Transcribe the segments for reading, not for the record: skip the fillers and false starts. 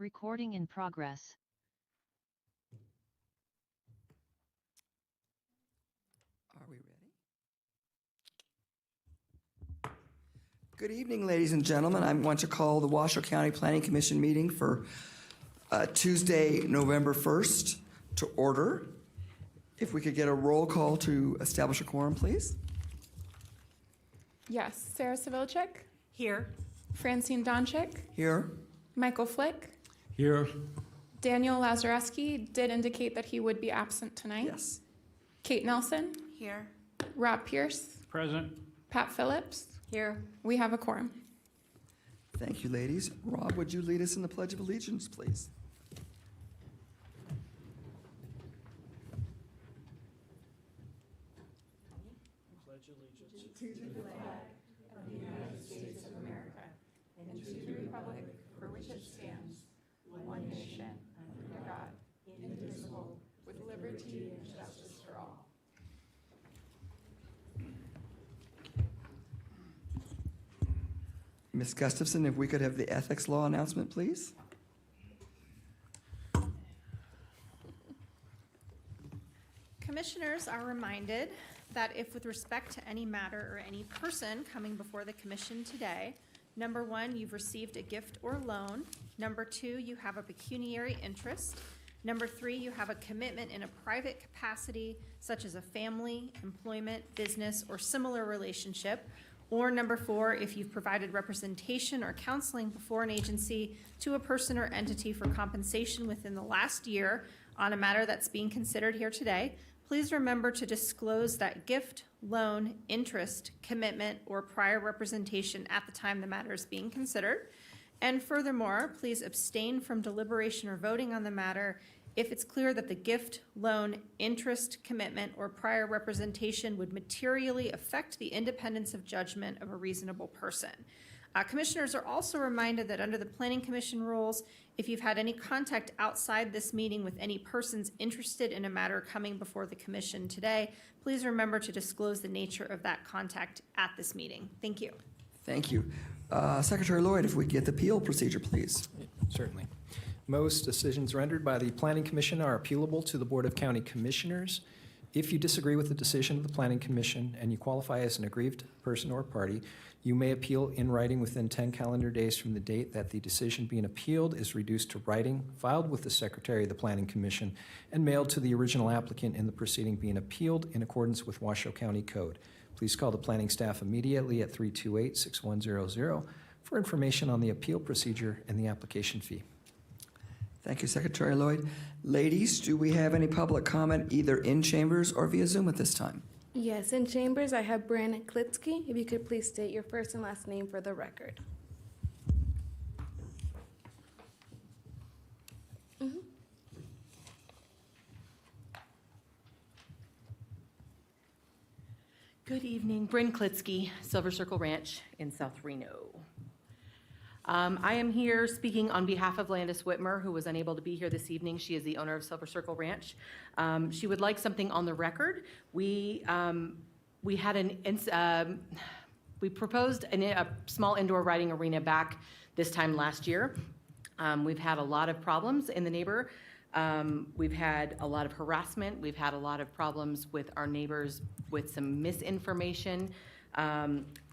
Recording in progress. Are we ready? Good evening, ladies and gentlemen. I want to call the Washoe County Planning Commission meeting for Tuesday, November 1st to order. If we could get a roll call to establish a quorum, please. Yes, Sarah Savilchik, Here. Francine Donchik, Here. Michael Flick, Here. Daniel Lazareski did indicate that he would be absent tonight. Yes. Kate Nelson, Here. Rob Pierce, Present. Pat Phillips. Here. We have a quorum. Thank you, ladies. Rob, would you lead us in the Pledge of Allegiance, please? Pledge allegiance. To the flag of the United States of America and to the republic for which it stands, one nation, under God, indivisible, with liberty and justice for all. Ms. Gustafson, if we could have the ethics law announcement, please? Commissioners are reminded that if with respect to any matter or any person coming before the commission today, number one, you've received a gift or loan. Number two, you have a pecuniary interest. Number three, you have a commitment in a private capacity, such as a family, employment, business, or similar relationship. Or number four, if you've provided representation or counseling before an agency to a person or entity for compensation within the last year on a matter that's being considered here today, please remember to disclose that gift, loan, interest, commitment, or prior representation at the time the matter is being considered. And furthermore, please abstain from deliberation or voting on the matter if it's clear that the gift, loan, interest, commitment, or prior representation would materially affect the independence of judgment of a reasonable person. Commissioners are also reminded that under the Planning Commission rules, if you've had any contact outside this meeting with any persons interested in a matter coming before the commission today, please remember to disclose the nature of that contact at this meeting. Thank you. Thank you. Secretary Lloyd, if we get the appeal procedure, please. Certainly. Most decisions rendered by the Planning Commission are appealable to the Board of County Commissioners. If you disagree with the decision of the Planning Commission and you qualify as an aggrieved person or party, you may appeal in writing within 10 calendar days from the date that the decision being appealed is reduced to writing, filed with the Secretary of the Planning Commission, and mailed to the original applicant in the proceeding being appealed in accordance with Washoe County Code. Please call the planning staff immediately at 328-6100 for information on the appeal procedure and the application fee. Thank you, Secretary Lloyd. Ladies, do we have any public comment either in chambers or via Zoom at this time? Yes, in chambers, I have Brandon Klitsky. If you could please state your first and last name for the record. Good evening, Bryn Klitsky, Silver Circle Ranch in South Reno. I am here speaking on behalf of Landis Whitmer, who was unable to be here this evening. She is the owner of Silver Circle Ranch. She would like something on the record. We proposed a small indoor riding arena back this time last year. We've had a lot of problems in the neighbor. We've had a lot of harassment. We've had a lot of problems with our neighbors with some misinformation.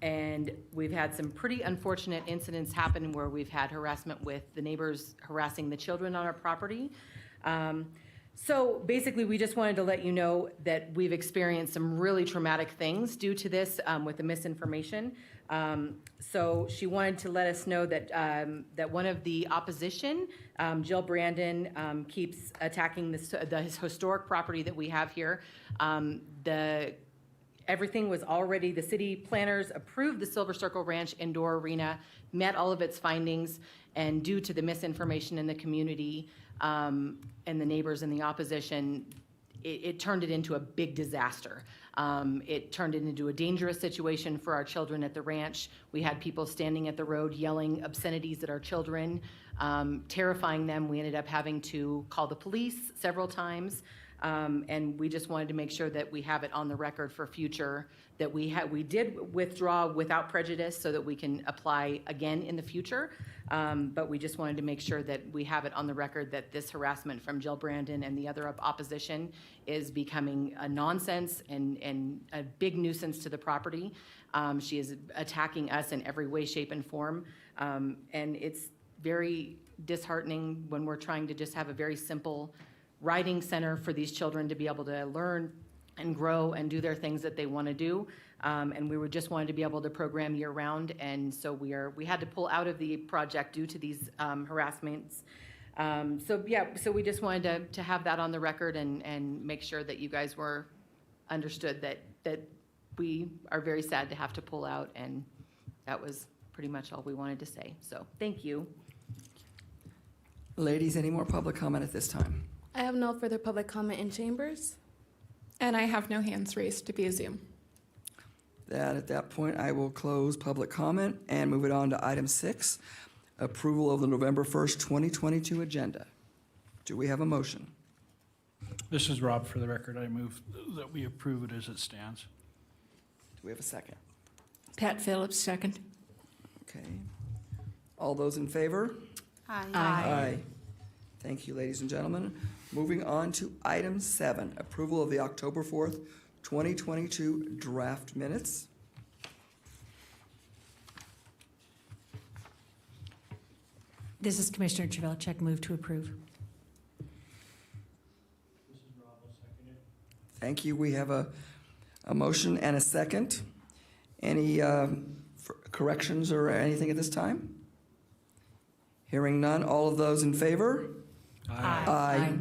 And we've had some pretty unfortunate incidents happen where we've had harassment with the neighbors harassing the children on our property. So basically, we just wanted to let you know that we've experienced some really traumatic things due to this with the misinformation. So she wanted to let us know that that one of the opposition, Jill Brandon, keeps attacking this historic property that we have here. Everything was already, the city planners approved the Silver Circle Ranch indoor arena, met all of its findings, and due to the misinformation in the community and the neighbors and the opposition, it turned it into a big disaster. It turned it into a dangerous situation for our children at the ranch. We had people standing at the road yelling obscenities at our children, terrifying them. We ended up having to call the police several times. And we just wanted to make sure that we have it on the record for future, that we did withdraw without prejudice so that we can apply again in the future. But we just wanted to make sure that we have it on the record that this harassment from Jill Brandon and the other opposition is becoming a nonsense and a big nuisance to the property. She is attacking us in every way, shape, and form. And it's very disheartening when we're trying to just have a very simple writing center for these children to be able to learn and grow and do their things that they want to do. And we just wanted to be able to program year round. And so we had to pull out of the project due to these harassments. So we just wanted to have that on the record and make sure that you guys were understood that we are very sad to have to pull out. And that was pretty much all we wanted to say. So thank you. Ladies, any more public comment at this time? I have no further public comment in chambers. And I have no hands raised via Zoom. At that point, I will close public comment and move it on to item 6, approval of the November 1st, 2022 agenda. Do we have a motion? This is Rob for the record. I move that we approve it as it stands. Do we have a second? Pat Phillips, second. Okay. All those in favor? Aye. Thank you, ladies and gentlemen. Moving on to item 7, approval of the October 4th, 2022 draft minutes. This is Commissioner Javelchek, move to approve. Thank you. We have a motion and a second. Any corrections or anything at this time? Hearing none. All of those in favor? Aye.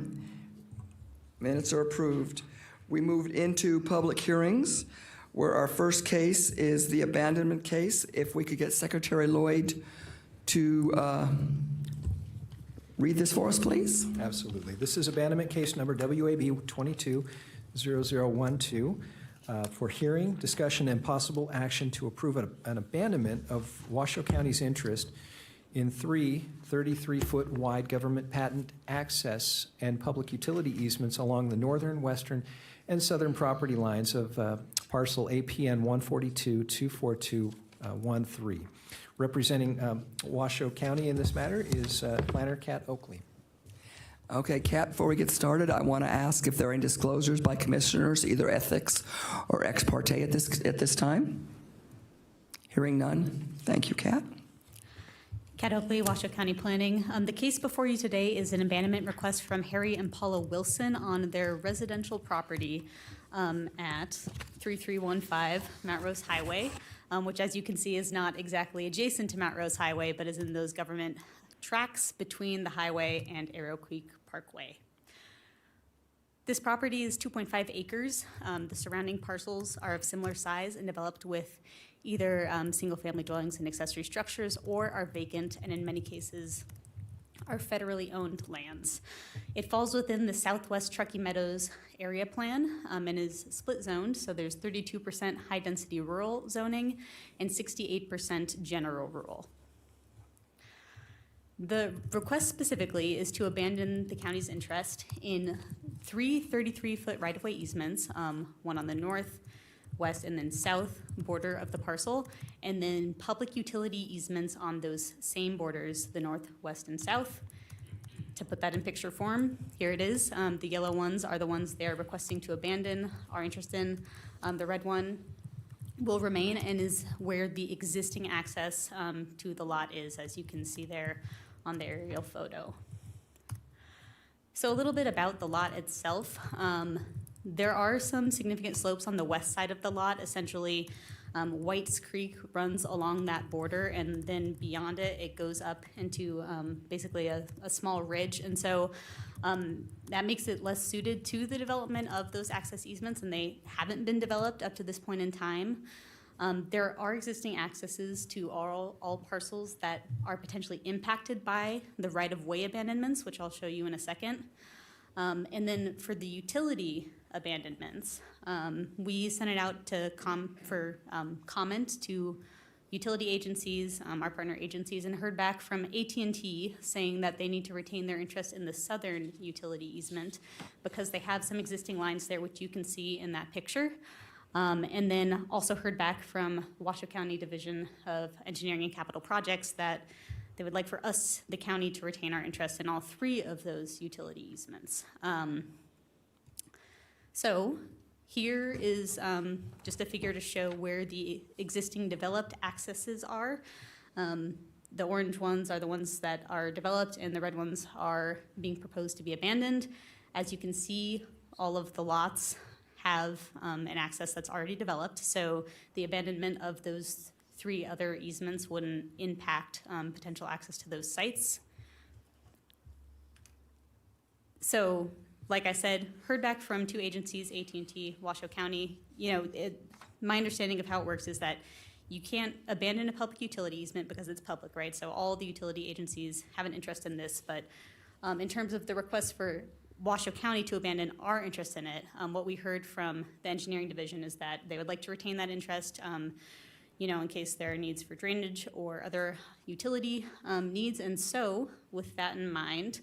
Minutes are approved. We moved into public hearings, where our first case is the abandonment case. If we could get Secretary Lloyd to read this for us, please. Absolutely. This is abandonment case number WAB 220012 for hearing, discussion, and possible action to approve an abandonment of Washoe County's interest in 3 33-foot wide government patent access and public utility easements along the northern, western, and southern property lines of parcel APN 142-24213. Representing Washoe County in this matter is Planner Kat Oakley. Okay, Kat, before we get started, I want to ask if there are any disclosures by commissioners, either ethics or ex parte at this time. Hearing none. Thank you, Kat. Kat Oakley, Washoe County Planning. The case before you today is an abandonment request from Harry and Paula Wilson on their residential property at 3315 Mount Rose Highway, which, as you can see, is not exactly adjacent to Mount Rose Highway, but is in those government tracks between the highway and Arrow Creek Parkway. This property is 2.5 acres. The surrounding parcels are of similar size and developed with either single-family dwellings and accessory structures, or are vacant, and in many cases are federally owned lands. It falls within the Southwest Truckee Meadows area plan and is split zoned, so there's 32% high-density rural zoning and 68% general rural. The request specifically is to abandon the county's interest in 3 33-foot right-of-way easements, one on the north, west, and then south border of the parcel, and then public utility easements on those same borders, the north, west, and south. To put that in picture form, here it is. The yellow ones are the ones they're requesting to abandon our interest in. The red one will remain and is where the existing access to the lot is, as you can see there on the aerial photo. So a little bit about the lot itself. There are some significant slopes on the west side of the lot. Essentially, Whites Creek runs along that border, and then beyond it, it goes up into basically a small ridge. And so that makes it less suited to the development of those access easements, and they haven't been developed up to this point in time. There are existing accesses to all parcels that are potentially impacted by the right-of-way abandonments, which I'll show you in a second. And then for the utility abandonments, we sent it out to comment to utility agencies, our partner agencies, and heard back from AT&T saying that they need to retain their interest in the southern utility easement because they have some existing lines there, which you can see in that picture. And then also heard back from Washoe County Division of Engineering and Capital Projects that they would like for us, the county, to retain our interest in all 3 of those utility easements. So here is just a figure to show where the existing developed accesses are. The orange ones are the ones that are developed, and the red ones are being proposed to be abandoned. As you can see, all of the lots have an access that's already developed, so the abandonment of those 3 other easements wouldn't impact potential access to those sites. So, like I said, heard back from 2 agencies, AT&T, Washoe County. My understanding of how it works is that you can't abandon a public utility easement because it's public, right? So all the utility agencies have an interest in this, but in terms of the request for Washoe County to abandon our interest in it, what we heard from the engineering division is that they would like to retain that interest, in case there are needs for drainage or other utility needs. And so, with that in mind,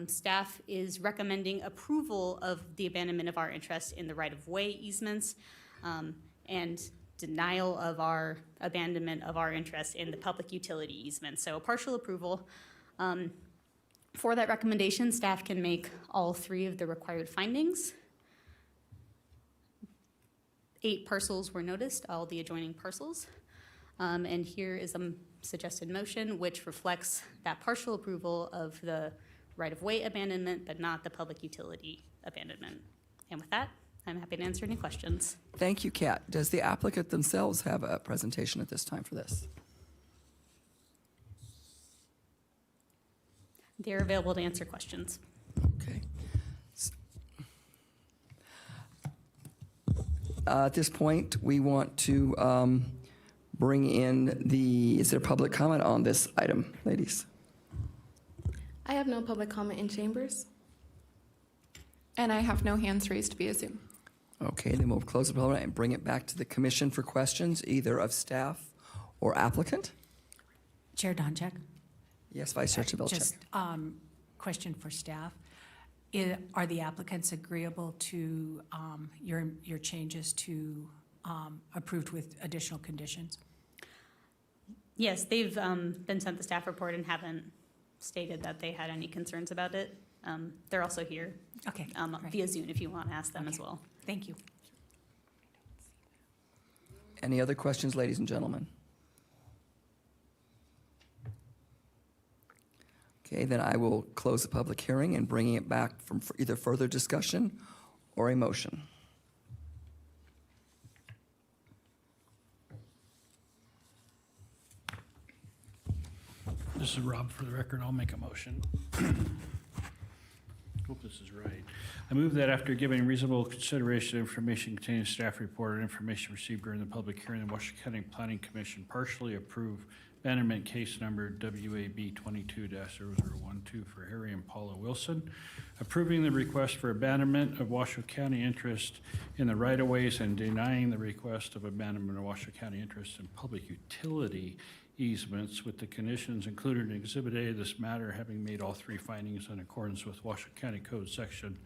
staff is recommending approval of the abandonment of our interest in the right-of-way easements and denial of our abandonment of our interest in the public utility easement. So a partial approval. For that recommendation, staff can make all 3 of the required findings. 8 parcels were noticed, all the adjoining parcels. And here is a suggested motion which reflects that partial approval of the right-of-way abandonment, but not the public utility abandonment. And with that, I'm happy to answer any questions. Thank you, Kat. Does the applicant themselves have a presentation at this time for this? They're available to answer questions. Okay. At this point, we want to bring in is there public comment on this item, ladies? I have no public comment in chambers. And I have no hands raised via Zoom. Okay, then we'll close the public and bring it back to the commission for questions, either of staff or applicant. Chair Doncheck? Yes, Vice Chair Javilchik. Just question for staff. Are the applicants agreeable to your changes to approved with additional conditions? Yes, they've been sent the staff report and haven't stated that they had any concerns about it. They're also here Okay. Great. via Zoom if you want to ask them Okay. as well. Thank you. Any other questions, ladies and gentlemen? Okay, then I will close the public hearing and bringing it back for either further discussion or a motion. This is Rob for the record. I'll make a motion. Hope this is right. I move that after giving reasonable consideration to information contained in staff report and information received during the public hearing, the Washoe County Planning Commission partially approve abandonment case number WAB 22-0012 for Harry and Paula Wilson, approving the request for abandonment of Washoe County interest in the right-of-ways and denying the request of abandonment of Washoe County interest in public utility easements with the conditions included in Exhibit A of this matter, having made all 3 findings in accordance with Washoe County Code Section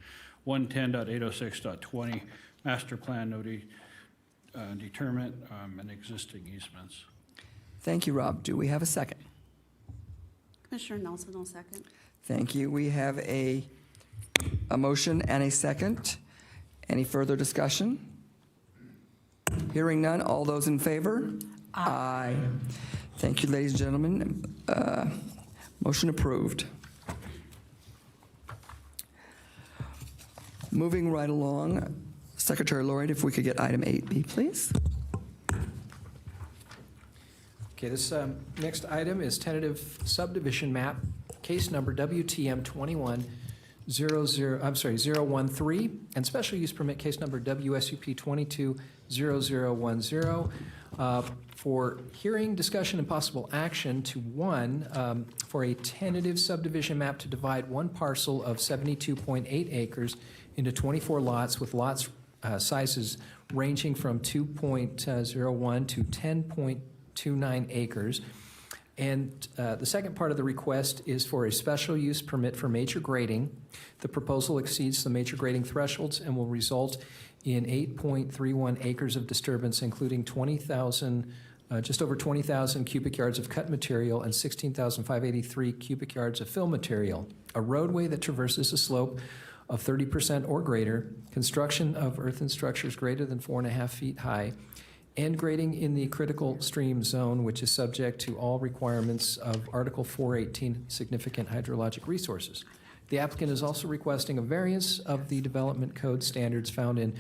110.806.20, master plan determine and existing easements. Thank you, Rob. Do we have a second? Commissioner Nelson will second. Thank you. We have a motion and a second. Any further discussion? Hearing none, all those in favor? Aye. Thank you, ladies and gentlemen. Motion approved. Moving right along, Secretary Laureate, if we could get item 8B, please. Okay, this next item is tentative subdivision map, case number WTM 013, and special use permit case number WSUP 220010 for hearing, discussion, and possible action to for a tentative subdivision map to divide one parcel of 72.8 acres into 24 lots with lots sizes ranging from 2.01 to .29 acres. And the second part of the request is for a special use permit for major grading. The proposal exceeds the major grading thresholds and will result in 8.31 acres of disturbance, including just over 20,000 cubic yards of cut material and 16,583 cubic yards of fill material. A roadway that traverses a slope of 30% or greater, construction of earthen structures greater than 4.5 feet high, and grading in the critical stream zone, which is subject to all requirements of Article 418, significant hydrologic resources. The applicant is also requesting a variance of the development code standards found in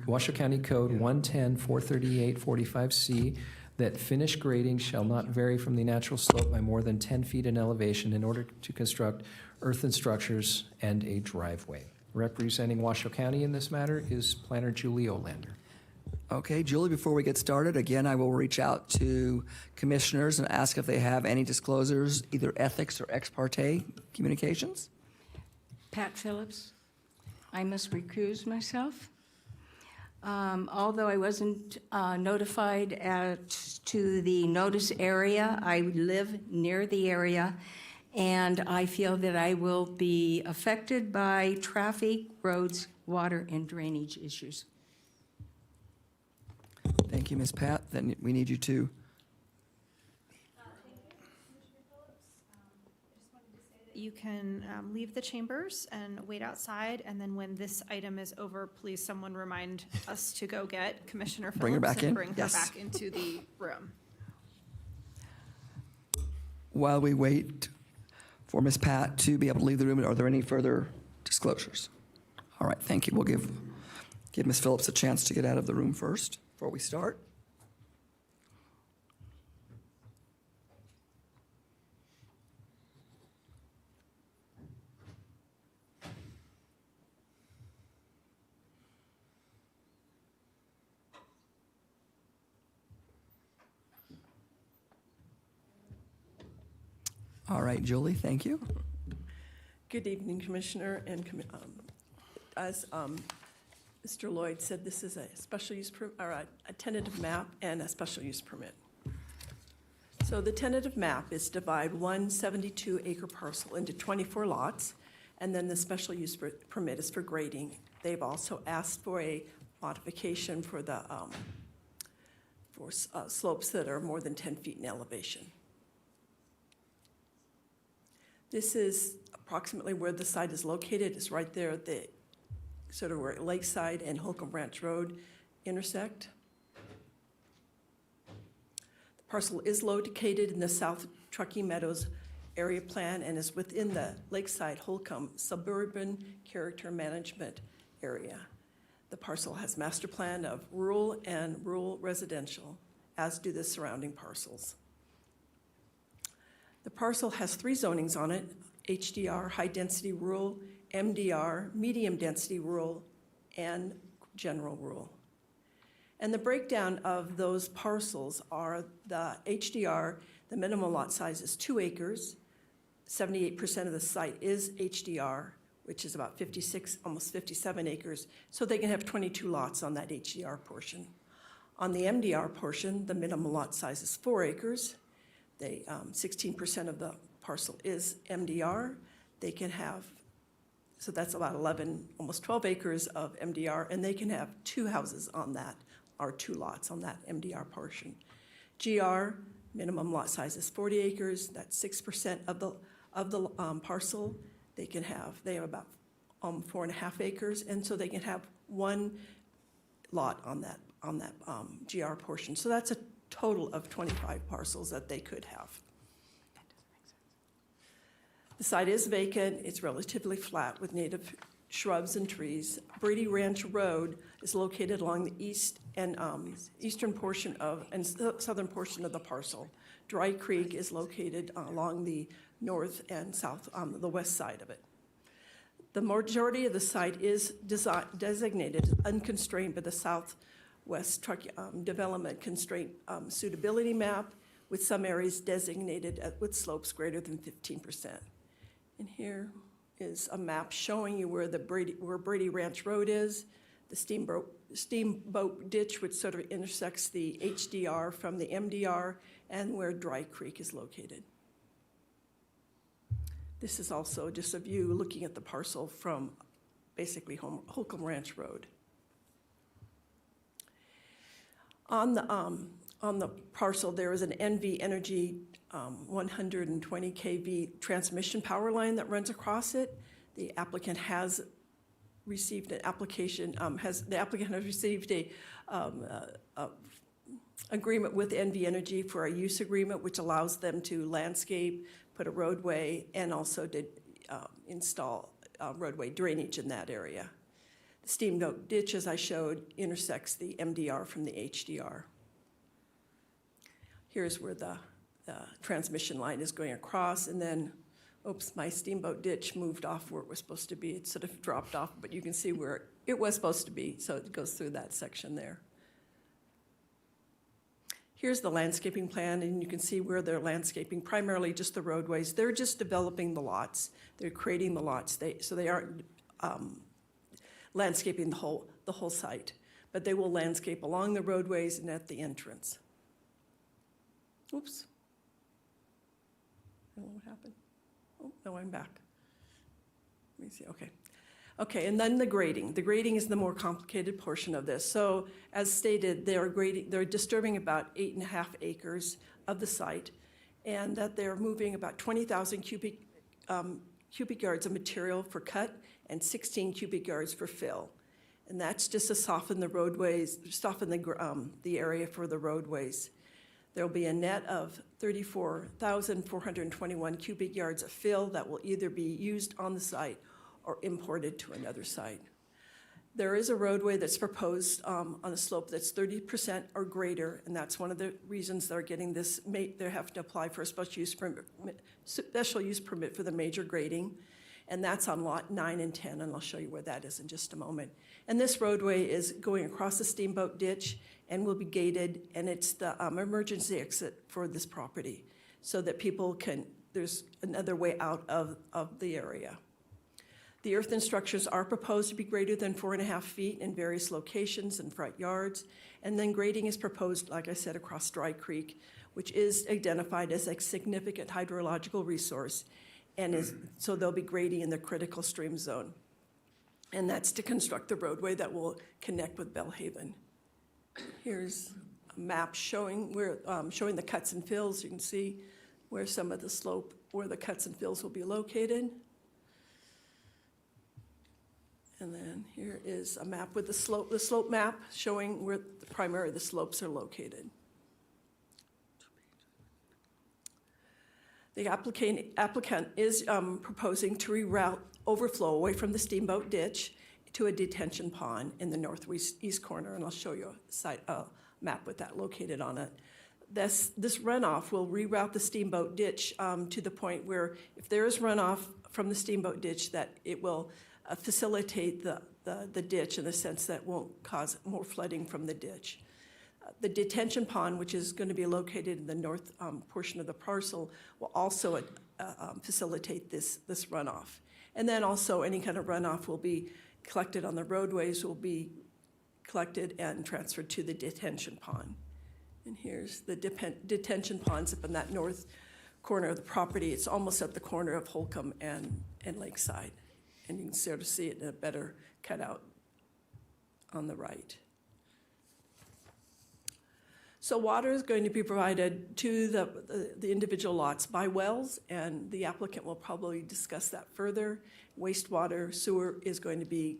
Washoe County Code 110-438-45C, that finished grading shall not vary from the natural slope by more than 10 feet in elevation in order to construct earthen structures and a driveway. Representing Washoe County in this matter is planner Julie Olander. Okay, Julie, before we get started, again, I will reach out to commissioners and ask if they have any disclosures, either ethics or ex parte communications. Pat Phillips. I must recuse myself. Although I wasn't notified to the notice area, I live near the area, and I feel that I will be affected by traffic, roads, water, and drainage issues. Thank you, Ms. Pat. Then we need you to. You can leave the chambers and wait outside, and then when this item is over, please someone remind us to go get Commissioner Phillips. Bring her back in? And bring her Yes. back into the room. While we wait for Ms. Pat to be able to leave the room, are there any further disclosures? All right, thank you. We'll give Ms. Phillips a chance to get out of the room first before we start. All right, Julie, thank you. Good evening, Commissioner, and as Mr. Lloyd said, this is a special use, or a tentative map and a special use permit. So the tentative map is divide one 72-acre parcel into 24 lots, and then the special use permit is for grading. They've also asked for a modification for the slopes that are more than 10 feet in elevation. This is approximately where the site is located. It's right there at the sort of where Lakeside and Holcomb Branch Road intersect. The parcel is located in the South Truckee Meadows area plan and is within the Lakeside Holcomb suburban character management area. The parcel has master plan of rural and rural residential, as do the surrounding parcels. The parcel has 3 zonings on it: HDR, high-density rural, MDR, medium-density rural, and general rural. And the breakdown of those parcels are the HDR, the minimum lot size is 2 acres. 78% of the site is HDR, which is about 56, almost 57 acres, so they can have 22 lots on that HDR portion. On the MDR portion, the minimum lot size is 4 acres. 16% of the parcel is MDR. They can have, so that's about 11, almost 12 acres of MDR, and they can have 2 houses on that, or 2 lots on that MDR portion. GR, minimum lot size is 40 acres. That's 6% of the parcel. They have about 4.5 acres, and so they can have 1 lot on that GR portion. So that's a total of 25 parcels that they could have. That doesn't make sense. The site is vacant. It's relatively flat with native shrubs and trees. Brady Ranch Road is located along the east and eastern portion of and southern portion of the parcel. Dry Creek is located along the north and south, the west side of it. The majority of the site is designated unconstrained by the Southwest Truckee Development Constraint Suitability Map, with some areas designated with slopes greater than 15%. And here is a map showing you where Brady Ranch Road is. the steamboat ditch, which sort of intersects the HDR from the MDR, and where Dry Creek is located. This is also just a view looking at the parcel from basically Holcomb Ranch Road. On the parcel, there is an NV Energy 120 kV transmission power line that runs across it. The applicant has received an application, the applicant has received a agreement with NV Energy for a use agreement, which allows them to landscape, put a roadway, and also did install roadway drainage in that area. The steamboat ditch, as I showed, intersects the MDR from the HDR. Here's where the transmission line is going across, and then, oops, my steamboat ditch moved off where it was supposed to be. It sort of dropped off, but you can see where it was supposed to be, so it goes through that section there. Here's the landscaping plan, and you can see where they're landscaping, primarily just the roadways. They're just developing the lots. They're creating the lots, so they aren't landscaping the whole site, but they will landscape along the roadways and at the entrance. Oops. I don't know what happened. Oh, no, I'm back. Let me see, okay. Okay, and then the grading. The grading is the more complicated portion of this. So as stated, they're disturbing about 8.5 acres of the site, and that they're moving about 20,000 cubic yards of material for cut and 16 cubic yards for fill. And that's just to soften the roadways, soften the area for the roadways. There'll be a net of 34,421 cubic yards of fill that will either be used on the site or imported to another site. There is a roadway that's proposed on a slope that's 30% or greater, and that's one of the reasons they're getting this, they have to apply for a special use permit for the major grading, and that's on lot 9 and 10, and I'll show you where that is in just a moment. And this roadway is going across the steamboat ditch and will be gated, and it's the emergency exit for this property, so that people can, there's another way out of the area. The earthen structures are proposed to be greater than 4.5 feet in various locations and front yards. And then grading is proposed, like I said, across Dry Creek, which is identified as a significant hydrological resource. And so they'll be grading in the critical stream zone. And that's to construct the roadway that will connect with Bellhaven. Here's a map showing showing the cuts and fills. You can see where some of the slope, where the cuts and fills will be located. And then here is a map with the slope map showing where primarily the slopes are located. The applicant is proposing to reroute overflow away from the steamboat ditch to a detention pond in the northeast corner, and I'll show you a map with that located on it. This runoff will reroute the steamboat ditch to the point where if there is runoff from the steamboat ditch, that it will facilitate the ditch in the sense that won't cause more flooding from the ditch. The detention pond, which is going to be located in the north portion of the parcel, will also facilitate this runoff. And then also any kind of runoff will be collected on the roadways, will be collected and transferred to the detention pond. And here's the detention ponds up in that north corner of the property. It's almost at the corner of Holcomb and Lakeside. And you can sort of see it in a better cutout on the right. So water is going to be provided to the individual lots by wells, and the applicant will probably discuss that further. Wastewater sewer is going to be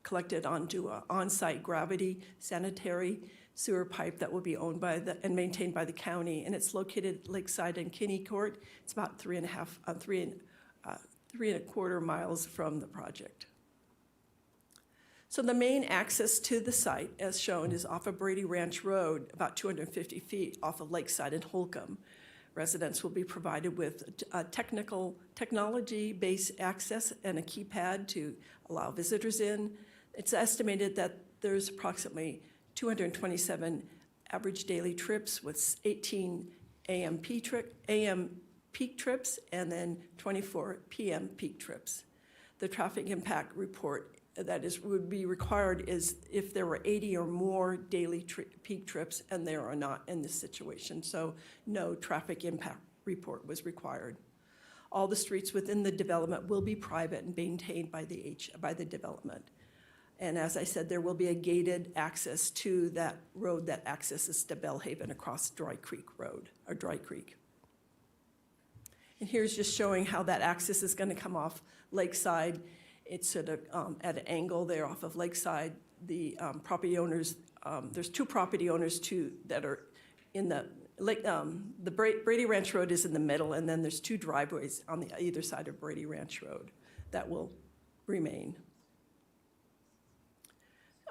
collected onto an on-site gravity sanitary sewer pipe that will be owned by and maintained by the county, and it's located at Lakeside and Kinney Court. It's about 3.25 miles from the project. So the main access to the site, as shown, is off of Brady Ranch Road, about 250 feet off of Lakeside and Holcomb. Residents will be provided with technology-based access and a keypad to allow visitors in. It's estimated that there's approximately 227 average daily trips with 18 AM peak trips and then 24 PM peak trips. The traffic impact report would be required is if there were 80 or more daily peak trips, and there are not in this situation. So no traffic impact report was required. All the streets within the development will be private and maintained by the development. And as I said, there will be a gated access to that road that accesses to Bellhaven across Dry Creek Road, or Dry Creek. And here's just showing how that access is going to come off Lakeside. It's at an angle there off of Lakeside. The property owners, there's two property owners that are in the lake. The Brady Ranch Road is in the middle, and then there's two driveways on the either side of Brady Ranch Road that will remain.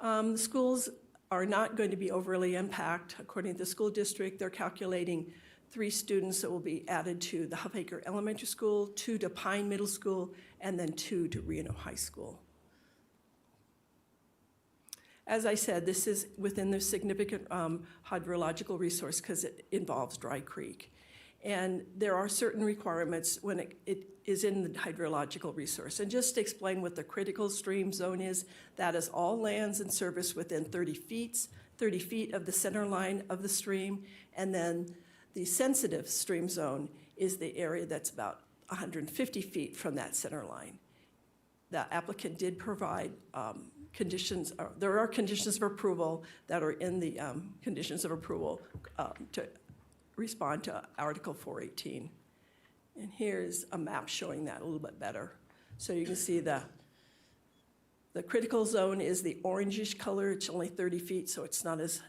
The schools are not going to be overly impacted. According to the school district, they're calculating 3 students that will be added to the Huffaker Elementary School, 2 to Pine Middle School, and then 2 to Reno High School. As I said, this is within the significant hydrological resource because it involves Dry Creek. And there are certain requirements when it is in the hydrological resource. And just to explain what the critical stream zone is, that is all lands and service within 30 feet of the center line of the stream. And then the sensitive stream zone is the area that's about 150 feet from that center line. The applicant did provide conditions, there are conditions of approval that are in the conditions of approval to respond to Article 418. And here's a map showing that a little bit better. So you can see the critical zone is the orangish color. It's only 30 feet, so it's not as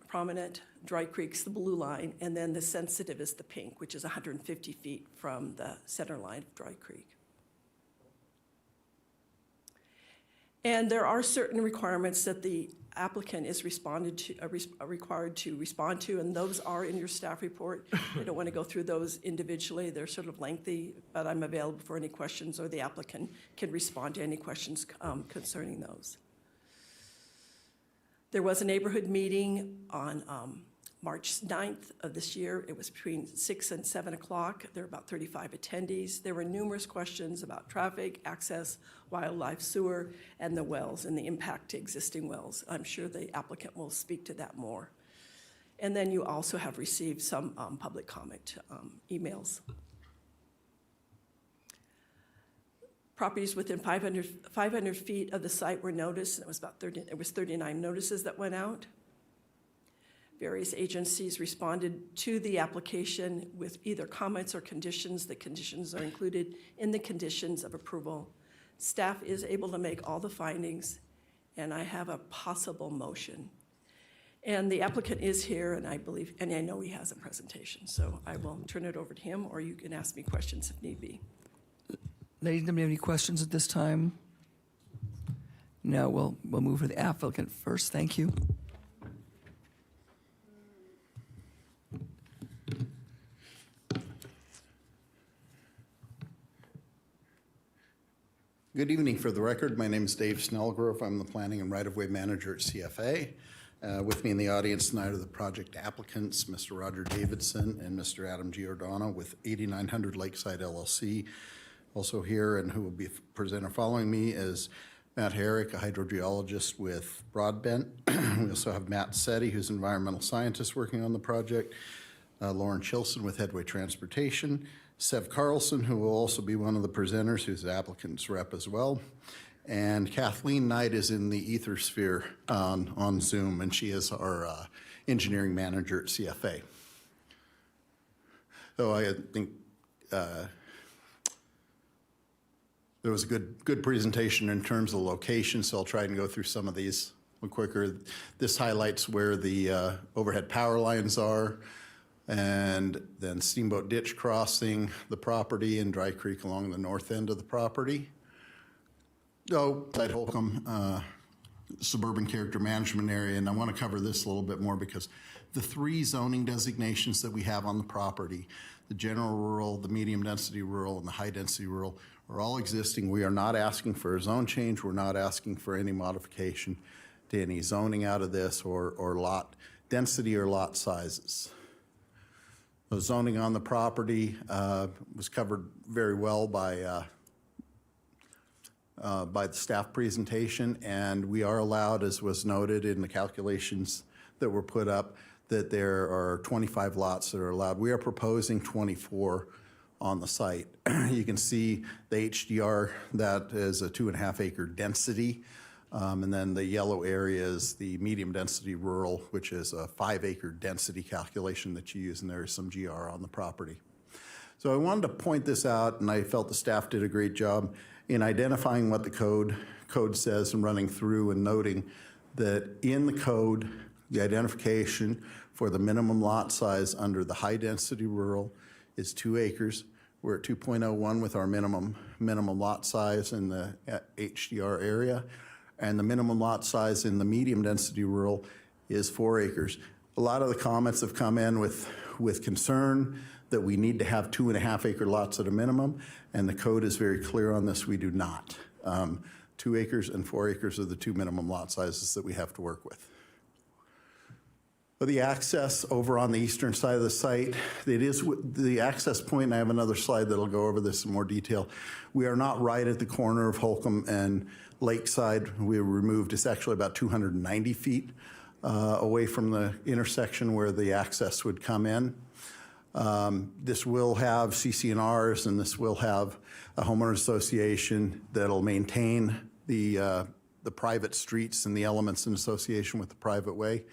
prominent. Dry Creek's the blue line, and then the sensitive is the pink, which is 150 feet from the center line of Dry Creek. And there are certain requirements that the applicant is required to respond to, and those are in your staff report. I don't want to go through those individually. They're sort of lengthy, but I'm available for any questions, or the applicant can respond to any questions concerning those. There was a neighborhood meeting on March 9th of this year. It was between 6 and 7 o'clock. There were about 35 attendees. There were numerous questions about traffic, access, wildlife, sewer, and the wells and the impact to existing wells. I'm sure the applicant will speak to that more. And then you also have received some public comment emails. Properties within 500 feet of the site were noticed, and it was 39 notices that went out. Various agencies responded to the application with either comments or conditions. The conditions are included in the conditions of approval. Staff is able to make all the findings, and I have a possible motion. And the applicant is here, and I know he has a presentation, so I will turn it over to him, or you can ask me questions if need be. Ladies, do you have any questions at this time? No, we'll move to the applicant first. Thank you. Good evening. For the record, my name is Dave Snellgrove. I'm the Planning and Right-of-Way Manager at CFA. With me in the audience tonight are the project applicants, Mr. Roger Davidson and Mr. Adam Giordano with 8900 Lakeside LLC. Also here and who will be presenter following me is Matt Herrick, a hydrogeologist with Broadbent. We also have Matt Setti, who's an environmental scientist working on the project, Lauren Chilson with Headway Transportation, Sev Carlson, who will also be one of the presenters, who's the applicant's rep as well. And Kathleen Knight is in the ether sphere on Zoom, and she is our engineering manager at CFA. So I think there was a good presentation in terms of location, so I'll try and go through some of these a little quicker. This highlights where the overhead power lines are, and then Steamboat Ditch crossing the property and Dry Creek along the north end of the property. I'd Holcomb suburban character management area, and I want to cover this a little bit more because the 3 zoning designations that we have on the property, the general rural, the medium density rural, and the high density rural, are all existing. We are not asking for a zone change. We're not asking for any modification to any zoning out of this or lot density or lot sizes. The zoning on the property was covered very well by by the staff presentation, and we are allowed, as was noted in the calculations that were put up, that there are 25 lots that are allowed. We are proposing 24 on the site. You can see the HDR, that is a 2.5 acre density. And then the yellow area is the medium density rural, which is a 5 acre density calculation that you use, and there is some GR on the property. So I wanted to point this out, and I felt the staff did a great job in identifying what the code says and running through and noting that in the code, the identification for the minimum lot size under the high density rural is 2 acres. We're at 2.01 with our minimum lot size in the HDR area. And the minimum lot size in the medium density rural is 4 acres. A lot of the comments have come in with concern that we need to have 2.5 acre lots at a minimum, and the code is very clear on this. We do not. 2 acres and 4 acres are the 2 minimum lot sizes that we have to work with. But the access over on the eastern side of the site, it is the access point, and I have another slide that'll go over this in more detail. We are not right at the corner of Holcomb and Lakeside. We removed, it's actually about 290 feet away from the intersection where the access would come in. This will have CC&Rs, and this will have a homeowners association that'll maintain the private streets and the elements in association with the private way.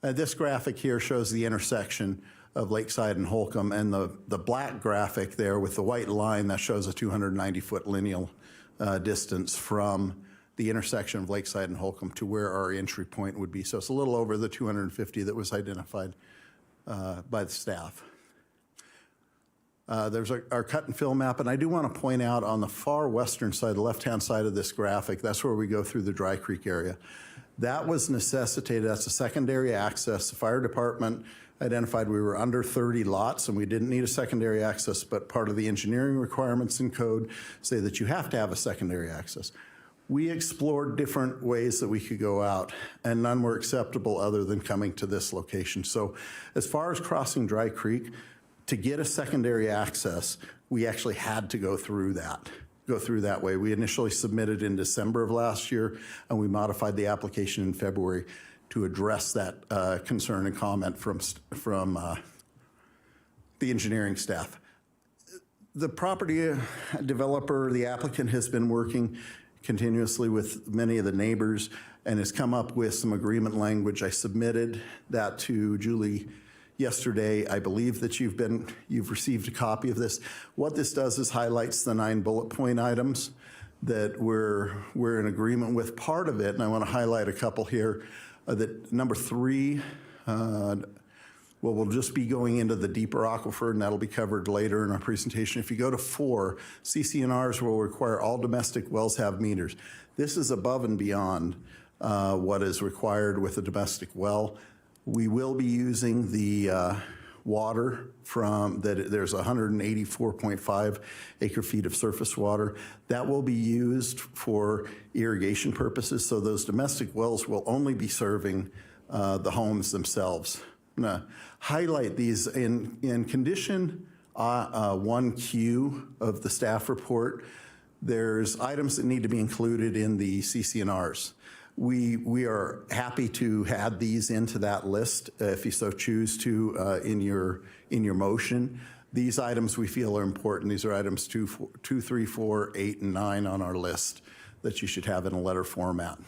This graphic here shows the intersection of Lakeside and Holcomb, and the black graphic there with the white line, that shows a 290-foot lineal distance from the intersection of Lakeside and Holcomb to where our entry point would be. So it's a little over the 250 that was identified by the staff. There's our cut and fill map, and I do want to point out on the far western side, the left-hand side of this graphic, that's where we go through the Dry Creek area. That was necessitated, that's a secondary access. The fire department identified we were under 30 lots and we didn't need a secondary access, but part of the engineering requirements in code say that you have to have a secondary access. We explored different ways that we could go out, and none were acceptable other than coming to this location. So as far as crossing Dry Creek, to get a secondary access, we actually had to go through that way. We initially submitted in December of last year, and we modified the application in February to address that concern and comment from the engineering staff. The property developer, the applicant, has been working continuously with many of the neighbors and has come up with some agreement language. I submitted that to Julie yesterday. I believe that you've received a copy of this. What this does is highlights the 9 bullet point items that we're in agreement with. Part of it, and I want to highlight a couple here, that number 3, we'll just be going into the deeper aquifer, and that'll be covered later in our presentation. If you go to 4, CC&Rs will require all domestic wells have meters. This is above and beyond what is required with a domestic well. We will be using the water from that. There's 184.5 acre feet of surface water that will be used for irrigation purposes. So those domestic wells will only be serving the homes themselves. I'm gonna highlight these in condition 1Q of the staff report. There's items that need to be included in the CC&Rs. We are happy to add these into that list if you so choose to in your motion. These items we feel are important. These are items 2, 3, 4, 8, and 9 on our list that you should have in a letter format.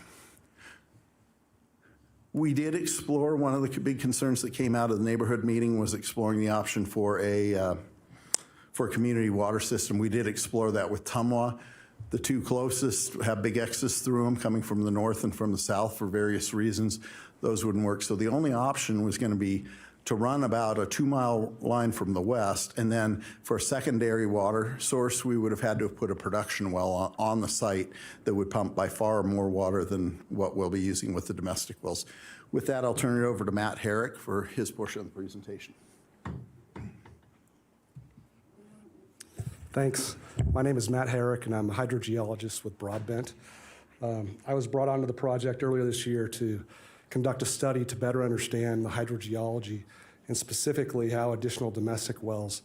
We did explore, one of the big concerns that came out of the neighborhood meeting was exploring the option for a community water system. We did explore that with Tumwa. The 2 closest have big X's through them coming from the north and from the south for various reasons. Those wouldn't work. So the only option was going to be to run about a 2-mile line from the west, and then for a secondary water source, we would have had to have put a production well on the site that would pump by far more water than what we'll be using with the domestic wells. With that, I'll turn it over to Matt Herrick for his portion of the presentation. Thanks. My name is Matt Herrick, and I'm a hydrogeologist with Broadbent. I was brought onto the project earlier this year to conduct a study to better understand the hydrogeology and specifically how additional domestic wells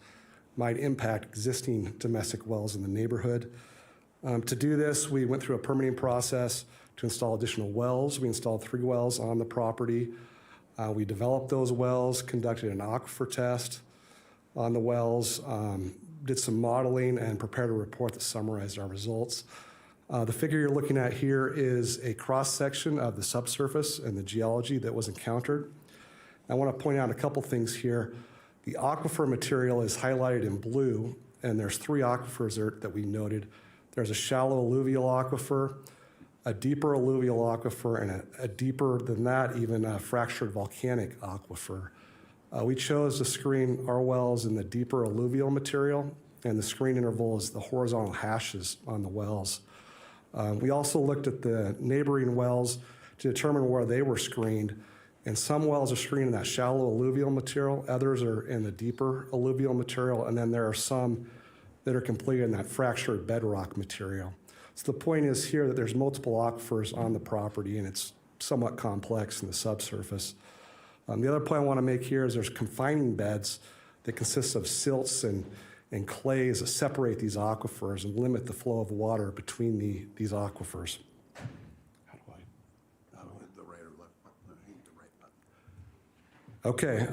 might impact existing domestic wells in the neighborhood. To do this, we went through a permitting process to install additional wells. We installed 3 wells on the property. We developed those wells, conducted an aquifer test on the wells, did some modeling, and prepared a report that summarized our results. The figure you're looking at here is a cross-section of the subsurface and the geology that was encountered. I want to point out a couple things here. The aquifer material is highlighted in blue, and there's 3 aquifers there that we noted. There's a shallow alluvial aquifer, a deeper alluvial aquifer, and a deeper than that, even a fractured volcanic aquifer. We chose to screen our wells in the deeper alluvial material, and the screen interval is the horizontal hashes on the wells. We also looked at the neighboring wells to determine where they were screened, and some wells are screened in that shallow alluvial material, others are in the deeper alluvial material, and then there are some that are completed in that fractured bedrock material. So the point is here that there's multiple aquifers on the property, and it's somewhat complex in the subsurface. The other point I want to make here is there's confining beds that consist of silts and clays that separate these aquifers and limit the flow of water between these aquifers. How do I? The right or left button? The right button. Okay,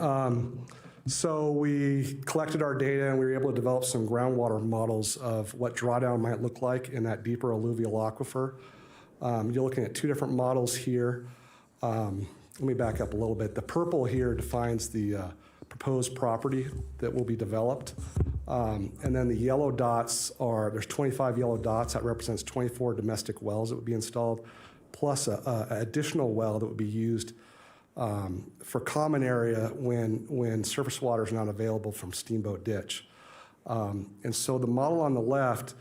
so we collected our data and we were able to develop some groundwater models of what drawdown might look like in that deeper alluvial aquifer. You're looking at 2 different models here. Let me back up a little bit. The purple here defines the proposed property that will be developed. And then the yellow dots there's 25 yellow dots. That represents 24 domestic wells that would be installed, plus an additional well that would be used for common area when surface water is not available from Steamboat Ditch. And so the model on the left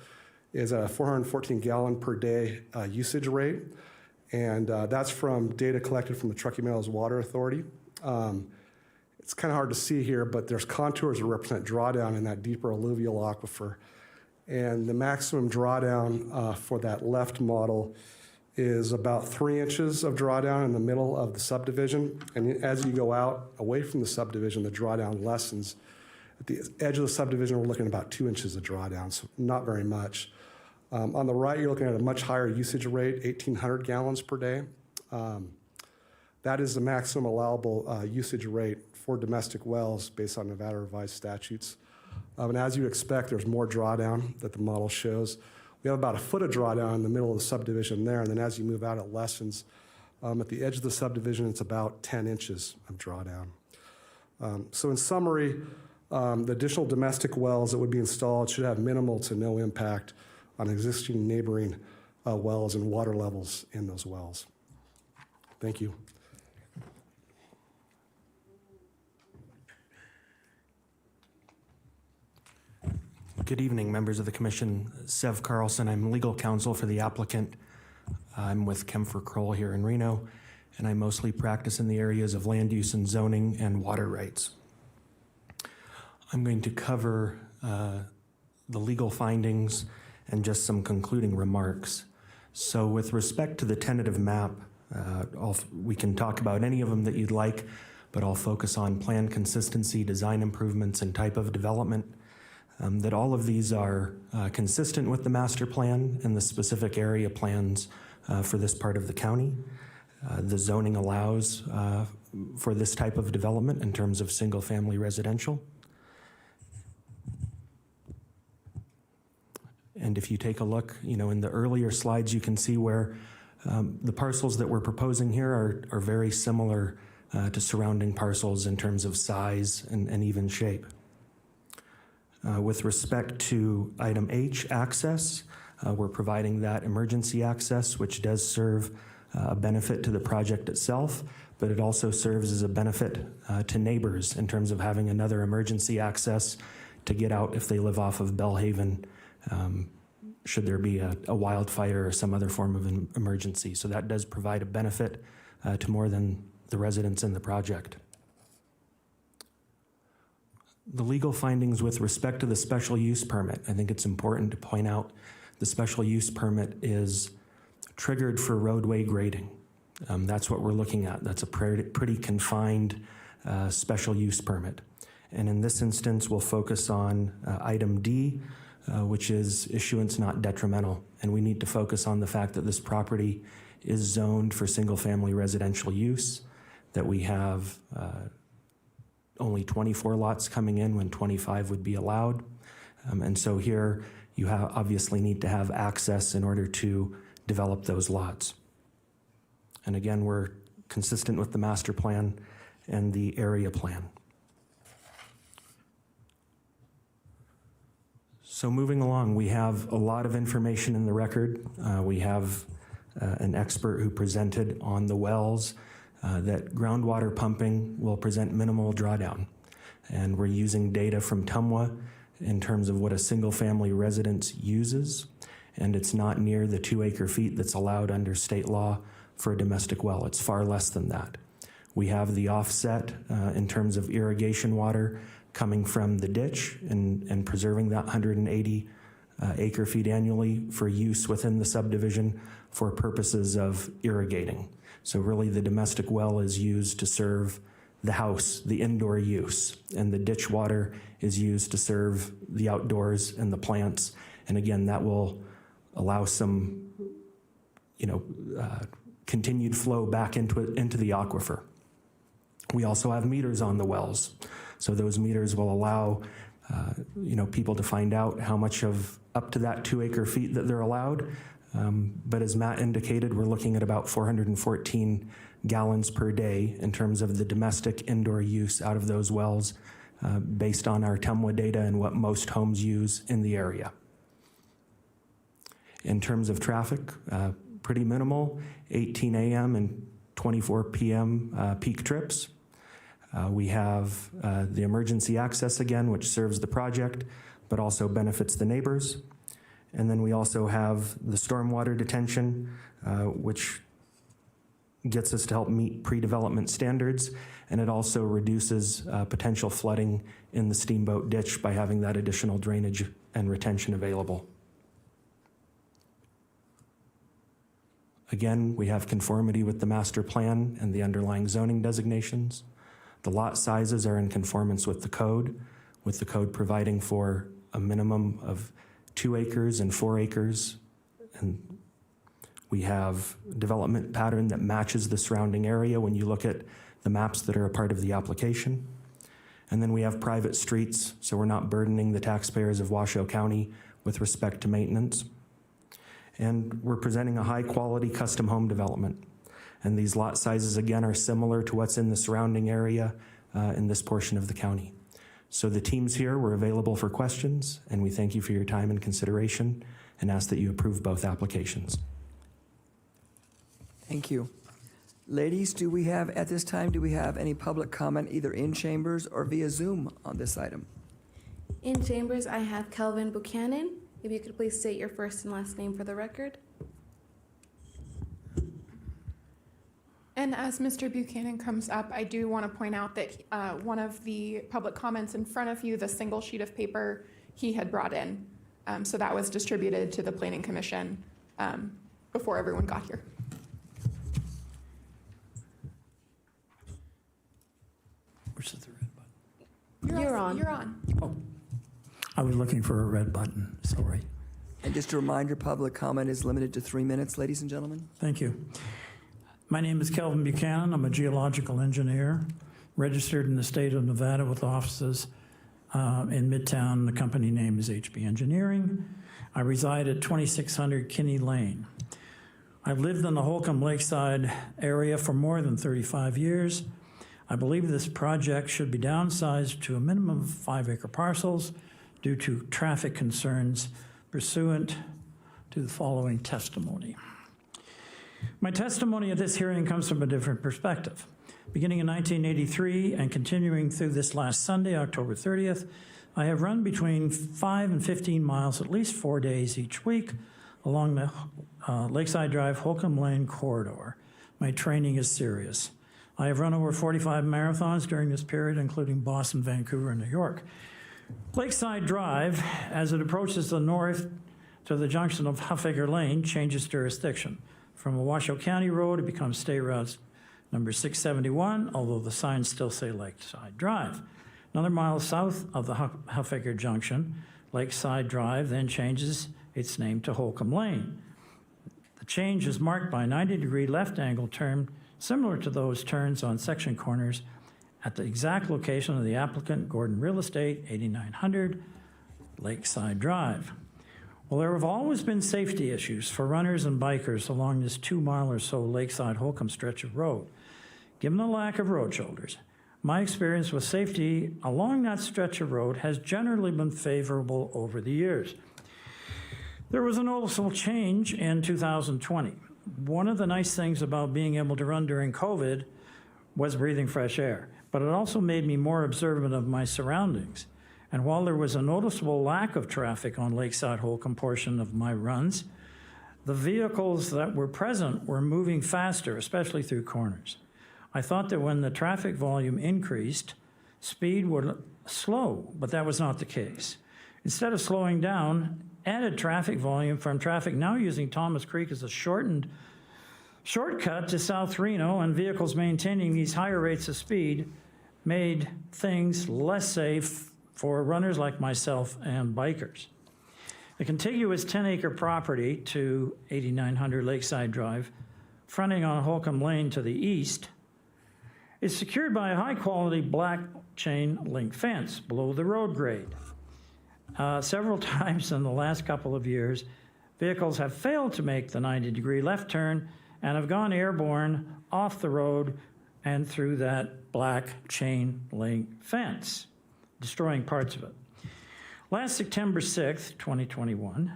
is a 414 gallon per day usage rate, and that's from data collected from the Truckee Meadows Water Authority. It's kind of hard to see here, but there's contours that represent drawdown in that deeper alluvial aquifer. And the maximum drawdown for that left model is about 3 inches of drawdown in the middle of the subdivision. And as you go out away from the subdivision, the drawdown lessens. At the edge of the subdivision, we're looking at about 2 inches of drawdown, so not very much. On the right, you're looking at a much higher usage rate, 1,800 gallons per day. That is the maximum allowable usage rate for domestic wells based on Nevada revised statutes. And as you expect, there's more drawdown that the model shows. We have about a foot of drawdown in the middle of the subdivision there, and then as you move out, it lessens. At the edge of the subdivision, it's about 10 inches of drawdown. So in summary, the additional domestic wells that would be installed should have minimal to no impact on existing neighboring wells and water levels in those wells. Thank you. Good evening, members of the commission. Sev Carlson, I'm legal counsel for the applicant. I'm with Kempfer Kroll here in Reno, and I mostly practice in the areas of land use and zoning and water rights. I'm going to cover the legal findings and just some concluding remarks. So with respect to the tentative map, we can talk about any of them that you'd like, but I'll focus on plan consistency, design improvements, and type of development. That all of these are consistent with the master plan and the specific area plans for this part of the county. The zoning allows for this type of development in terms of single-family residential. And if you take a look, in the earlier slides, you can see where the parcels that we're proposing here are very similar to surrounding parcels in terms of size and even shape. With respect to item H, access, we're providing that emergency access, which does serve a benefit to the project itself, but it also serves as a benefit to neighbors in terms of having another emergency access to get out if they live off of Bellhaven, should there be a wildfire or some other form of an emergency. So that does provide a benefit to more than the residents in the project. The legal findings with respect to the special use permit, I think it's important to point out the special use permit is triggered for roadway grading. That's what we're looking at. That's a pretty confined special use permit. And in this instance, we'll focus on item D, which is issuance not detrimental. And we need to focus on the fact that this property is zoned for single-family residential use, that we have only 24 lots coming in when 25 would be allowed. And so here you obviously need to have access in order to develop those lots. And again, we're consistent with the master plan and the area plan. So moving along, we have a lot of information in the record. We have an expert who presented on the wells that groundwater pumping will present minimal drawdown. And we're using data from TUMWA in terms of what a single-family residence uses, and it's not near the 2 acre-feet that's allowed under state law for a domestic well. It's far less than that. We have the offset in terms of irrigation water coming from the ditch and preserving that 180 acre-feet annually for use within the subdivision for purposes of irrigating. So really the domestic well is used to serve the house, the indoor use, and the ditch water is used to serve the outdoors and the plants. And again, that will allow some, continued flow back into the aquifer. We also have meters on the wells. So those meters will allow, people to find out how much of up to that 2 acre-feet that they're allowed. But as Matt indicated, we're looking at about 414 gallons per day in terms of the domestic indoor use out of those wells based on our TUMWA data and what most homes use in the area. In terms of traffic, pretty minimal, 18 a.m. and 24 p.m. Peak trips. We have the emergency access again, which serves the project, but also benefits the neighbors. And then we also have the stormwater detention, which gets us to help meet pre-development standards, and it also reduces potential flooding in the steamboat ditch by having that additional drainage and retention available. Again, we have conformity with the master plan and the underlying zoning designations. The lot sizes are in conformance with the code providing for a minimum of 2 acres and 4 acres. And we have development pattern that matches the surrounding area when you look at the maps that are a part of the application. And then we have private streets, so we're not burdening the taxpayers of Washoe County with respect to maintenance. And we're presenting a high-quality custom home development. And these lot sizes, again, are similar to what's in the surrounding area in this portion of the county. So the teams here were available for questions, and we thank you for your time and consideration and ask that you approve both applications. Thank you. Ladies, at this time, do we have any public comment either in chambers or via Zoom on this item? In chambers, I have Kelvin Buchanan. If you could please state your first and last name for the record. And as Mr. Buchanan comes up, I do want to point out that one of the public comments in front of you, the single sheet of paper he had brought in. So that was distributed to the Planning Commission before everyone got here. Where's the red button? You're on. You're on. Oh, I was looking for a red button, sorry. And just a reminder, public comment is limited to 3 minutes, ladies and gentlemen. Thank you. My name is Kelvin Buchanan. I'm a geological engineer, registered in the state of Nevada with offices in Midtown. The company name is HB Engineering. I reside at 2600 Kinney Lane. I've lived in the Holcomb Lakeside area for more than 35 years. I believe this project should be downsized to a minimum of 5 acre parcels due to traffic concerns pursuant to the following testimony. My testimony at this hearing comes from a different perspective. Beginning in 1983 and continuing through this last Sunday, October 30th, I have run between 5 and 15 miles at least 4 days each week along the Lakeside Drive Holcomb Lane corridor. My training is serious. I have run over 45 marathons during this period, including Boston, Vancouver, and New York. Lakeside Drive, as it approaches the north to the junction of Huffaker Lane, changes jurisdiction. From a Washoe County road, it becomes State Route number 671, although the signs still say Lakeside Drive. Another mile south of the Huffaker Junction, Lakeside Drive then changes its name to Holcomb Lane. The change is marked by a 90-degree left angle turn similar to those turns on section corners at the exact location of the applicant, Gordon Real Estate, 8900 Lakeside Drive. Well, there have always been safety issues for runners and bikers along this 2-mile or so Lakeside Holcomb stretch of road. Given the lack of road shoulders, my experience with safety along that stretch of road has generally been favorable over the years. There was a noticeable change in 2020. One of the nice things about being able to run during COVID was breathing fresh air, but it also made me more observant of my surroundings. And while there was a noticeable lack of traffic on Lakeside Holcomb portion of my runs, the vehicles that were present were moving faster, especially through corners. I thought that when the traffic volume increased, speed would slow, but that was not the case. Instead of slowing down, added traffic volume from traffic now using Thomas Creek as a shortened shortcut to South Reno and vehicles maintaining these higher rates of speed made things less safe for runners like myself and bikers. The contiguous 10-acre property to 8900 Lakeside Drive, fronting on Holcomb Lane to the east, is secured by a high-quality black chain link fence below the road grade. Several times in the last couple of years, vehicles have failed to make the 90-degree left turn and have gone airborne off the road and through that black chain link fence, destroying parts of it. Last September 6th, 2021,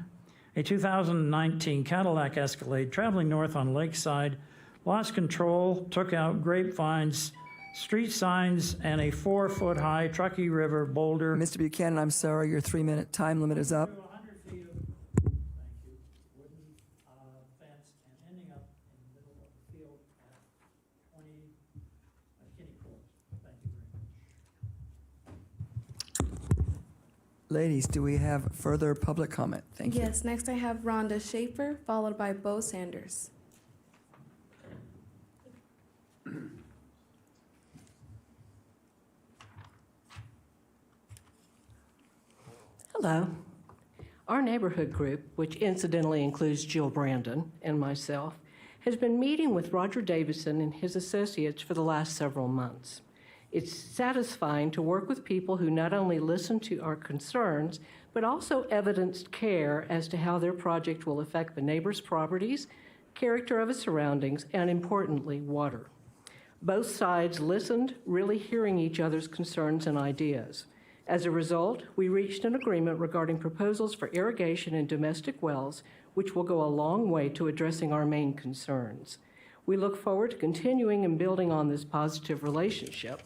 a 2019 Cadillac Escalade traveling north on Lakeside lost control, took out grapevines, street signs, and a 4-foot-high Truckee River boulder. Mr. Buchanan, I'm sorry, your 3-minute time limit is up. 100 feet of, thank you, wooden fence and ending up in the middle of the field at 20 Kinney Court. Thank you very much. Ladies, do we have further public comment? Thank you. Yes, next I have Rhonda Schaefer, followed by Bo Sanders. Hello. Our neighborhood group, which incidentally includes Jill Brandon and myself, has been meeting with Roger Davison and his associates for the last several months. It's satisfying to work with people who not only listen to our concerns, but also evidenced care as to how their project will affect the neighbors' properties, character of its surroundings, and importantly, water. Both sides listened, really hearing each other's concerns and ideas. As a result, we reached an agreement regarding proposals for irrigation and domestic wells, which will go a long way to addressing our main concerns. We look forward to continuing and building on this positive relationship.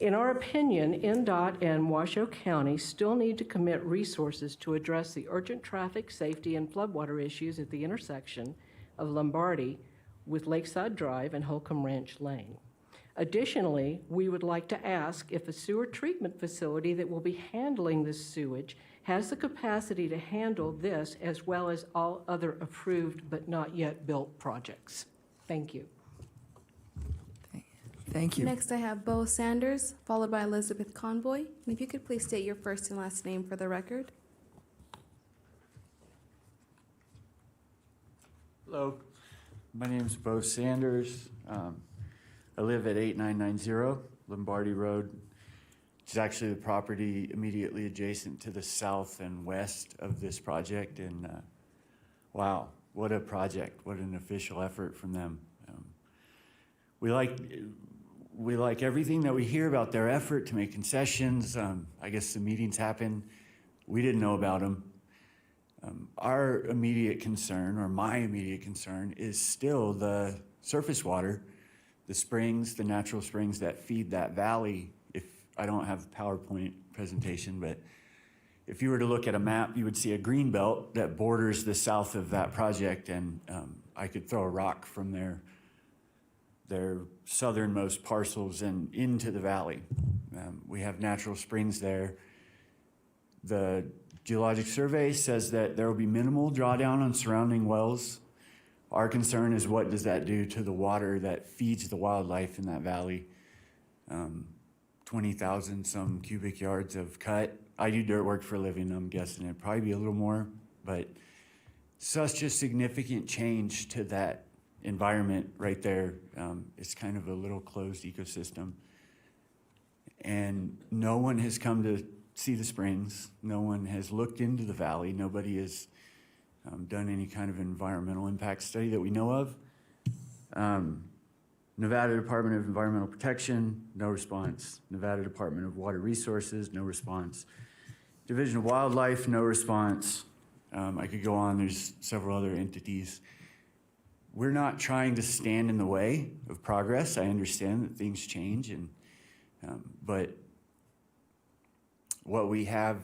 In our opinion, NDOT and Washoe County still need to commit resources to address the urgent traffic, safety, and floodwater issues at the intersection of Lombardi with Lakeside Drive and Holcomb Ranch Lane. Additionally, we would like to ask if a sewer treatment facility that will be handling this sewage has the capacity to handle this as well as all other approved but not yet built projects. Thank you. Thank you. Next I have Bo Sanders, followed by Elizabeth Convoy. And if you could please state your first and last name for the record. Hello, my name is Bo Sanders. I live at 8990 Lombardi Road, which is actually the property immediately adjacent to the south and west of this project. And wow, what a project, what an official effort from them. We like everything that we hear about their effort to make concessions. I guess the meetings happen. We didn't know about them. Our immediate concern, or my immediate concern, is still the surface water, the springs, the natural springs that feed that valley. If I don't have a PowerPoint presentation, but if you were to look at a map, you would see a green belt that borders the south of that project, and I could throw a rock from their southernmost parcels and into the valley. We have natural springs there. The Geologic Survey says that there will be minimal drawdown on surrounding wells. Our concern is, what does that do to the water that feeds the wildlife in that valley? 20,000 some cubic yards of cut I do dirt work for a living. I'm guessing it'd probably be a little more, but such a significant change to that environment right there. It's kind of a little closed ecosystem. And no one has come to see the springs. No one has looked into the valley. Nobody has done any kind of environmental impact study that we know of. Nevada Department of Environmental Protection, no response. Nevada Department of Water Resources, no response. Division of Wildlife, no response. I could go on, there's several other entities. We're not trying to stand in the way of progress. I understand that things change, but what we have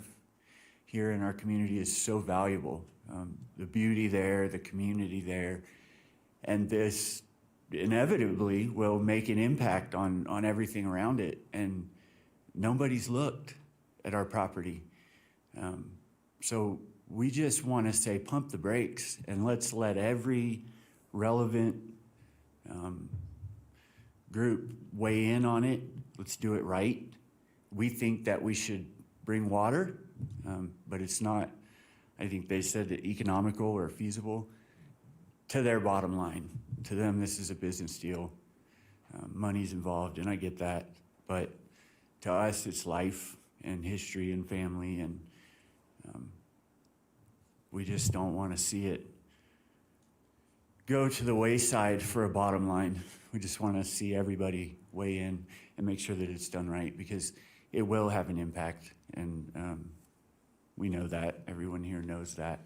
here in our community is so valuable. The beauty there, the community there, and this inevitably will make an impact on everything around it. And nobody's looked at our property. So we just want to say pump the brakes and let's let every relevant group weigh in on it. Let's do it right. We think that we should bring water, but it's not, I think they said, economical or feasible to their bottom line. To them, this is a business deal. Money's involved, and I get that. But to us, it's life and history and family, and we just don't want to see it go to the wayside for a bottom line. We just want to see everybody weigh in and make sure that it's done right, because it will have an impact, and we know that. Everyone here knows that.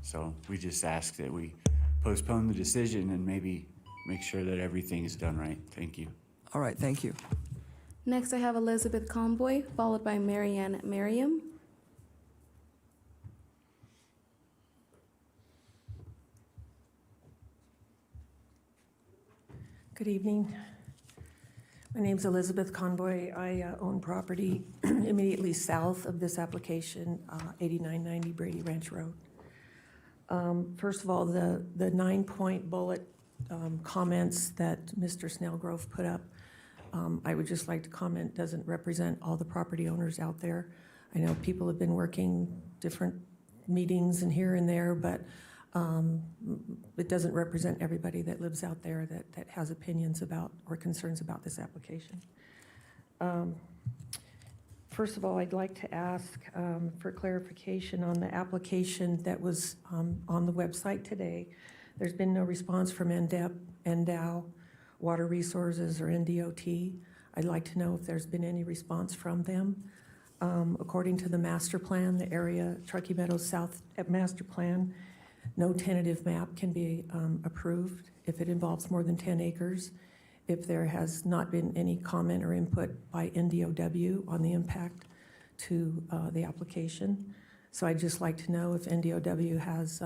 So we just ask that we postpone the decision and maybe make sure that everything is done right. Thank you. All right, thank you. Next, I have Elizabeth Conboy, followed by Marianne Merriam. Good evening. My name's Elizabeth Conboy. I own property immediately south of this application, 8990 Brady Ranch Road. First of all, the 9-point bullet comments that Mr. Snellgrove put up, I would just like to comment, doesn't represent all the property owners out there. I know people have been working different meetings and here and there, but it doesn't represent everybody that lives out there that has opinions about or concerns about this application. First of all, I'd like to ask for clarification on the application that was on the website today. There's been no response from NDOW, Water Resources, or NDOT. I'd like to know if there's been any response from them. According to the master plan, the area Truckee Meadows South master plan, no tentative map can be approved if it involves more than 10 acres. If there has not been any comment or input by NDOW on the impact to the application. So I'd just like to know if NDOW has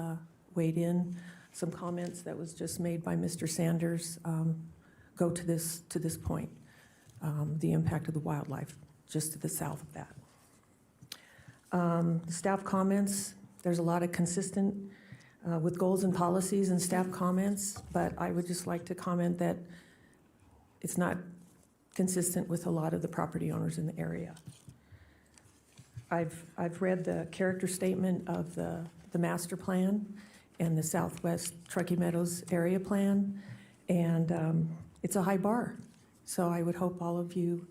weighed in. Some comments that was just made by Mr. Sanders go to this point, the impact of the wildlife just to the south of that. The staff comments, there's a lot of consistent with goals and policies and staff comments, but I would just like to comment that it's not consistent with a lot of the property owners in the area. I've read the character statement of the master plan and the Southwest Truckee Meadows area plan, and it's a high bar. So I would hope all of you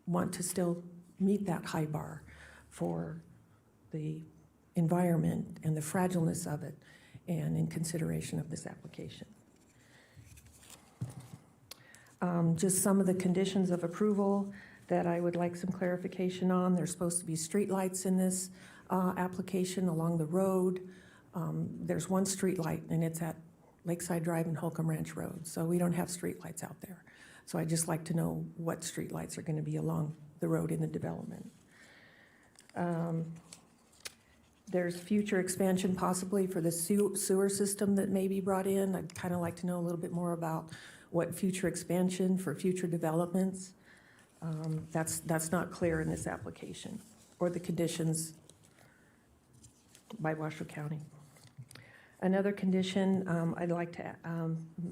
want to still meet that high bar for the environment and the fragileness of it, and in consideration of this application. Just some of the conditions of approval that I would like some clarification on. There's supposed to be streetlights in this application along the road. There's one streetlight, and it's at Lakeside Drive and Holcomb Ranch Road, so we don't have streetlights out there. So I'd just like to know what streetlights are going to be along the road in the development. There's future expansion possibly for the sewer system that may be brought in. I'd kind of like to know a little bit more about what future expansion for future developments. That's not clear in this application or the conditions by Washoe County. Another condition I'd like to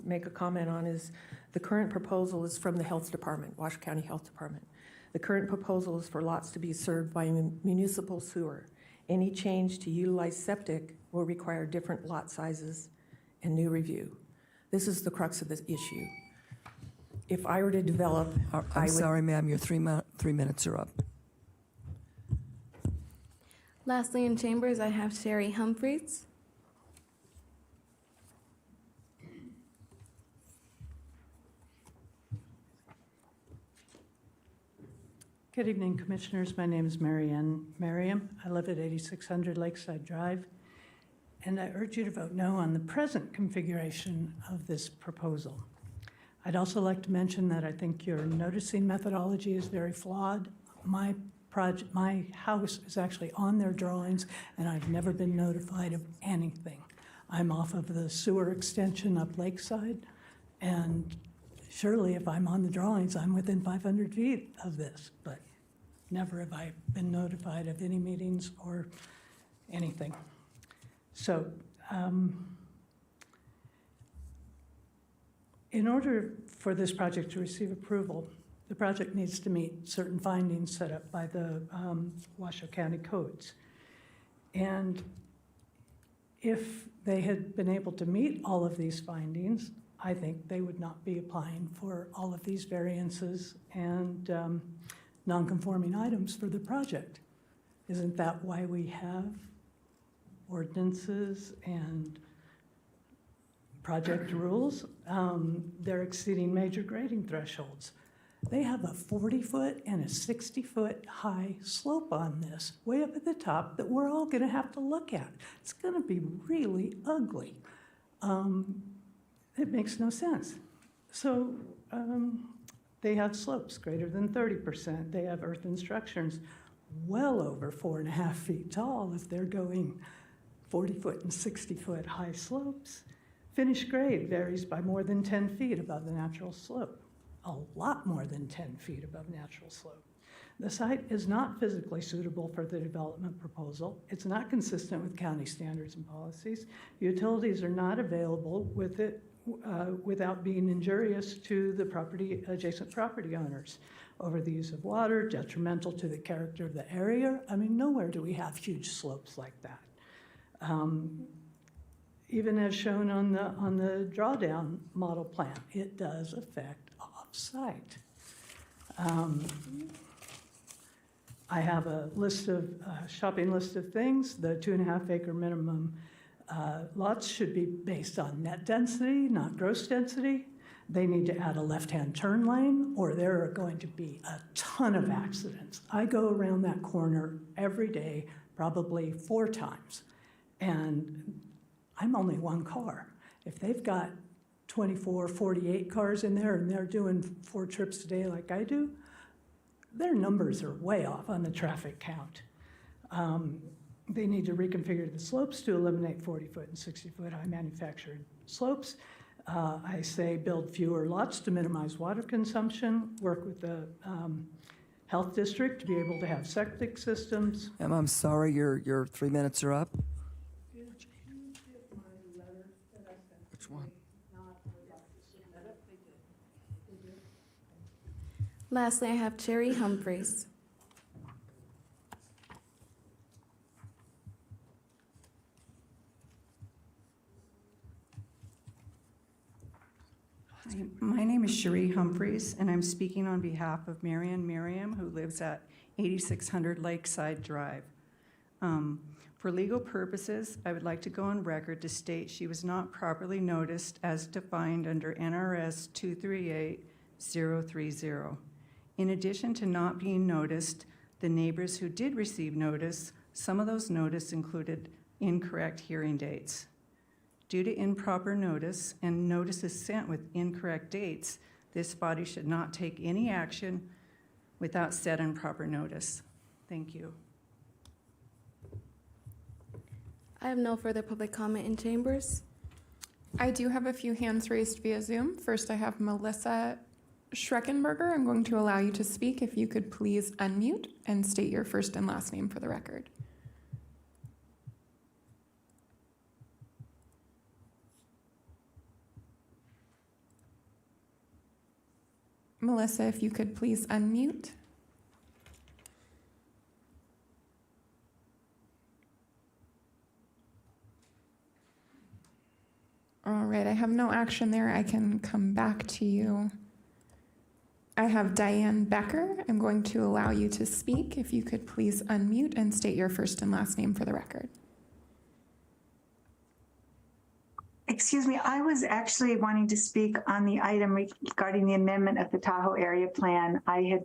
make a comment on is the current proposal is from the Health Department, Washoe County Health Department. The current proposal is for lots to be served by municipal sewer. Any change to utilize septic will require different lot sizes and new review. This is the crux of this issue. If I were to develop, I'm sorry, ma'am, your 3 minutes are up. Lastly, in chambers, I have Sherry Humphreys. Good evening, Commissioners. My name is Marianne Merriam. I live at 8600 Lakeside Drive, and I urge you to vote no on the present configuration of this proposal. I'd also like to mention that I think your noticing methodology is very flawed. My house is actually on their drawings, and I've never been notified of anything. I'm off of the sewer extension up Lakeside, and surely if I'm on the drawings, I'm within 500 feet of this, but never have I been notified of any meetings or anything. So, in order for this project to receive approval, the project needs to meet certain findings set up by the Washoe County codes. And if they had been able to meet all of these findings, I think they would not be applying for all of these variances and non-conforming items for the project. Isn't that why we have ordinances and project rules? They're exceeding major grading thresholds. They have a 40-foot and a 60-foot high slope on this, way up at the top, that we're all gonna have to look at. It's gonna be really ugly. It makes no sense. So they have slopes greater than 30%. They have earthen structures well over 4.5 feet tall if they're going 40-foot and 60-foot high slopes. Finished grade varies by more than 10 feet above the natural slope, a lot more than 10 feet above natural slope. The site is not physically suitable for the development proposal. It's not consistent with county standards and policies. Utilities are not available with it without being injurious to the adjacent property owners. Over the use of water, detrimental to the character of the area. I mean, nowhere do we have huge slopes like that. Even as shown on the drawdown model plan, it does affect off-site. I have a shopping list of things. The 2.5 acre minimum lots should be based on net density, not gross density. They need to add a left-hand turn lane, or there are going to be a ton of accidents. I go around that corner every day, probably 4 times, and I'm only one car. If they've got 24, 48 cars in there and they're doing 4 trips a day like I do, their numbers are way off on the traffic count. They need to reconfigure the slopes to eliminate 40-foot and 60-foot high manufactured slopes. I say build fewer lots to minimize water consumption, work with the health district to be able to have septic systems. I'm sorry, your 3 minutes are up. Which one? Lastly, I have Sherry Humphreys. Hi, my name is Cherie Humphreys, and I'm speaking on behalf of Marianne Merriam, who lives at 8600 Lakeside Drive. For legal purposes, I would like to go on record to state she was not properly noticed as defined under NRS 238030. In addition to not being noticed, the neighbors who did receive notice, some of those notice included incorrect hearing dates. Due to improper notice and notices sent with incorrect dates, this body should not take any action without said and proper notice. Thank you. I have no further public comment in chambers. I do have a few hands raised via Zoom. First, I have Melissa Schreckenberger. I'm going to allow you to speak. If you could please unmute and state your first and last name for the record. Melissa, if you could please unmute. All right, I have no action there. I can come back to you. I have Diane Becker. I'm going to allow you to speak. If you could please unmute and state your first and last name for the record. Excuse me, I was actually wanting to speak on the item regarding the amendment of the Tahoe area plan. I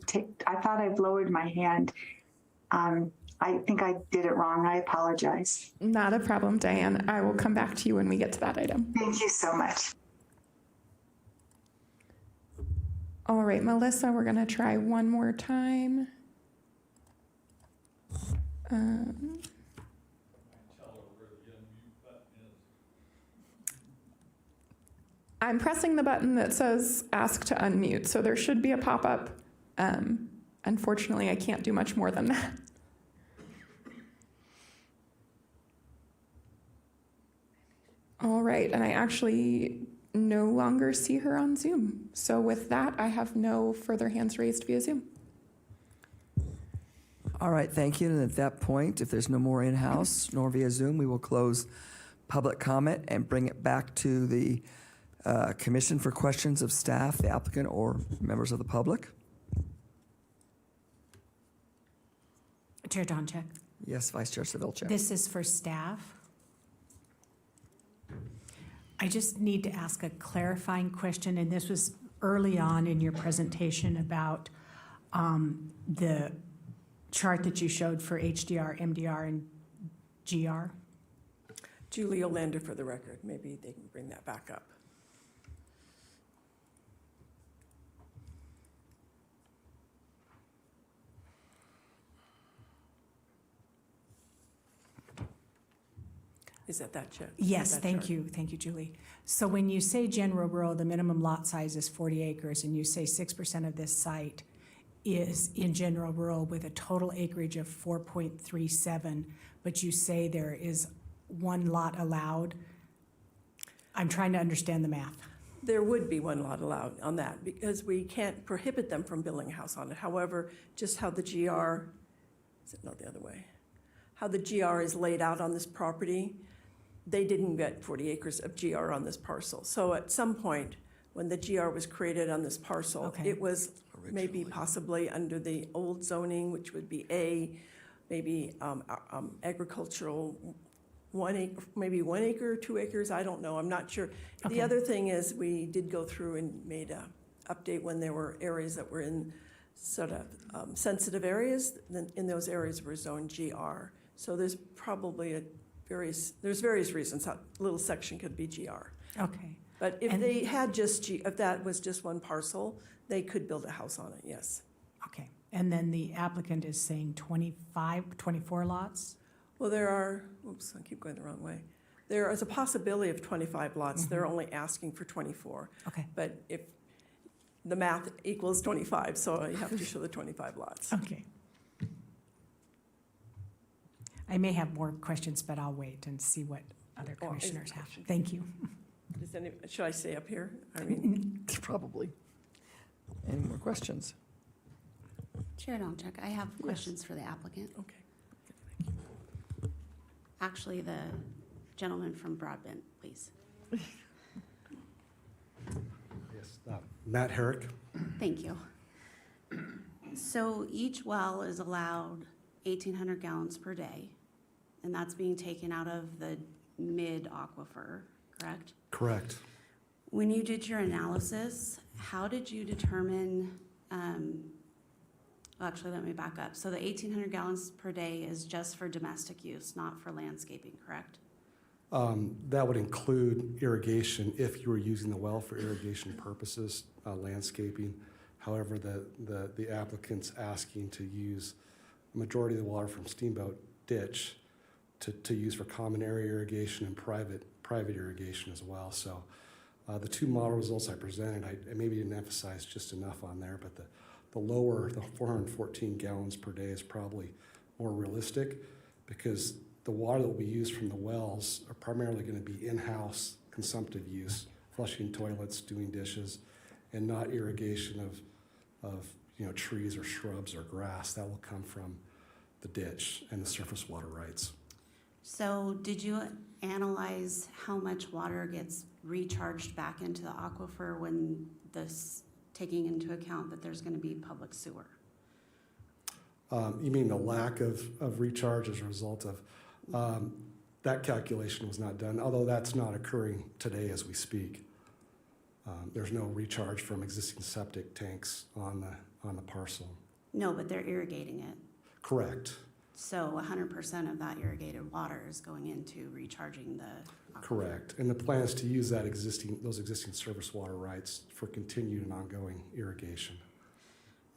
thought I'd lowered my hand. I think I did it wrong. I apologize. Not a problem, Diane. I will come back to you when we get to that item. Thank you so much. All right, Melissa, we're going to try one more time. I'm pressing the button that says ask to unmute, so there should be a pop-up. Unfortunately, I can't do much more than that. All right, and I actually no longer see her on Zoom. So with that, I have no further hands raised via Zoom. All right, thank you. And at that point, if there's no more in-house nor via Zoom, we will close public comment and bring it back to the commission for questions of staff, the applicant, or members of the public. Chair Donchek. Yes, Vice Chair Civilcheck. This is for staff. I just need to ask a clarifying question, and this was early on in your presentation about the chart that you showed for HDR, MDR, and GR. Julie Olander for the record. Maybe they can bring that back up. Is that chart? Yes, thank you. Thank you, Julie. So when you say general rural, the minimum lot size is 40 acres, and you say 6% of this site is in general rural with a total acreage of 4.37, but you say there is one lot allowed. I'm trying to understand the math. There would be one lot allowed on that because we can't prohibit them from building a house on it. However, just how the GR, the other way, how the GR is laid out on this property, they didn't get 40 acres of GR on this parcel. So at some point, when the GR was created on this parcel, it was maybe possibly under the old zoning, which would be A, maybe agricultural 1 acre, maybe 1 acre, 2 acres, I don't know, I'm not sure. Okay. The other thing is we did go through and made a update when there were areas that were in sort of sensitive areas. Then in those areas were zoned GR. So there's probably various reasons how a little section could be GR. Okay. But if they had if that was just one parcel, they could build a house on it, yes. Okay. And then the applicant is saying 24 lots? Well, there are, oops, I keep going the wrong way. There is a possibility of 25 lots. They're only asking for 24. Okay. But if the math equals 25, so you have to show the 25 lots. Okay. I may have more questions, but I'll wait and see what other commissioners have. Thank you. Should I stay up here? I mean, probably. Any more questions? Chair Donchek, I have questions for the applicant. Okay. Actually, the gentleman from Broadbent, please. Yes, Matt Herrick. Thank you. So each well is allowed 1,800 gallons per day, and that's being taken out of the mid-aquifer, correct? Correct. When you did your analysis, how did you determine, actually, let me back up. So the 1,800 gallons per day is just for domestic use, not for landscaping, correct? That would include irrigation if you were using the well for irrigation purposes, landscaping. However, the applicant's asking to use a majority of the water from Steamboat Ditch to use for common area irrigation and private irrigation as well. So the two model results I presented, I maybe didn't emphasize just enough on there, but the lower, the 414 gallons per day is probably more realistic because the water that will be used from the wells are primarily going to be in-house consumptive use, flushing toilets, doing dishes, and not irrigation of trees or shrubs or grass. That will come from the ditch and the surface water rights. So did you analyze how much water gets recharged back into the aquifer when this, taking into account that there's going to be public sewer? You mean the lack of recharge as a result of, that calculation was not done, although that's not occurring today as we speak. There's no recharge from existing septic tanks on the parcel. No, but they're irrigating it. Correct. So 100% of that irrigated water is going into recharging the aquifer. Correct. And the plan is to use those existing surface water rights for continued and ongoing irrigation.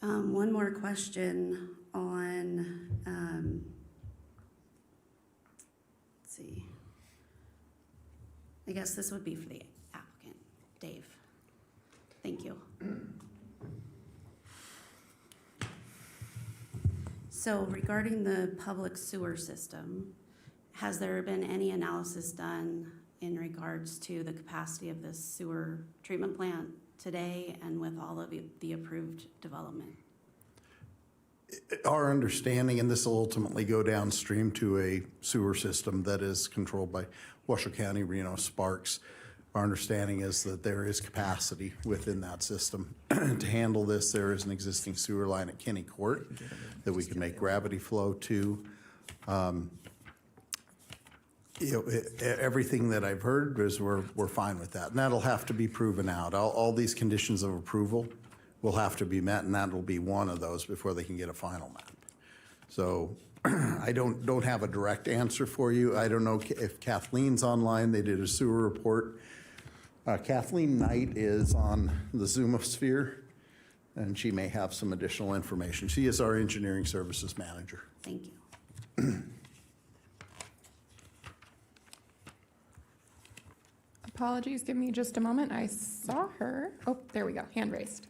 One more question on, let's see. I guess this would be for the applicant, Dave. Thank you. So regarding the public sewer system, has there been any analysis done in regards to the capacity of this sewer treatment plant today and with all of the approved development? Our understanding, and this will ultimately go downstream to a sewer system that is controlled by Washoe County, Reno, Sparks. Our understanding is that there is capacity within that system to handle this. There is an existing sewer line at Kinney Court that we can make gravity flow to. Everything that I've heard is we're fine with that, and that'll have to be proven out. All these conditions of approval will have to be met, and that'll be one of those before they can get a final map. So I don't have a direct answer for you. I don't know if Kathleen's online. They did a sewer report. Kathleen Knight is on the Zoomosphere, and she may have some additional information. She is our engineering services manager. Thank you. Apologies, give me just a moment. I saw her. Oh, there we go, hand raised.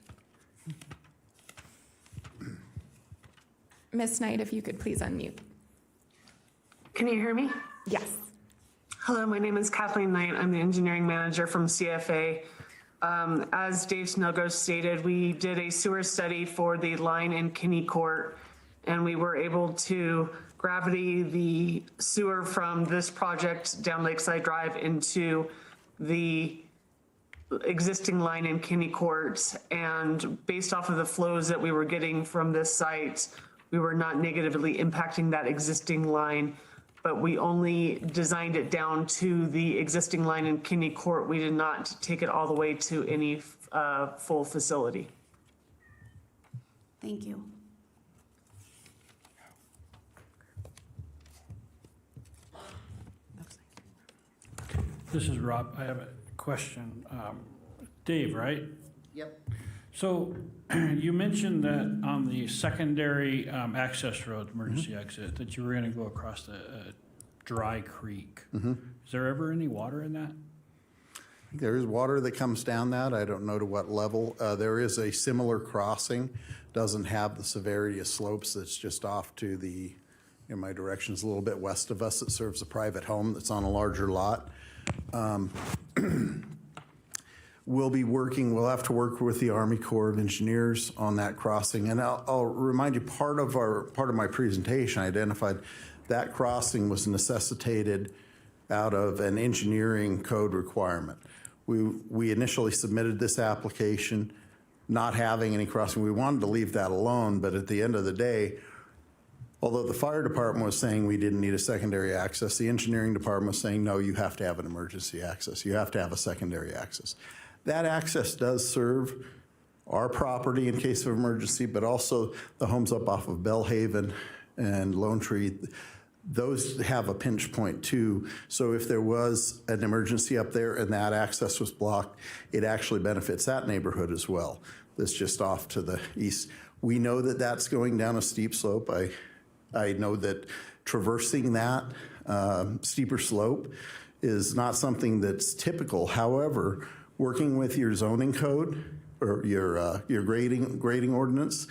Miss Knight, if you could please unmute. Can you hear me? Yes. Hello, my name is Kathleen Knight. I'm the engineering manager from CFA. As Dave Snellgrove stated, we did a sewer study for the line in Kinney Court, and we were able to gravity the sewer from this project down Lakeside Drive into the existing line in Kinney Court. And based off of the flows that we were getting from this site, we were not negatively impacting that existing line, but we only designed it down to the existing line in Kinney Court. We did not take it all the way to any full facility. Thank you. This is Rob. I have a question. Dave, right? Yep. So you mentioned that on the secondary access road, emergency exit, that you were going to go across the dry creek. Is there ever any water in that? There is water that comes down that. I don't know to what level. There is a similar crossing. Doesn't have the severity of slopes. That's just off to the, in my directions, a little bit west of us. It serves a private home that's on a larger lot. We'll have to work with the Army Corps of Engineers on that crossing. And I'll remind you, part of my presentation, I identified that crossing was necessitated out of an engineering code requirement. We initially submitted this application not having any crossing. We wanted to leave that alone, but at the end of the day, although the fire department was saying we didn't need a secondary access, the engineering department was saying, no, you have to have an emergency access. You have to have a secondary access. That access does serve our property in case of emergency, but also the homes up off of Bellhaven and Lone Tree. Those have a pinch point too. So if there was an emergency up there and that access was blocked, it actually benefits that neighborhood as well. That's just off to the east. We know that that's going down a steep slope. I know that traversing that steeper slope is not something that's typical. However, working with your zoning code or your grading ordinance,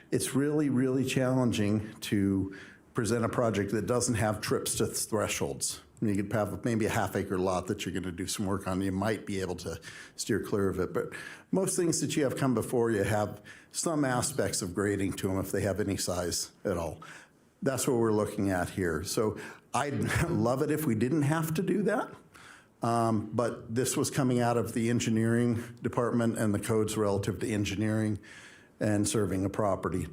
it's really, really challenging to present a project that doesn't have trips to thresholds. You could have maybe a half-acre lot that you're going to do some work on. You might be able to steer clear of it. But most things that you have come before you have some aspects of grading to them if they have any size at all. That's what we're looking at here. So I'd love it if we didn't have to do that. But this was coming out of the engineering department and the codes relative to engineering and serving a property.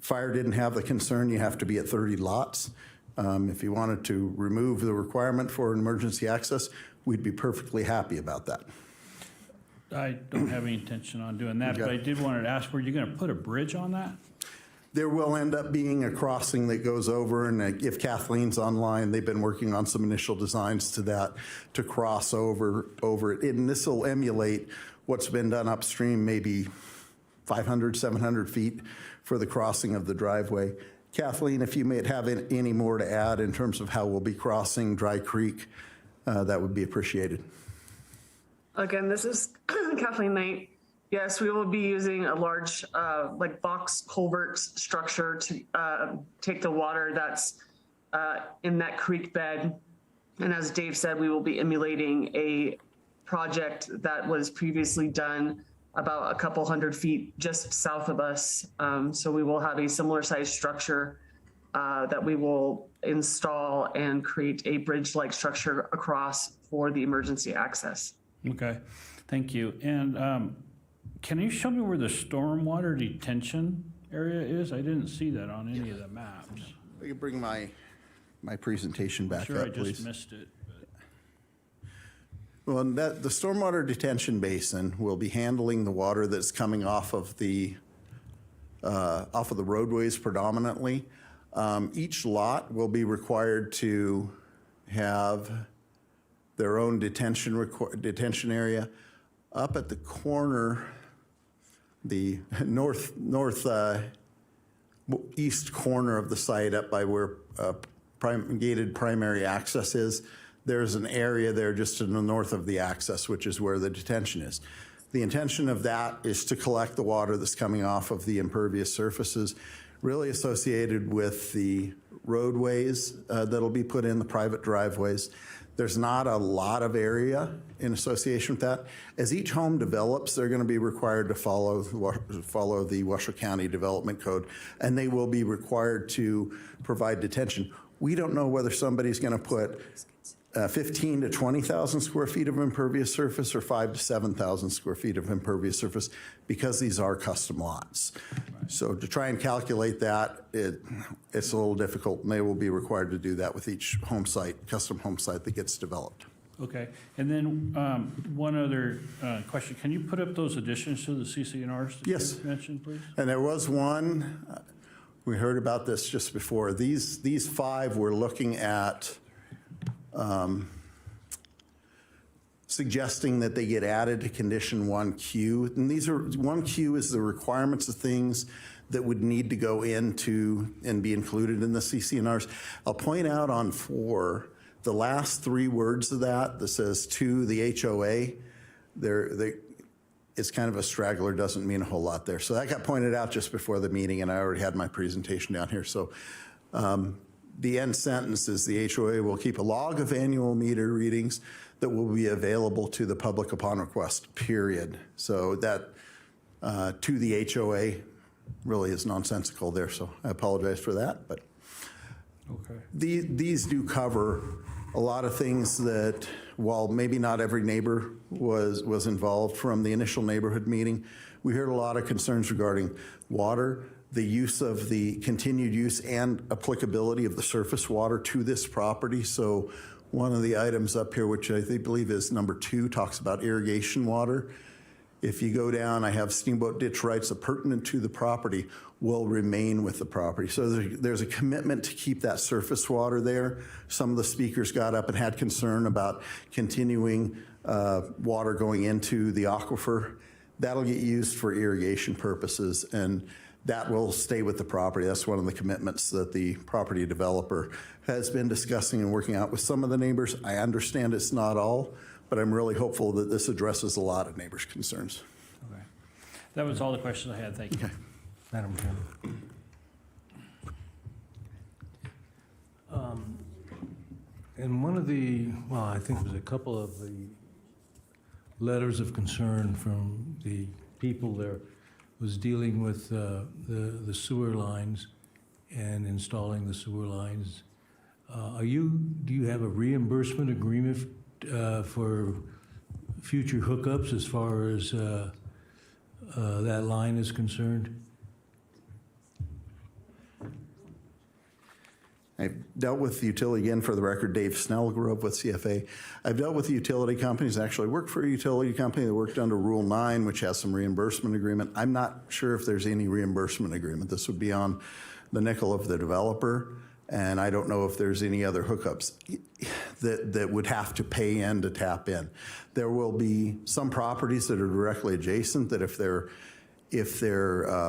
Fire didn't have the concern you have to be at 30 lots. If you wanted to remove the requirement for emergency access, we'd be perfectly happy about that. I don't have any intention on doing that, but I did want to ask, were you going to put a bridge on that? There will end up being a crossing that goes over, and if Kathleen's online, they've been working on some initial designs to that to cross over it. And this will emulate what's been done upstream, maybe 500, 700 feet for the crossing of the driveway. Kathleen, if you may have any more to add in terms of how we'll be crossing Dry Creek, that would be appreciated. Again, this is Kathleen Knight. Yes, we will be using a large like box culvert structure to take the water that's in that creek bed. And as Dave said, we will be emulating a project that was previously done about a couple hundred feet just south of us. So we will have a similar size structure that we will install and create a bridge-like structure across for the emergency access. Okay, thank you. And can you show me where the stormwater detention area is? I didn't see that on any of the maps. You can bring my presentation back Sure, up, I please. just missed it. Well, the stormwater detention basin will be handling the water that's coming off of the roadways predominantly. Each lot will be required to have their own detention area. Up at the corner, the east corner of the site, up by where gated primary access is, there's an area there just to the north of the access, which is where the detention is. The intention of that is to collect the water that's coming off of the impervious surfaces, really associated with the roadways that'll be put in, the private driveways. There's not a lot of area in association with that. As each home develops, they're going to be required to follow the Washoe County Development Code, and they will be required to provide detention. We don't know whether somebody's going to put 15 to 20,000 square feet of impervious surface or 5 to 7,000 square feet of impervious surface because these are custom lots. So to try and calculate that, it's a little difficult, and they will be required to do that with each home site, custom home site that gets developed. Okay, and then one other question. Can you put up those additions to the CC&Rs that Yes. you mentioned, please? And there was one, we heard about this just before. These 5 we're looking at suggesting that they get added to condition 1Q. And these are, 1Q is the requirements of things that would need to go into and be included in the CC&Rs. I'll point out on 4, the last 3 words of that says to the HOA, it's kind of a straggler, doesn't mean a whole lot there. So that got pointed out just before the meeting, and I already had my presentation down here. So the end sentence is the HOA will keep a log of annual meter readings that will be available to the public upon request, period. So that to the HOA really is nonsensical there, so I apologize for that. But okay. These do cover a lot of things that, while maybe not every neighbor was involved from the initial neighborhood meeting, we heard a lot of concerns regarding water, the use of the continued use and applicability of the surface water to this property. So one of the items up here, which I believe is number 2, talks about irrigation water. If you go down, I have steamboat ditch rights pertinent to the property will remain with the property. So there's a commitment to keep that surface water there. Some of the speakers got up and had concern about continuing water going into the aquifer. That'll get used for irrigation purposes, and that will stay with the property. That's one of the commitments that the property developer has been discussing and working out with some of the neighbors. I understand it's not all, but I'm really hopeful that this addresses a lot of neighbors' concerns. Okay. That was all the questions I had. Thank you. Okay. Madam Chairman. And one of the, well, I think it was a couple of the letters of concern from the people there was dealing with the sewer lines and installing the sewer lines. Do you have a reimbursement agreement for future hookups as far as that line is concerned? I've dealt with the utility, again, for the record, Dave Snell grew up with CFA. I've dealt with the utility companies, actually worked for a utility company that worked under Rule 9, which has some reimbursement agreement. I'm not sure if there's any reimbursement agreement. This would be on the nickel of the developer, and I don't know if there's any other hookups that would have to pay in to tap in. There will be some properties that are directly adjacent that if their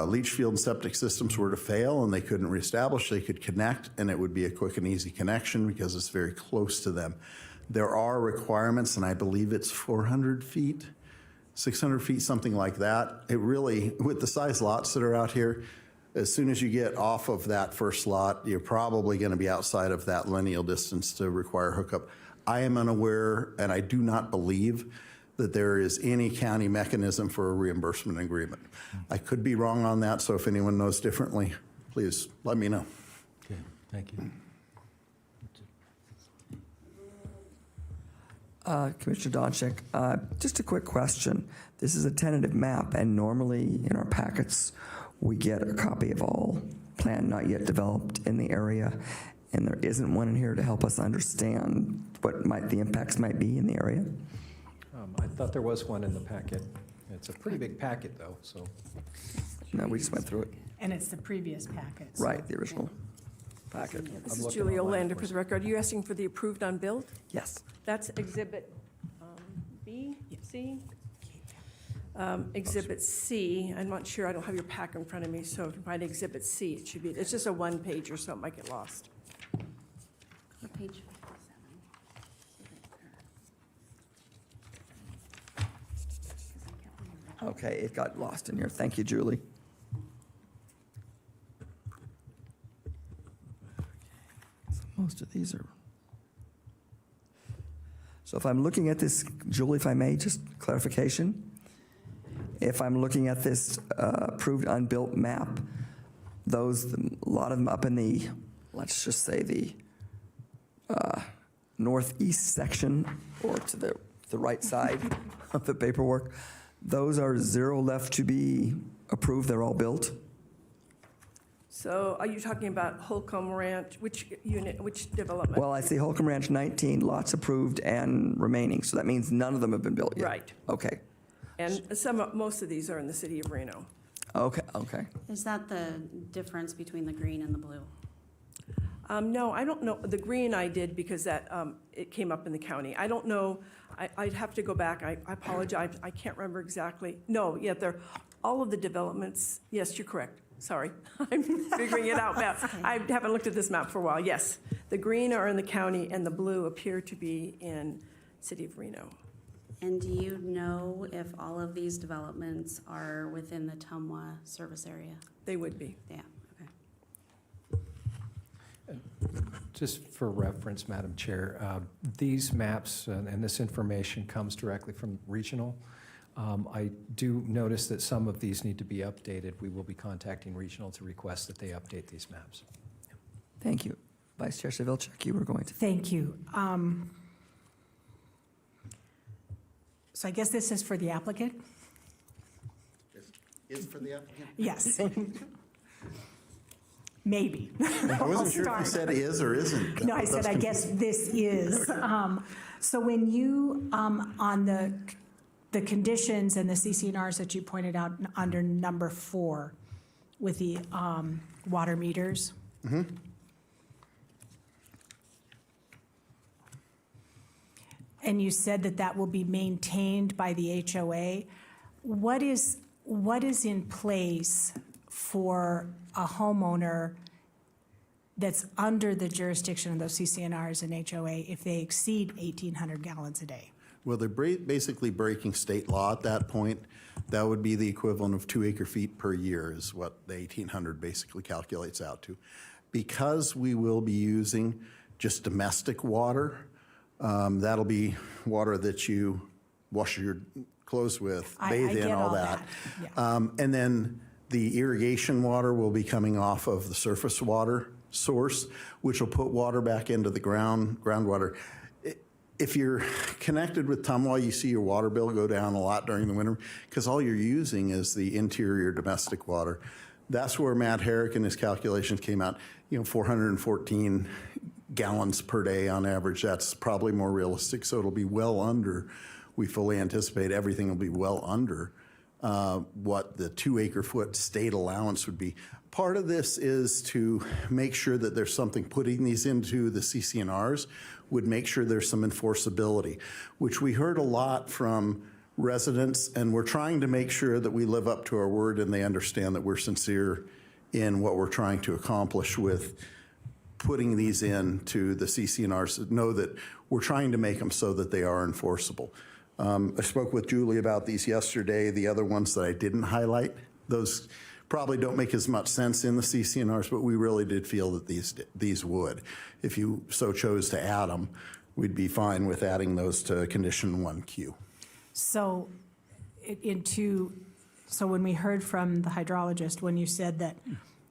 leach field and septic systems were to fail and they couldn't reestablish, they could connect, and it would be a quick and easy connection because it's very close to them. There are requirements, and I believe it's 400 feet, 600 feet, something like that. It really, with the size lots that are out here, as soon as you get off of that first lot, you're probably going to be outside of that lineal distance to require hookup. I am unaware, and I do not believe that there is any county mechanism for a reimbursement agreement. I could be wrong on that, so if anyone knows differently, please let me know. Okay, thank you. Commissioner Donchik, just a quick question. This is a tentative map, and normally in our packets, we get a copy of all plan not yet developed in the area, and there isn't one in here to help us understand what the impacts might be in the area. I thought there was one in the packet. It's a pretty big packet, though, so. No, we just went through it. And it's the previous packet. so- Right, the original packet. This is Julie Olander for the record. Are you asking for the approved unbuilt? Yes. That's Exhibit B, C? Exhibit C, I'm not sure, I don't have your pack in front of me, so if you find Exhibit C, it should be, it's just a one page or so, it might get lost. What page? Okay, it got lost in here. Thank you, Julie. So most of these are. So if I'm looking at this, Julie, if I may, just clarification. If I'm looking at this approved unbuilt map, a lot of them up in the, let's just say the northeast section or to the right side of the paperwork, those are 0 left to be approved. They're all built. So are you talking about Holcomb Ranch, which unit, which development? Well, I see Holcomb Ranch 19 lots approved and remaining, so that means none of them have been built yet. Right. Okay. And most of these are in the city of Reno. Okay. Okay. Is that the difference between the green and the blue? No, I don't know. The green I did because that it came up in the county. I don't know. I'd have to go back. I apologize. I can't remember exactly. No, yeah, they're all of the developments. Yes, you're correct. Sorry, I'm figuring it out now. I haven't looked at this map for a while. Yes, the green are in the county and the blue appear to be in city of Reno. And do you know if all of these developments are within the Tumwa service area? They would be. Yeah, okay. Just for reference, Madam Chair, these maps and this information comes directly from regional. I do notice that some of these need to be updated. We will be contacting regional to request that they update these maps. Thank you. Vice Chair Civilchek, you were going to. Thank you. So I guess this is for the applicant? Is for the applicant? Yes. Maybe. I wasn't sure if you said is or isn't. No, I said, I guess this is. So when you, on the conditions and the CC&Rs that you pointed out under number 4 with the water meters. Mm-hmm. And you said that that will be maintained by the HOA. What is in place for a homeowner that's under the jurisdiction of those CC&Rs and HOA if they exceed 1,800 gallons a day? Well, they're basically breaking state law at that point. That would be the equivalent of 2 acre-feet per year is what the 1,800 basically calculates out to. Because we will be using just domestic water, that'll be water that you wash your clothes with, bathe in, all that. Yeah. And then the irrigation water will be coming off of the surface water source, which will put water back into the groundwater. If you're connected with Tumwa, you see your water bill go down a lot during the winter because all you're using is the interior domestic water. That's where Matt Herrick and his calculations came out, 414 gallons per day on average. That's probably more realistic, so it'll be well under. We fully anticipate everything will be well under what the 2 acre foot state allowance would be. Part of this is to make sure that there's something, putting these into the CCNRs would make sure there's some enforceability, which we heard a lot from residents, and we're trying to make sure that we live up to our word and they understand that we're sincere in what we're trying to accomplish with putting these into the CCNRs, know that we're trying to make them so that they are enforceable. I spoke with Julie about these yesterday. The other ones that I didn't highlight, those probably don't make as much sense in the CCNRs, but we really did feel that these would. If you so chose to add them, we'd be fine with adding those to condition 1Q. So when we heard from the hydrologist, when you said that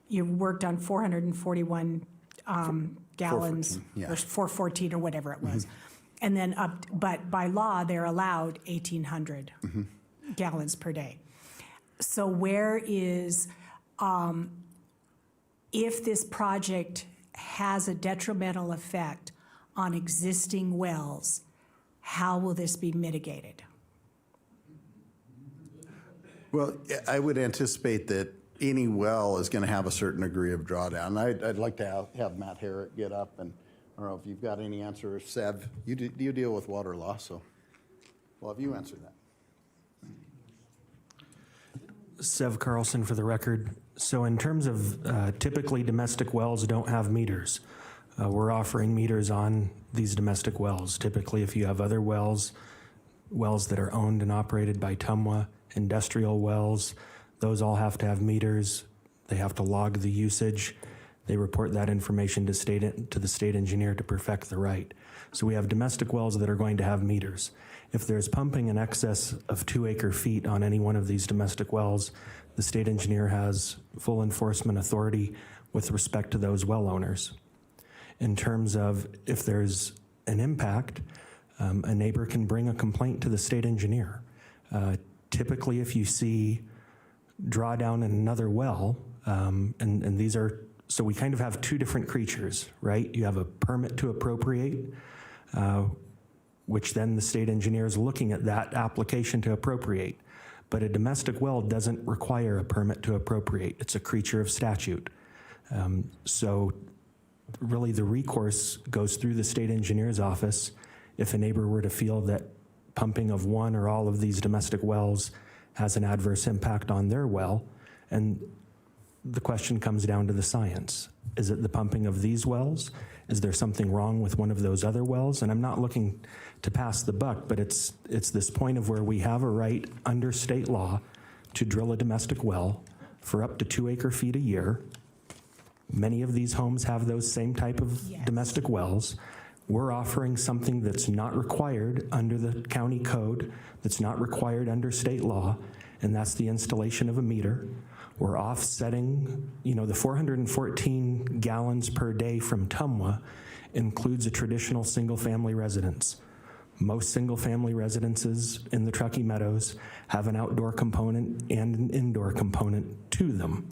you worked on 441 gallons, 414, yeah. or 414 or whatever it was, and then but by law, they're allowed 1,800 gallons per day. So where is, if this project has a detrimental effect on existing wells, how will this be mitigated? Well, I would anticipate that any well is going to have a certain degree of drawdown. I'd like to have Matt Herrick get up, and I don't know if you've got any answer. Sev, you deal with water law, so well, have you answered that? Sev Carlson for the record. So in terms of typically domestic wells don't have meters. We're offering meters on these domestic wells. Typically, if you have other wells that are owned and operated by Tumwa, industrial wells, those all have to have meters. They have to log the usage. They report that information to the state engineer to perfect the right. So we have domestic wells that are going to have meters. If there's pumping in excess of 2 acre feet on any one of these domestic wells, the state engineer has full enforcement authority with respect to those well owners. In terms of if there's an impact, a neighbor can bring a complaint to the state engineer. Typically, if you see drawdown in another well, and these are, so we kind of have two different creatures, right? You have a permit to appropriate, which then the state engineer is looking at that application to appropriate. But a domestic well doesn't require a permit to appropriate. It's a creature of statute. So really the recourse goes through the state engineer's office if a neighbor were to feel that pumping of one or all of these domestic wells has an adverse impact on their well. And the question comes down to the science. Is it the pumping of these wells? Is there something wrong with one of those other wells? And I'm not looking to pass the buck, but it's this point of where we have a right under state law to drill a domestic well for up to 2 acre feet a year. Many of these homes have those same type of domestic wells. We're offering something that's not required under the county code, that's not required under state law, and that's the installation of a meter. We're offsetting, the 414 gallons per day from Tumwa includes a traditional single-family residence. Most single-family residences in the Truckee Meadows have an outdoor component and an indoor component to them.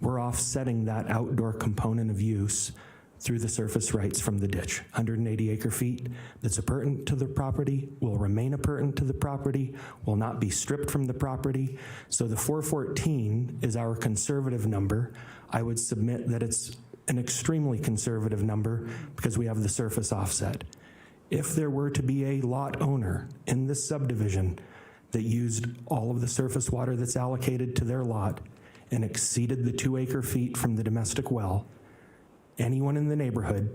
We're offsetting that outdoor component of use through the surface rights from the ditch. 180 acre feet that's appurtenant to the property, will remain appurtenant to the property, will not be stripped from the property. So the 414 is our conservative number. I would submit that it's an extremely conservative number because we have the surface offset. If there were to be a lot owner in this subdivision that used all of the surface water that's allocated to their lot and exceeded the 2 acre feet from the domestic well, anyone in the neighborhood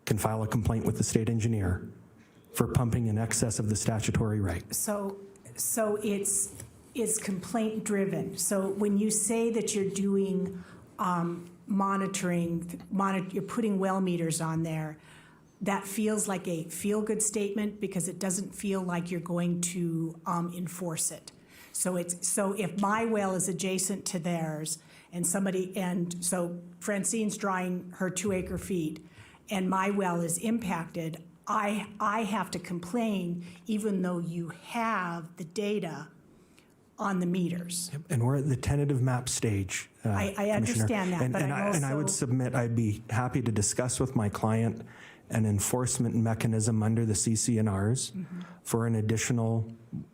can file a complaint with the state engineer for pumping in excess of the statutory right. So it's complaint driven. So when you say that you're doing monitoring, you're putting well meters on there, that feels like a feel-good statement because it doesn't feel like you're going to enforce it. So if my well is adjacent to theirs and so Francine's drawing her 2 acre feet, and my well is impacted, I have to complain even though you have the data on the meters. And we're at the tentative map stage. I Commissioner. understand that, but and I would submit I'd be happy to discuss with my client an enforcement mechanism under the CCNRs for an additional,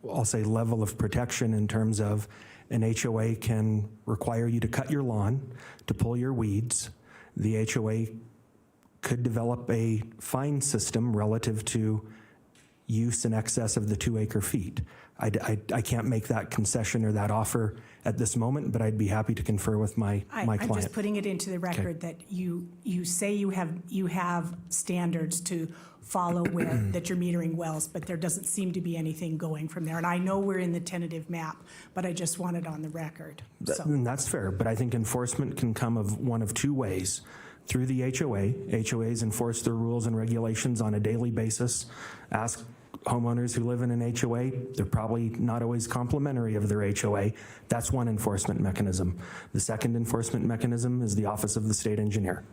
I'll say, level of protection in terms of an HOA can require you to cut your lawn, to pull your weeds. The HOA could develop a fine system relative to use in excess of the 2 acre feet. I can't make that concession or that offer at this moment, but I'd be happy to confer with my client. I'm just putting it into the record that you say you have standards to follow with, that you're metering wells, but there doesn't seem to be anything going from there. And I know we're in the tentative map, but I just want it on the record. And that's fair, but I think enforcement can come of one of 2 ways. Through the HOA. HOAs enforce their rules and regulations on a daily basis. Ask homeowners who live in an HOA, they're probably not always complimentary of their HOA. That's one enforcement mechanism. The second enforcement mechanism is the Office of the State Engineer.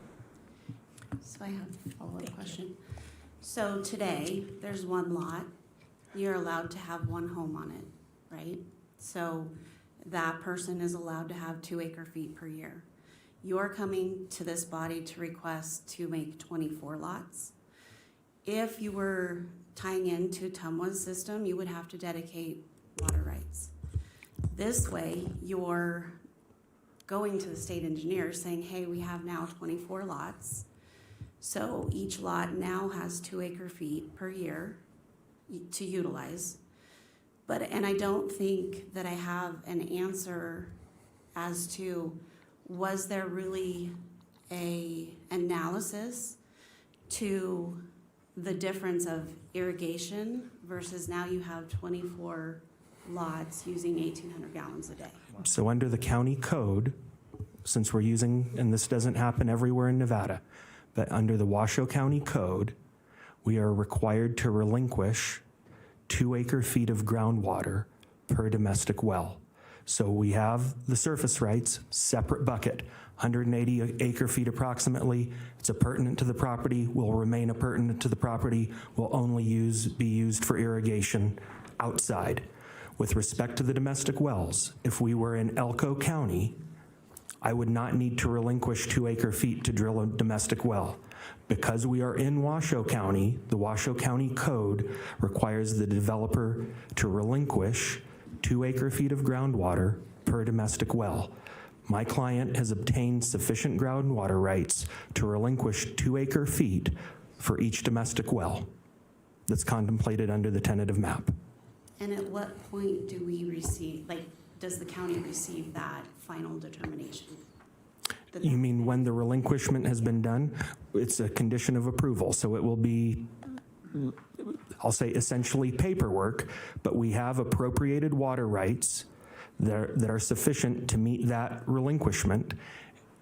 So I have a follow-up question. So today, there's 1 lot. You're allowed to have 1 home on it, right? So that person is allowed to have 2 acre feet per year. You're coming to this body to request to make 24 lots. If you were tying into Tumwa's system, you would have to dedicate water rights. This way, you're going to the state engineer saying, hey, we have now 24 lots. So each lot now has 2 acre feet per year to utilize. And I don't think that I have an answer as to, was there really a analysis to the difference of irrigation versus now you have 24 lots using 1,800 gallons a day? So under the county code, since we're using, and this doesn't happen everywhere in Nevada, but under the Washoe County Code, we are required to relinquish 2 acre feet of groundwater per domestic well. So we have the surface rights, separate bucket, 180 acre feet approximately. It's appurtenant to the property, will remain appurtenant to the property, will only be used for irrigation outside. With respect to the domestic wells, if we were in Elko County, I would not need to relinquish 2 acre feet to drill a domestic well. Because we are in Washoe County, the Washoe County Code requires the developer to relinquish 2 acre feet of groundwater per domestic well. My client has obtained sufficient groundwater rights to relinquish 2 acre feet for each domestic well that's contemplated under the tentative map. And at what point do we receive, does the county receive that final determination? You mean when the relinquishment has been done? It's a condition of approval, so it will be, I'll say, essentially paperwork, but we have appropriated water rights that are sufficient to meet that relinquishment.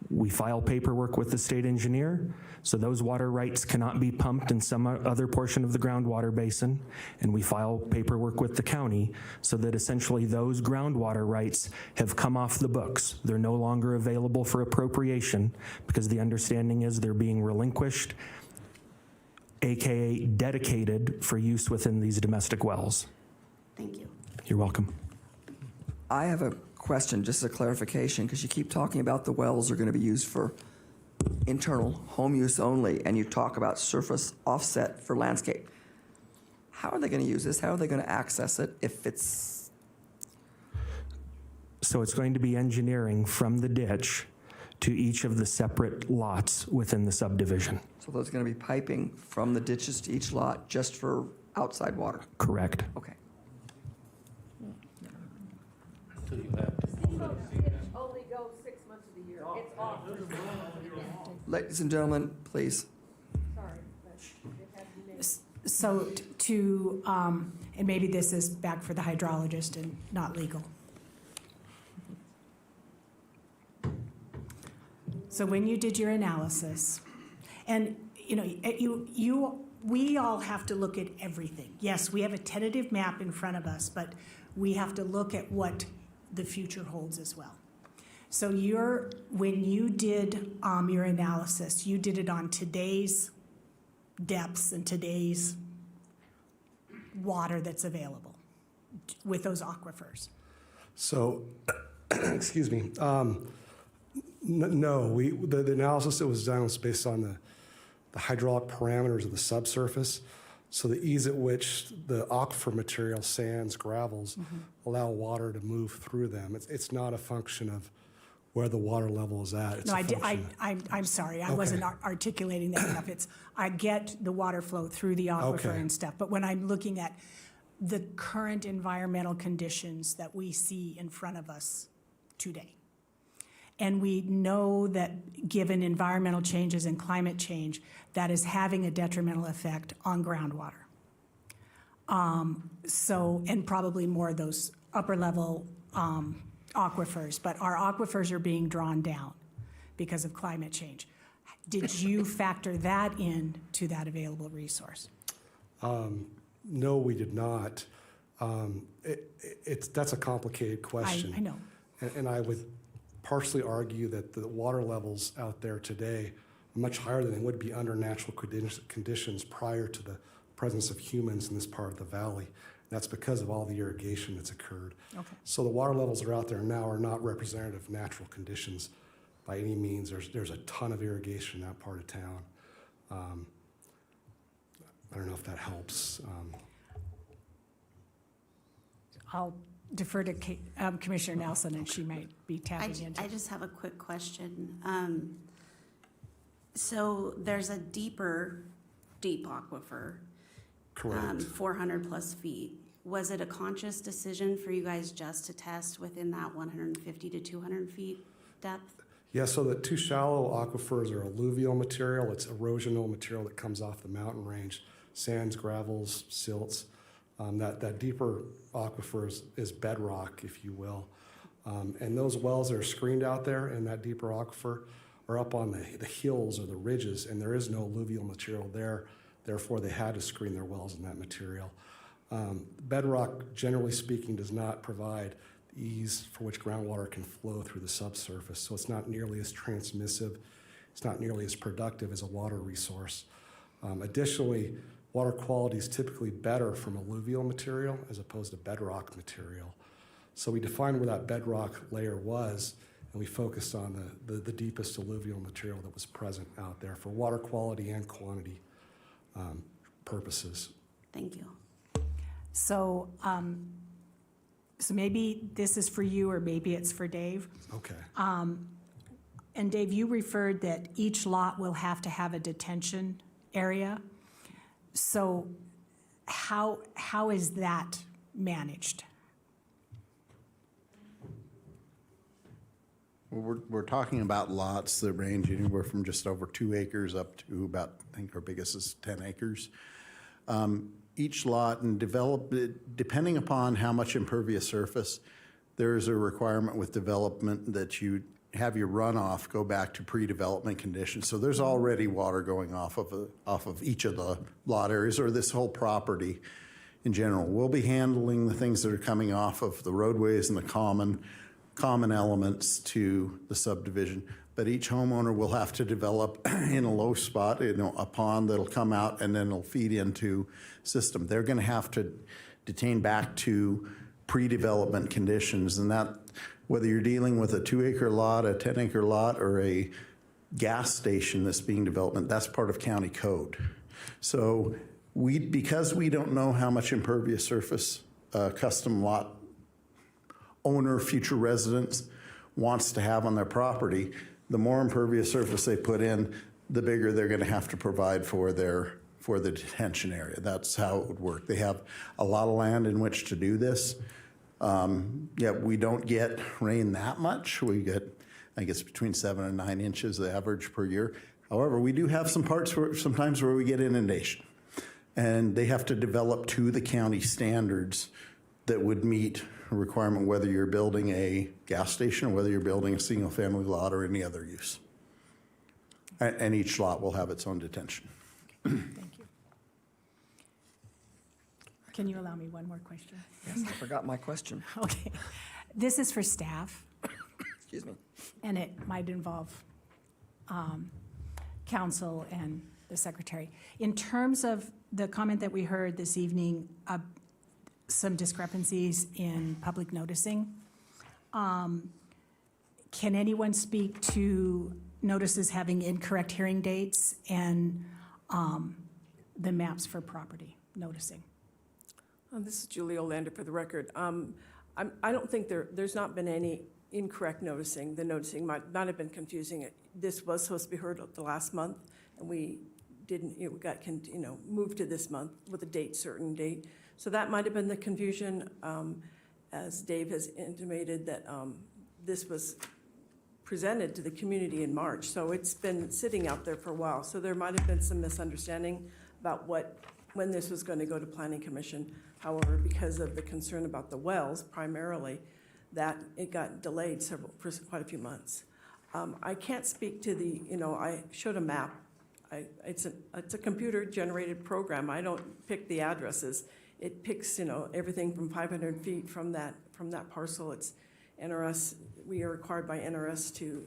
We file paperwork with the state engineer, so those water rights cannot be pumped in some other portion of the groundwater basin, and we file paperwork with the county so that essentially those groundwater rights have come off the books. They're no longer available for appropriation because the understanding is they're being relinquished, AKA dedicated for use within these domestic wells. Thank you. You're welcome. I have a question, just a clarification, because you keep talking about the wells are going to be used for internal home use only, and you talk about surface offset for landscape. How are they going to use this? How are they going to access it if it's... So it's going to be engineering from the ditch to each of the separate lots within the subdivision. So there's going to be piping from the ditches to each lot just for outside water? Correct. Okay. Only go 6 months of the year. It's off. Ladies and gentlemen, please. So and maybe this is back for the hydrologist and not legal. So when you did your analysis, and we all have to look at everything. Yes, we have a tentative map in front of us, but we have to look at what the future holds as well. So when you did your analysis, you did it on today's depths and today's water that's available with those aquifers. So, excuse me. No, the analysis that was done was based on the hydraulic parameters of the subsurface. So the ease at which the aquifer material, sands, gravels, allow water to move through them. It's not a function of where the water level is at. It's No, a function I'm sorry, I Okay. wasn't articulating that enough. I get the water flow through the aquifer Okay. and stuff, but when I'm looking at the current environmental conditions that we see in front of us today, and we know that given environmental changes and climate change, that is having a detrimental effect on groundwater. And probably more of those upper level aquifers, but our aquifers are being drawn down because of climate change. Did you factor that in to that available resource? No, we did not. That's a complicated question. I know. And I would partially argue that the water levels out there today are much higher than they would be under natural conditions prior to the presence of humans in this part of the valley. That's because of all the irrigation that's occurred. Okay. So the water levels that are out there now are not representative of natural conditions by any means. There's a ton of irrigation in that part of town. I don't know if that helps. I'll defer to Commissioner Nelson, and she might be tapping into. I just have a quick question. So there's a deep aquifer. Correct. 400 plus feet. Was it a conscious decision for you guys just to test within that 150 to 200 feet depth? Yeah, so the two shallow aquifers are alluvial material. It's erosional material that comes off the mountain range, sands, gravels, silts. That deeper aquifer is bedrock, if you will. And those wells that are screened out there in that deeper aquifer are up on the hills or the ridges, and there is no alluvial material there. Therefore, they had to screen their wells in that material. Bedrock, generally speaking, does not provide the ease for which groundwater can flow through the subsurface, so it's not nearly as transmissive, it's not nearly as productive as a water resource. Additionally, water quality is typically better from alluvial material as opposed to bedrock material. So we defined where that bedrock layer was, and we focused on the deepest alluvial material that was present out there for water quality and quantity purposes. Thank you. So, so maybe this is for you, or maybe it's for Dave. Okay. And Dave, you referred that each lot will have to have a detention area. So how is that managed? Well, we're talking about lots that range anywhere from just over 2 acres up to about, I think our biggest is 10 acres. Each lot and depending upon how much impervious surface, there's a requirement with development that you have your runoff go back to pre-development conditions. So there's already water going off of each of the lot areas or this whole property in general. We'll be handling the things that are coming off of the roadways and the common elements to the subdivision. But each homeowner will have to develop in a low spot, a pond that'll come out and then it'll feed into system. They're going to have to detain back to pre-development conditions, and that, whether you're dealing with a 2-acre lot, a 10-acre lot, or a gas station that's being developed, that's part of county code. So because we don't know how much impervious surface custom lot owner, future residents wants to have on their property, the more impervious surface they put in, the bigger they're going to have to provide for the detention area. That's how it would work. They have a lot of land in which to do this. Yet we don't get rain that much. We get, I guess, between 7 and 9 inches the average per year. However, we do have some parts sometimes where we get inundation, and they have to develop to the county standards that would meet a requirement whether you're building a gas station or whether you're building a single-family lot or any other use. And each lot will have its own detention. Thank you. Can you allow me one more question? Yes, I forgot my question. Okay. This is for staff. Excuse me. And it might involve council and the secretary. In terms of the comment that we heard this evening, some discrepancies in public noticing, can anyone speak to notices having incorrect hearing dates and the maps for property noticing? This is Julie Olander for the record. I don't think there's not been any incorrect noticing. The noticing might not have been confusing. This was supposed to be heard the last month, and we didn't, it got, moved to this month with a certain date. So that might have been the confusion, as Dave has intimated that this was presented to the community in March. So it's been sitting out there for a while. So there might have been some misunderstanding about when this was going to go to Planning Commission. However, because of the concern about the wells primarily, that it got delayed for quite a few months. I can't speak to the, I showed a map. It's a computer-generated program. I don't pick the addresses. It picks, everything from 500 feet from that parcel. It's NRS. We are required by NRS to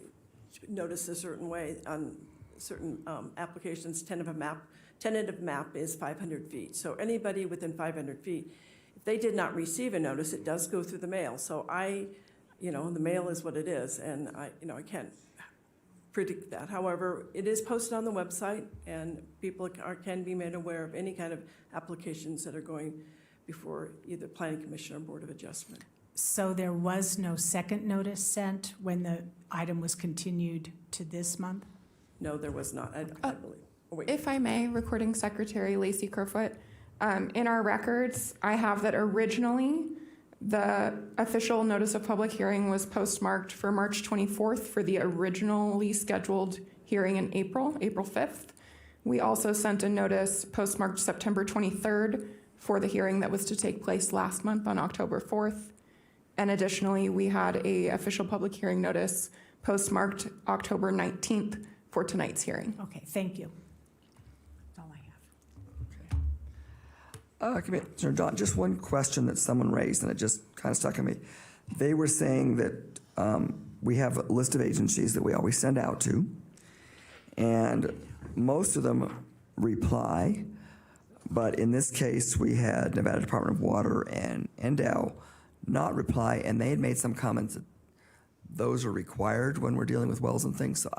notice a certain way on certain applications. Tentative map is 500 feet. So anybody within 500 feet, if they did not receive a notice, it does go through the mail. So the mail is what it is, and I can't predict that. However, it is posted on the website, and people can be made aware of any kind of applications that are going before either Planning Commission or Board of Adjustment. So there was no second notice sent when the item was continued to this month? No, there was not, I believe. Oh, wait. If I may, Recording Secretary Lacey Kerfoot, in our records, I have that originally the official notice of public hearing was postmarked for March 24th for the originally scheduled hearing in April 5th. We also sent a notice postmarked September 23rd for the hearing that was to take place last month on October 4th. And additionally, we had a official public hearing notice postmarked October 19th for tonight's hearing. Okay, thank you. That's all I have. Commissioner Don, just one question that someone raised, and it just kind of stuck in me. They were saying that we have a list of agencies that we always send out to, and most of them reply, but in this case, we had Nevada Department of Water and NDOW not reply, and they had made some comments that those are required when we're dealing with wells and things. So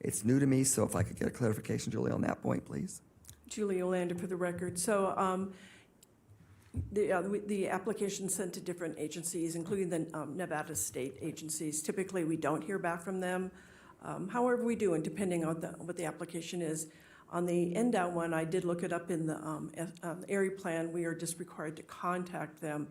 it's new to me, so if I could get a clarification, Julie, on that point, please. Julie Olander for the record. So the application sent to different agencies, including the Nevada state agencies. Typically, we don't hear back from them. However, we do, and depending on what the application is. On the NDOW one, I did look it up in the area plan. We are just required to contact them.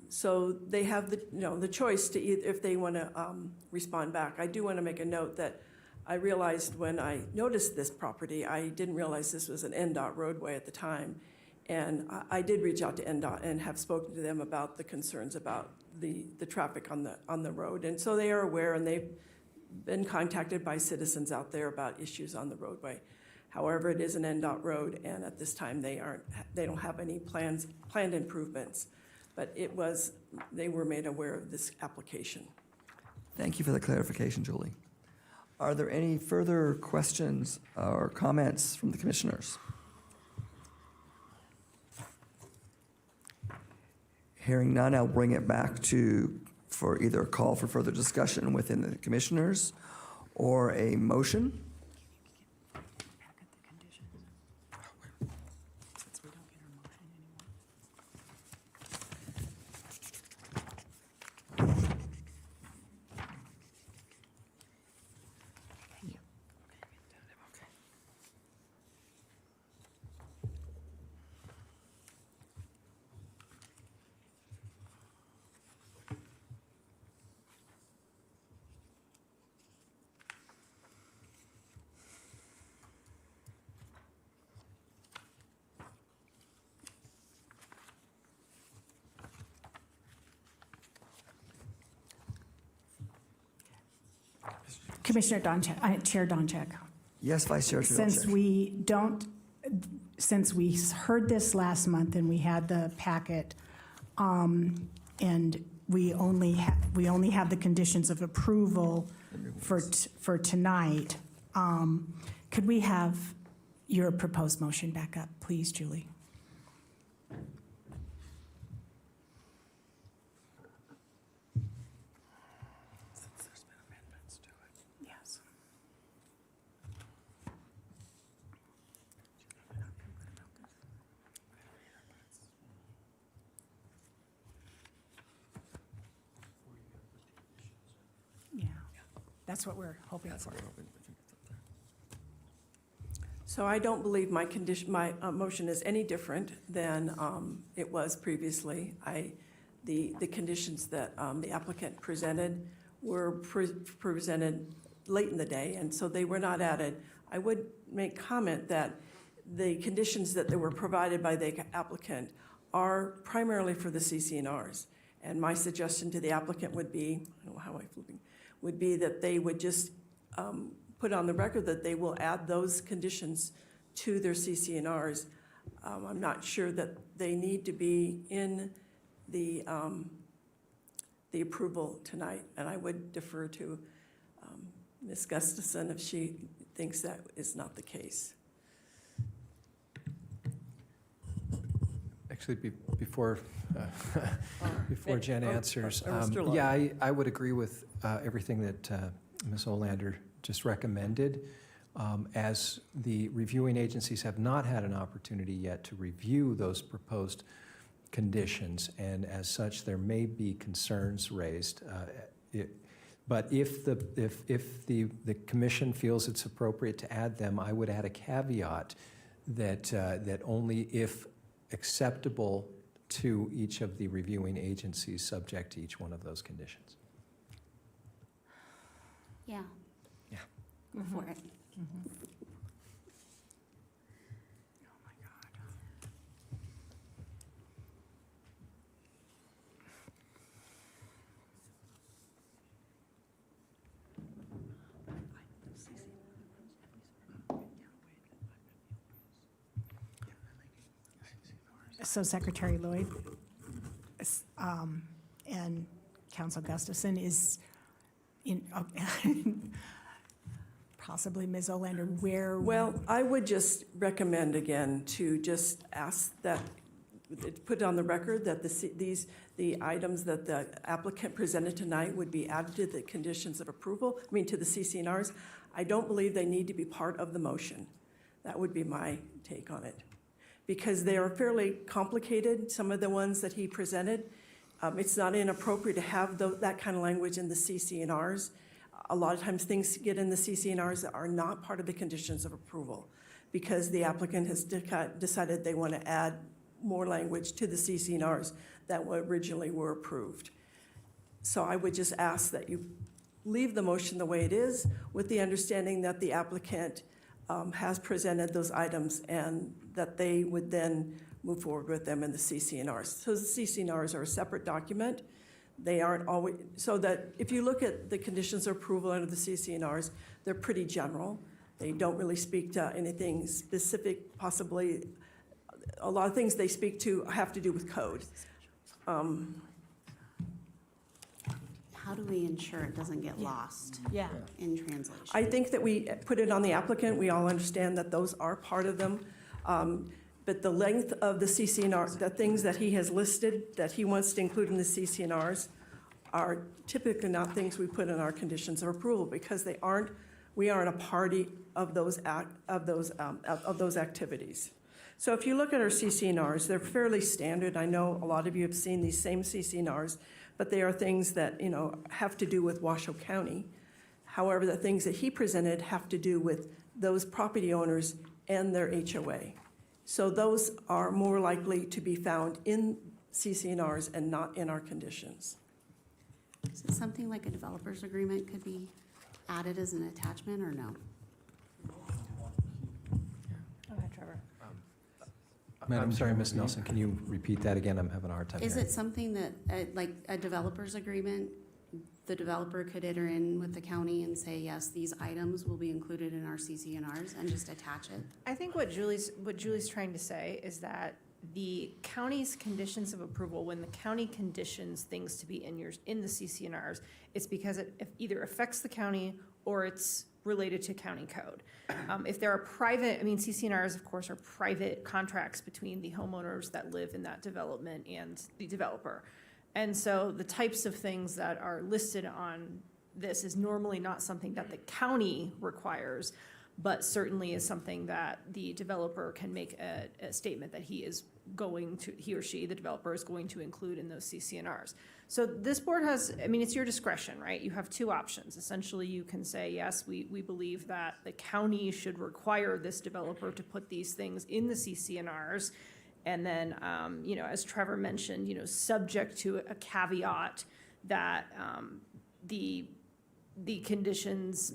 So they have the choice to if they want to respond back. I do want to make a note that I realized when I noticed this property, I didn't realize this was an NDOT roadway at the time. And I did reach out to NDOT and have spoken to them about the concerns about the traffic on the road. And so they are aware, and they've been contacted by citizens out there about issues on the roadway. However, it is an NDOT road, and at this time they don't have any planned improvements. But they were made aware of this application. Thank you for the clarification, Julie. Are there any further questions or comments from the commissioners? Hearing none, I'll bring it back for either a call for further discussion within the commissioners or a motion. Commissioner Donchak, Chair Donchak. Yes, Vice Chair. Since we heard this last month and we had the packet, and we only have the conditions of approval for tonight. Could we have your proposed motion back up, please, Julie? Yes. Yeah, that's what we're hoping for. So I don't believe my motion is any different than it was previously. The conditions that the applicant presented were presented late in the day, and so they were not added. I would make comment that the conditions that were provided by the applicant are primarily for the CC&Rs. And my suggestion to the applicant would be, I don't know how I'm flipping, would be that they would just put on the record that they will add those conditions to their CC&Rs. I'm not sure that they need to be in the approval tonight, and I would defer to Ms. Gustafson if she thinks that is not the case. Actually, before Jen answers, Mr. Lloyd. yeah, I would agree with everything that Ms. Olander just recommended. As the reviewing agencies have not had an opportunity yet to review those proposed conditions, and as such, there may be concerns raised. But if the commission feels it's appropriate to add them, I would add a caveat that only if acceptable to each of the reviewing agencies, subject to each one of those conditions. Yeah. Yeah. Go for it. So Secretary Lloyd and Council Gustafson is in, possibly Ms. Olander, where? Well, I would just recommend again to just ask that, put on the record that the items that the applicant presented tonight would be added to the conditions of approval, to the CC&Rs. I don't believe they need to be part of the motion. That would be my take on it. Because they are fairly complicated, some of the ones that he presented. It's not inappropriate to have that kind of language in the CC&Rs. A lot of times things get in the CC&Rs that are not part of the conditions of approval because the applicant has decided they want to add more language to the CC&Rs that originally were approved. So I would just ask that you leave the motion the way it is with the understanding that the applicant has presented those items and that they would then move forward with them in the CC&Rs. So the CC&Rs are a separate document. They aren't always, so that if you look at the conditions of approval under the CC&Rs, they're pretty general. They don't really speak to anything specific, possibly. A lot of things they speak to have to do with code. How do we ensure it doesn't get lost in translation? I think that we put it on the applicant. We all understand that those are part of them. But the length of the CC&R, the things that he has listed that he wants to include in the CC&Rs are typically not things we put in our conditions of approval because we aren't a party of those activities. So if you look at our CC&Rs, they're fairly standard. I know a lot of you have seen these same CC&Rs, but they are things that, have to do with Washoe County. However, the things that he presented have to do with those property owners and their HOA. So those are more likely to be found in CC&Rs and not in our conditions. Is it something like a developer's agreement could be added as an attachment or no? Go ahead, Trevor. I'm sorry, Ms. Nelson, can you repeat that again? I'm having a hard time Is hearing. it something that, like a developer's agreement, the developer could enter in with the county and say, yes, these items will be included in our CC&Rs and just attach it? I think what Julie's trying to say is that the county's conditions of approval, when the county conditions things to be in the CCNRs, it's because it either affects the county or it's related to county code. If there are private, CCNRs, of course, are private contracts between the homeowners that live in that development and the developer. And so the types of things that are listed on this is normally not something that the county requires, but certainly is something that the developer can make a statement that he or she, the developer, is going to include in those CCNRs. So this board has, it's your discretion, right? You have two options. Essentially, you can say, yes, we believe that the county should require this developer to put these things in the CCNRs. And then, as Trevor mentioned, subject to a caveat that the conditions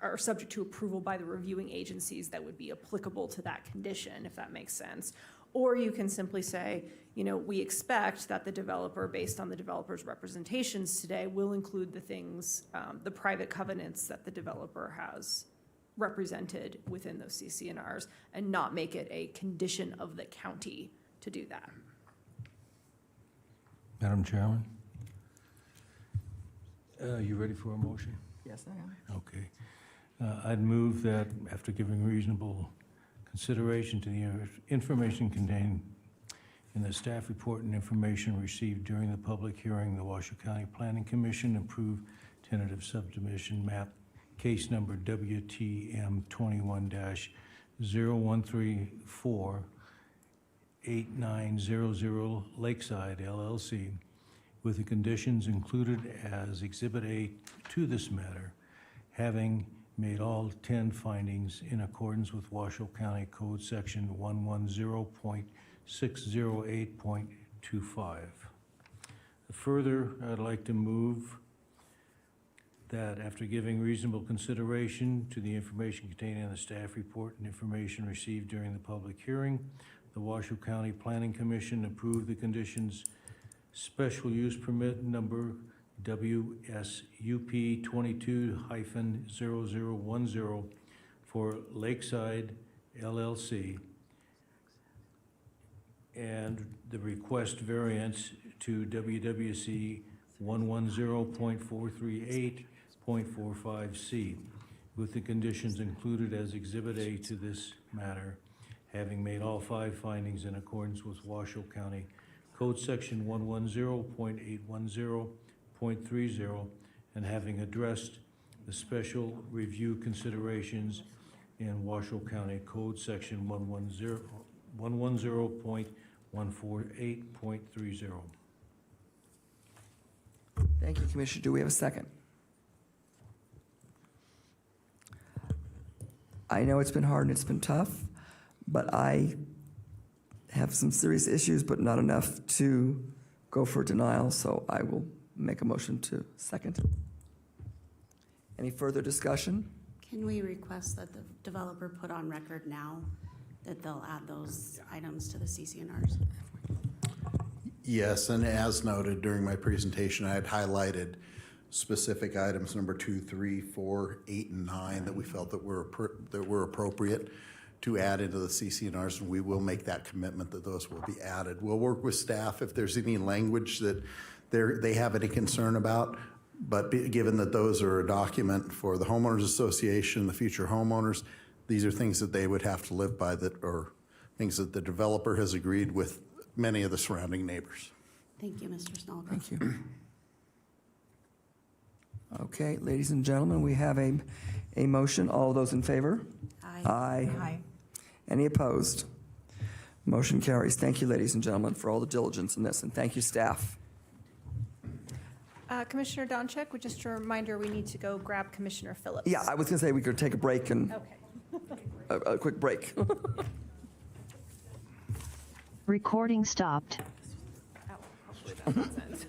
are subject to approval by the reviewing agencies that would be applicable to that condition, if that makes sense. Or you can simply say, we expect that the developer, based on the developer's representations today, will include the things, the private covenants that the developer has represented within those CCNRs, and not make it a condition of the county to do that. Madam Chairman? You ready for a motion? Yes, I am. Okay. I'd move that after giving reasonable consideration to the information contained in the staff report and information received during the public hearing, the Washoe County Planning Commission approved tentative subdivision map case number WTM 21-0134 8900 Lakeside LLC, with the conditions included as Exhibit A to this matter, having made all 10 findings in accordance with Washoe County Code Section 110.608.25. Further, I'd like to move that after giving reasonable consideration to the information contained in the staff report and information received during the public hearing, the Washoe County Planning Commission approved the conditions special use permit number WSUP 22-0010 for Lakeside LLC, and the request variance to WWC 110.438.45C, with the conditions included as Exhibit A to this matter, having made all 5 findings in accordance with Washoe County Code Section 110.810.30, and having addressed the special review considerations in Washoe County Code Section 110.148.30. Thank you, Commissioner. Do we have a second? I know it's been hard and it's been tough, but I have some serious issues, but not enough to go for denial, so I will make a motion to second. Any further discussion? Can we request that the developer put on record now that they'll add those items to the CCNRs? Yes, and as noted during my presentation, I had highlighted specific items number 2, 3, 4, 8, and 9 that we felt that were appropriate to add into the CCNRs, and we will make that commitment that those will be added. We'll work with staff if there's any language that they have any concern about, but given that those are a document for the homeowners association, the future homeowners, these are things that they would have to live by, that or things that the developer has agreed with many of the surrounding neighbors. Thank you, Mr. Snellgrove. Thank you. Okay, ladies and gentlemen, we have a motion. All those in favor? Aye. Aye. Aye. Any opposed? Motion carries. Thank you, ladies and gentlemen, for all the diligence in this, and thank you, staff. Commissioner Donchek, just a reminder, we need to go grab Commissioner Phillips. Yeah, I was going to say we could take a break and Okay. a quick break. Recording stopped. Oh, hopefully that makes sense.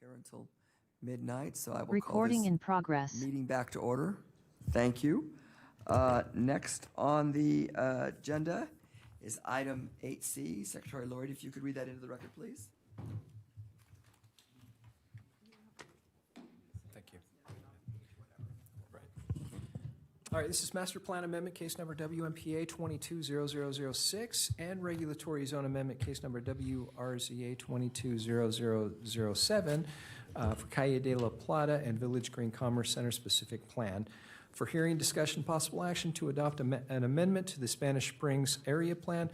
here until midnight, so I will call Recording this in progress. meeting back to order. Thank you. Next on the agenda is item 8C. Secretary Lloyd, if you could read that into the record, please. Thank you. Right. All right, this is Master Plan Amendment, case number WMPA 220006, and Regulatory Zone Amendment, case number WRZA 220007, for Calle de la Plata and Village Green Commerce Center specific plan. For hearing, discussion, possible action to adopt an amendment to the Spanish Springs Area Plan,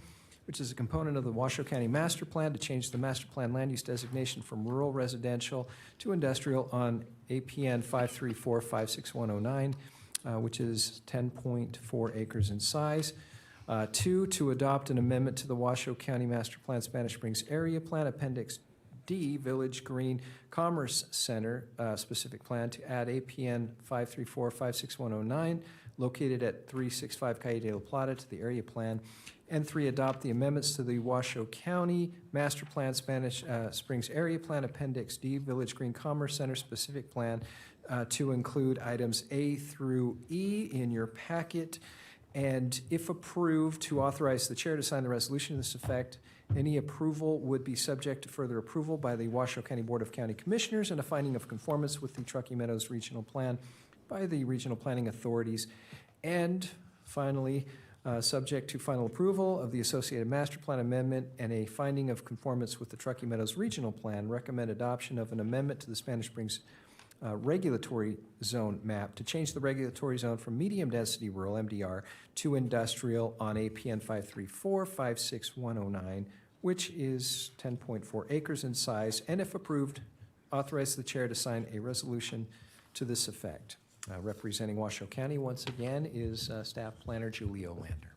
which is a component of the Washoe County Master Plan, to change the Master Plan land use designation from rural residential to industrial on APN 534-56109, which is 10.4 acres in size. 2, to adopt an amendment to the Washoe County Master Plan Spanish Springs Area Plan, Appendix D, Village Green Commerce Center specific plan, to add APN 534-56109, located at 365 Calle de la Plata, to the area plan. And 3, adopt the amendments to the Washoe County Master Plan Spanish Springs Area Plan, Appendix D, Village Green Commerce Center specific plan, to include items A through E in your packet. And if approved, to authorize the chair to sign the resolution to this effect. Any approval would be subject to further approval by the Washoe County Board of County Commissioners and a finding of conformance with the Truckee Meadows Regional Plan by the regional planning authorities. And finally, subject to final approval of the associated master plan amendment and a finding of conformance with the Truckee Meadows Regional Plan, recommend adoption of an amendment to the Spanish Springs regulatory zone map to change the regulatory zone from medium density rural MDR to industrial on APN 534-56109, which is 10.4 acres in size, and if approved, authorize the chair to sign a resolution to this effect. Representing Washoe County once again is Staff Planner Julie Olander.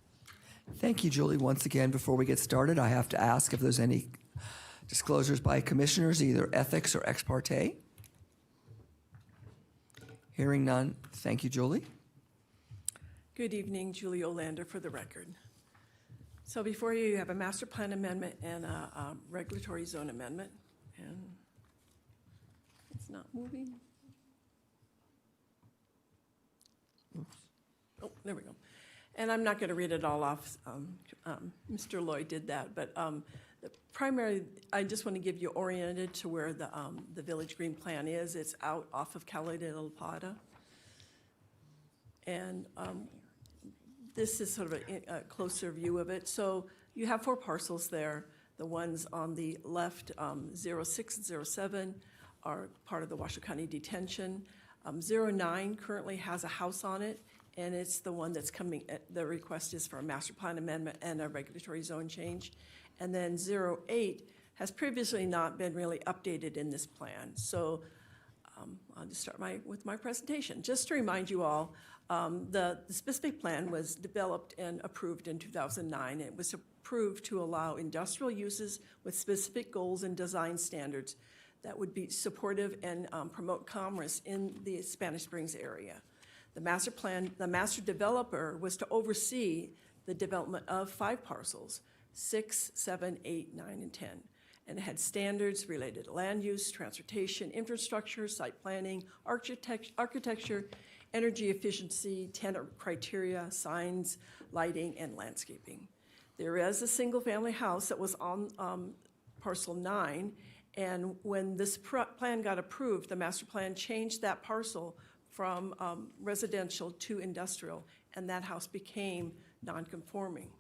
Thank you, Julie. Once again, before we get started, I have to ask if there's any disclosures by commissioners, either ethics or ex parte. Hearing none. Thank you, Julie. Good evening, Julie Olander for the record. So before you have a master plan amendment and a regulatory zone amendment, and it's not moving. Oops. Oh, there we go. And I'm not going to read it all off. Mr. Lloyd did that, but the primary, I just want to give you oriented to where the Village Green Plan is. It's out off of Calle de la Plata. And this is sort of a closer view of it. So you have 4 parcels there. The ones on the left, 06 and 07, are part of the Washoe County Detention. 09 currently has a house on it, and it's the one that's coming, the request is for a master plan amendment and a regulatory zone change. And then 08 has previously not been really updated in this plan. So I'll just start with my presentation. Just to remind you all, the specific plan was developed and approved in 2009. It was approved to allow industrial uses with specific goals and design standards that would be supportive and promote commerce in the Spanish Springs area. The master plan, the master developer was to oversee the development of 5 parcels, 6, 7, 8, 9, and 10. And it had standards related to land use, transportation, infrastructure, site planning, architecture, energy efficiency, tenant criteria, signs, lighting, and landscaping. There is a single-family house that was on parcel 9, and when this plan got approved, the master plan changed that parcel from residential to industrial, and that house became non-conforming.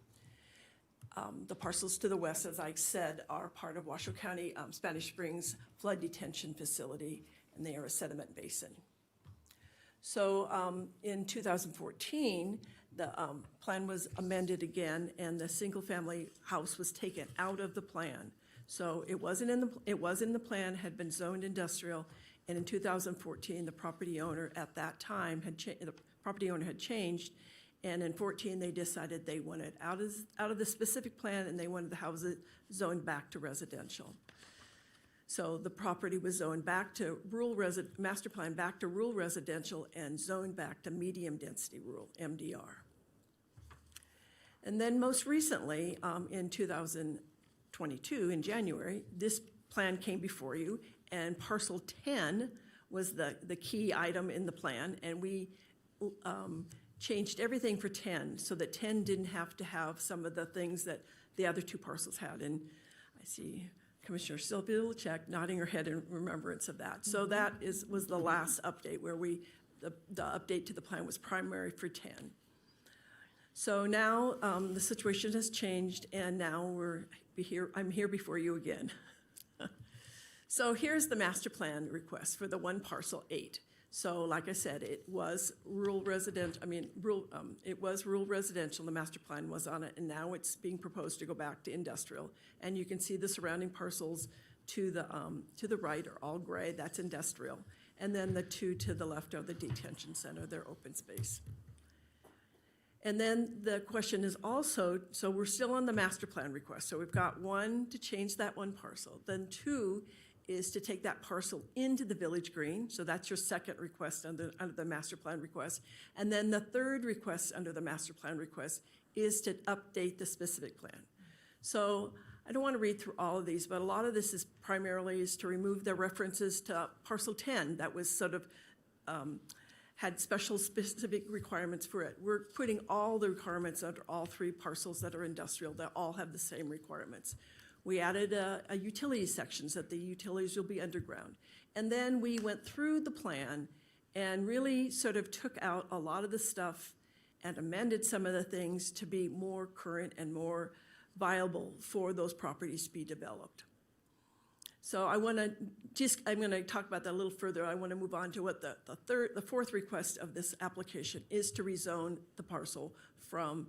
The parcels to the west, as I said, are part of Washoe County Spanish Springs Flood Detention Facility, and they are a sediment basin. So in 2014, the plan was amended again, and the single-family house was taken out of the plan. So it was in the plan, had been zoned industrial, and in 2014, the property owner at that time had changed, and in 14 they decided they wanted out of the specific plan, and they wanted the houses zoned back to residential. So the property was zoned back to master plan back to rural residential and zoned back to medium density rural, MDR. And then most recently, in 2022, in January, this plan came before you, And parcel 10 was the key item in the plan, and we changed everything for 10 so that 10 didn't have to have some of the things that the other two parcels had. And I see Commissioner Sylvia Check nodding her head in remembrance of that. So that was the last update where the update to the plan was primary for 10. So now the situation has changed, and now I'm here before you again. So here's the master plan request for the one parcel 8. So like I said, it was rural residential. It was rural residential. The master plan was on it, and now it's being proposed to go back to industrial. And you can see the surrounding parcels to the right are all gray. That's industrial. And then the two to the left are the detention center. They're open space. And then the question is also, so we're still on the master plan request. So we've got 1 to change that one parcel. Then 2 is to take that parcel into the village green. So that's your second request under the master plan request. And then the third request under the master plan request is to update the specific plan. So I don't want to read through all of these, but a lot of this is primarily to remove the references to parcel 10 that was sort of had specific requirements for it. We're putting all the requirements under all 3 parcels that are industrial that all have the same requirements. We added a utility sections that the utilities will be underground. And then we went through the plan and really sort of took out a lot of the stuff and amended some of the things to be more current and more viable for those properties to be developed. So I'm going to talk about that a little further. I want to move on to what the fourth request of this application is to rezone the parcel from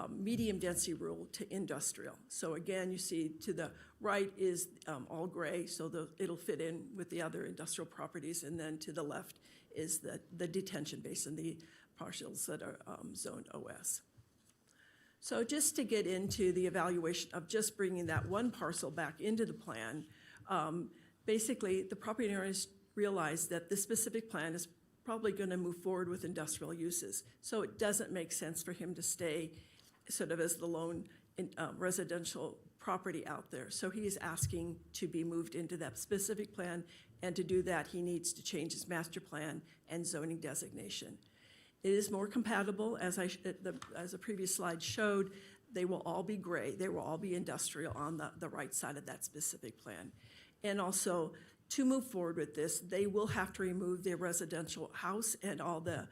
medium density rural to industrial. So again, you see to the right is all gray, so it'll fit in with the other industrial properties, and then to the left is the detention basin, the parcels that are zoned OS. So just to get into the evaluation of just bringing that one parcel back into the plan, basically the property owners realized that this specific plan is probably going to move forward with industrial uses. So it doesn't make sense for him to stay sort of as the lone residential property out there. So he is asking to be moved into that specific plan, and to do that, he needs to change his master plan and zoning designation. It is more compatible, as a previous slide showed. They will all be gray. They will all be industrial on the right side of that specific plan. And also, to move forward with this, they will have to remove their residential house and all the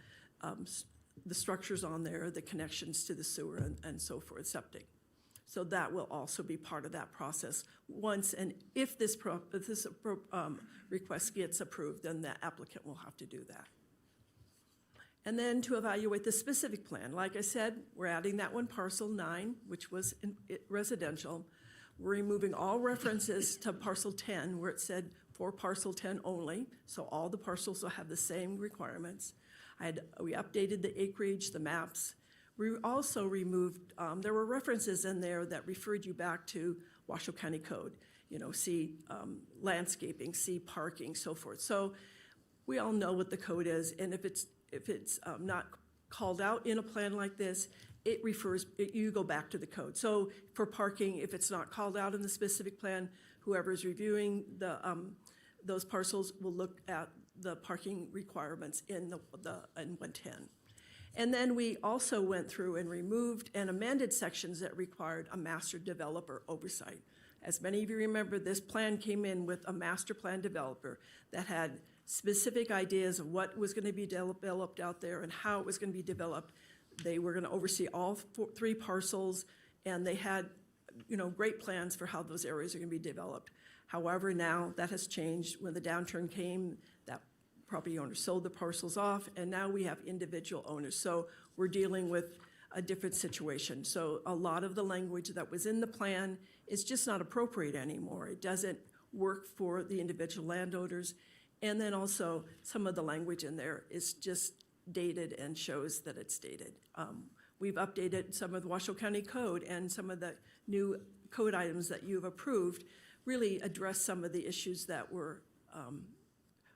structures on there, the connections to the sewer and so forth, septic. So that will also be part of that process once, and if this request gets approved, then the applicant will have to do that. And then to evaluate the specific plan, like I said, we're adding that one parcel 9, which was residential. We're removing all references to parcel 10, where it said for parcel 10 only, so all the parcels will have the same requirements. We updated the acreage, the maps. We also removed, there were references in there that referred you back to Washoe County Code. See landscaping, see parking, so forth. So we all know what the code is, and if it's not called out in a plan like this, you go back to the code. So for parking, if it's not called out in the specific plan, whoever's reviewing those parcels will look at the parking requirements in 110. And then we also went through and removed and amended sections that required a master developer oversight. As many of you remember, this plan came in with a master plan developer that had specific ideas of what was going to be developed out there and how it was going to be developed. They were going to oversee all 3 parcels, and they had great plans for how those areas are going to be developed. However, now that has changed. When the downturn came, that property owner sold the parcels off, and now we have individual owners. So we're dealing with a different situation. So a lot of the language that was in the plan is just not appropriate anymore. It doesn't work for the individual landowners. And then also some of the language in there is just dated and shows that it's dated. We've updated some of the Washoe County Code, and some of the new code items that you've approved really address some of the issues that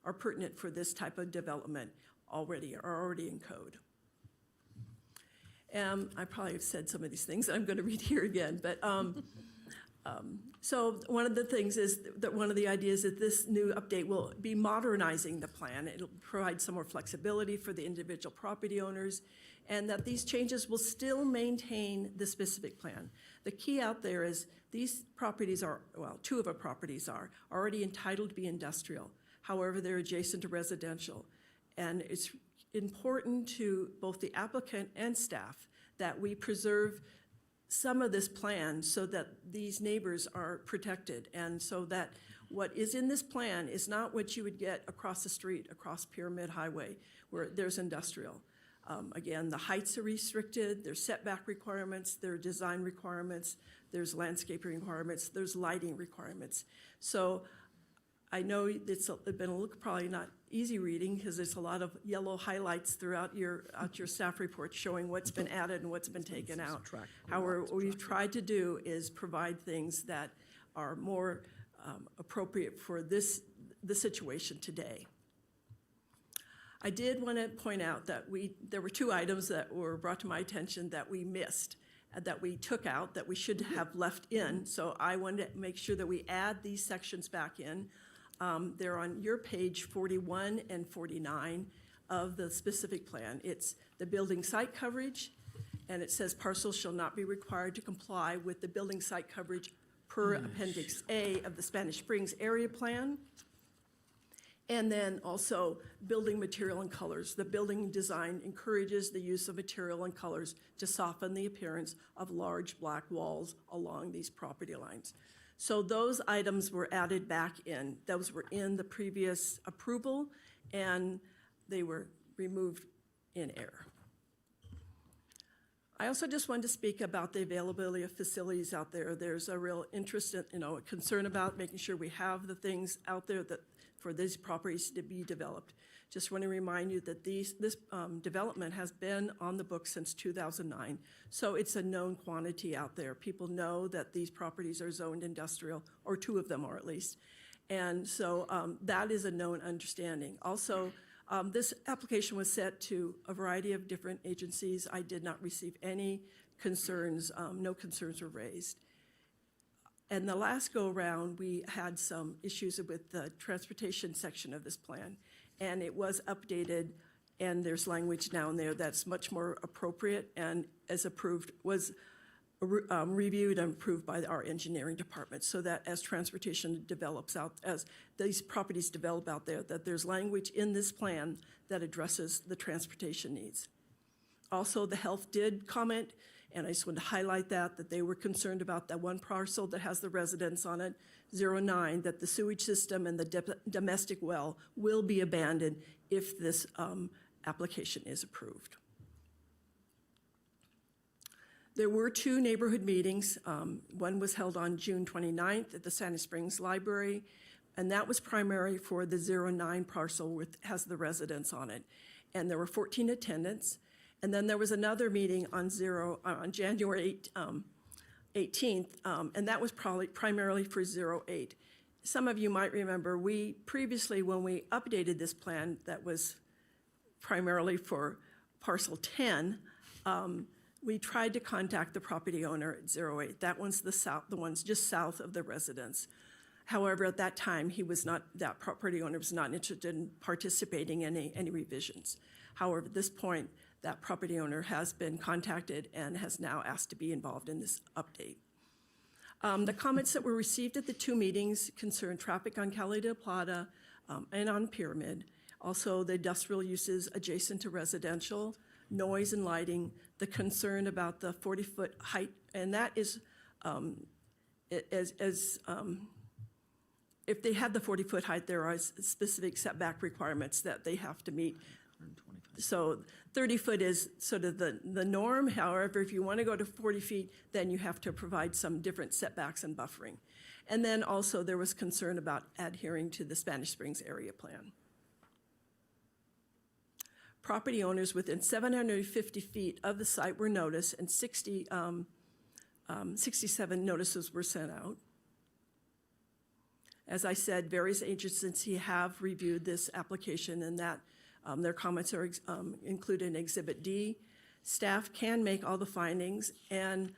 are pertinent for this type of development are already in code. I probably have said some of these things I'm going to read here again, but So one of the things is that one of the ideas that this new update will be modernizing the plan. It'll provide some more flexibility for the individual property owners, and that these changes will still maintain the specific plan. The key out there is these properties are, well, two of our properties are already entitled to be industrial. However, they're adjacent to residential. And it's important to both the applicant and staff that we preserve some of this plan so that these neighbors are protected, and so that what is in this plan is not what you would get across the street, across Pyramid Highway, where there's industrial. Again, the heights are restricted, there's setback requirements, there are design requirements, there's landscaping requirements, there's lighting requirements. So I know it's been a little, probably not easy reading, because there's a lot of yellow highlights throughout your staff report showing what's been added and what's been taken out. However, what we've tried to do is provide things that are more appropriate for the situation today. I did want to point out that there were two items that were brought to my attention that we missed, that we took out, that we should have left in. So I wanted to make sure that we add these sections back in. They're on your page 41 and 49 of the specific plan. It's the building site coverage, and it says parcels shall not be required to comply with the building site coverage per Appendix A of the Spanish Springs Area Plan. And then also building material and colors. The building design encourages the use of material and colors to soften the appearance of large black walls along these property lines. So those items were added back in. Those were in the previous approval, and they were removed in error. I also just wanted to speak about the availability of facilities out there. There's a real interest in, a concern about making sure we have the things out there that for these properties to be developed. Just want to remind you that this development has been on the books since 2009, so it's a known quantity out there. People know that these properties are zoned industrial, or two of them are at least, and so that is a known understanding. Also, this application was sent to a variety of different agencies. I did not receive any concerns. No concerns were raised. And the last go-around, we had some issues with the transportation section of this plan, and it was updated, and there's language now in there that's much more appropriate and as approved, was reviewed and approved by our engineering department, so that as transportation develops out, as these properties develop out there, that there's language in this plan that addresses the transportation needs. Also, the health did comment, and I just want to highlight that they were concerned about that one parcel that has the residence on it, 09, that the sewage system and the domestic well will be abandoned if this application is approved. There were two neighborhood meetings. One was held on June 29th at the Sandy Springs Library, and that was primarily for the 09 parcel which has the residence on it. And there were 14 attendants. And then there was another meeting on January 18th, and that was probably primarily for 08. Some of you might remember, we previously, when we updated this plan that was primarily for parcel 10, we tried to contact the property owner at 08. That one's the one's just south of the residence. However, at that time, that property owner was not interested in participating in any revisions. However, at this point, that property owner has been contacted and has now asked to be involved in this update. The comments that were received at the two meetings concern traffic on Calle de Plata and on Pyramid, also the industrial uses adjacent to residential, noise and lighting, the concern about the 40-foot height, and that is, if they have the 40-foot height, there are specific setback requirements that they have to meet. So 30 foot is sort of the norm. However, if you want to go to 40 feet, then you have to provide some different setbacks and buffering. And then also there was concern about adhering to the Spanish Springs Area Plan. Property owners within 750 feet of the site were noticed, and 67 notices were sent out. As I said, various agencies have reviewed this application, and that their comments are included in Exhibit D. Staff can make all the findings, and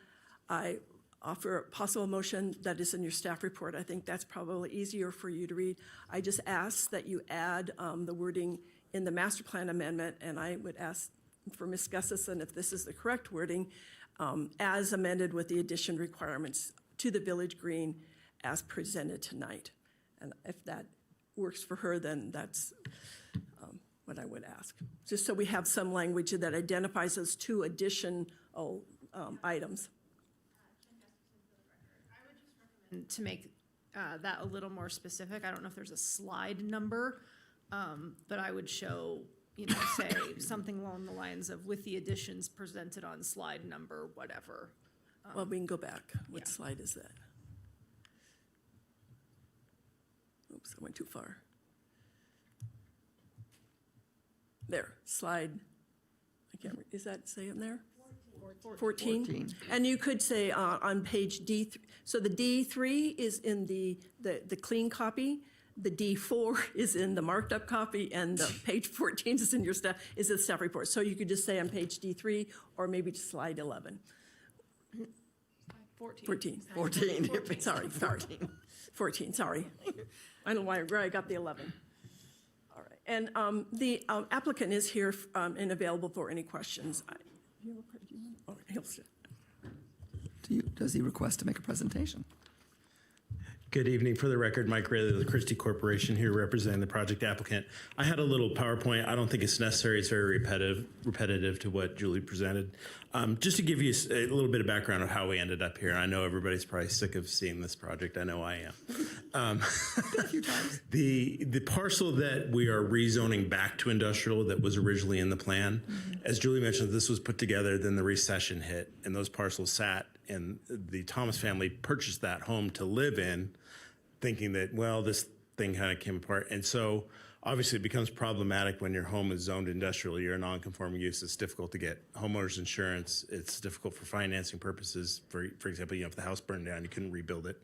I offer a possible motion that is in your staff report. I think that's probably easier for you to read. I just ask that you add the wording in the master plan amendment, and I would ask for Ms. Gustafson if this is the correct wording, as amended with the addition requirements to the village green as presented tonight. And if that works for her, then that's what I would ask. Just so we have some language that identifies those two additional items. To make that a little more specific, I don't know if there's a slide number, but I would show, say something along the lines of with the additions presented on slide number, whatever. Well, we can go back. What slide is that? Oops, I went too far. There, slide, I can't, is that say in there? 14. And you could say on page D, so the D3 is in the clean copy, the D4 is in the marked up copy, and the page 14 is in your staff, is the staff report. So you could just say on page D3, or maybe just slide 11. 14. Sorry. 14, sorry. I don't know where I got the 11. All right, and the applicant is here and available for any questions. Does he request to make a presentation? Good evening. For the record, Mike Rayleigh of the Christie Corporation here representing the project applicant. I had a little PowerPoint. I don't think it's necessary. It's very repetitive to what Julie presented. Just to give you a little bit of background of how we ended up here. I know everybody's probably sick of seeing this project. I know I am. A few times. The parcel that we are rezoning back to industrial that was originally in the plan, as Julie mentioned, this was put together, then the recession hit, and those parcels sat, and the Thomas family purchased that home to live in, thinking that, well, this thing kind of came apart. And so obviously it becomes problematic when your home is zoned industrial, you're a non-conforming use, it's difficult to get homeowners insurance, it's difficult for financing purposes. For example, if the house burned down, you couldn't rebuild it.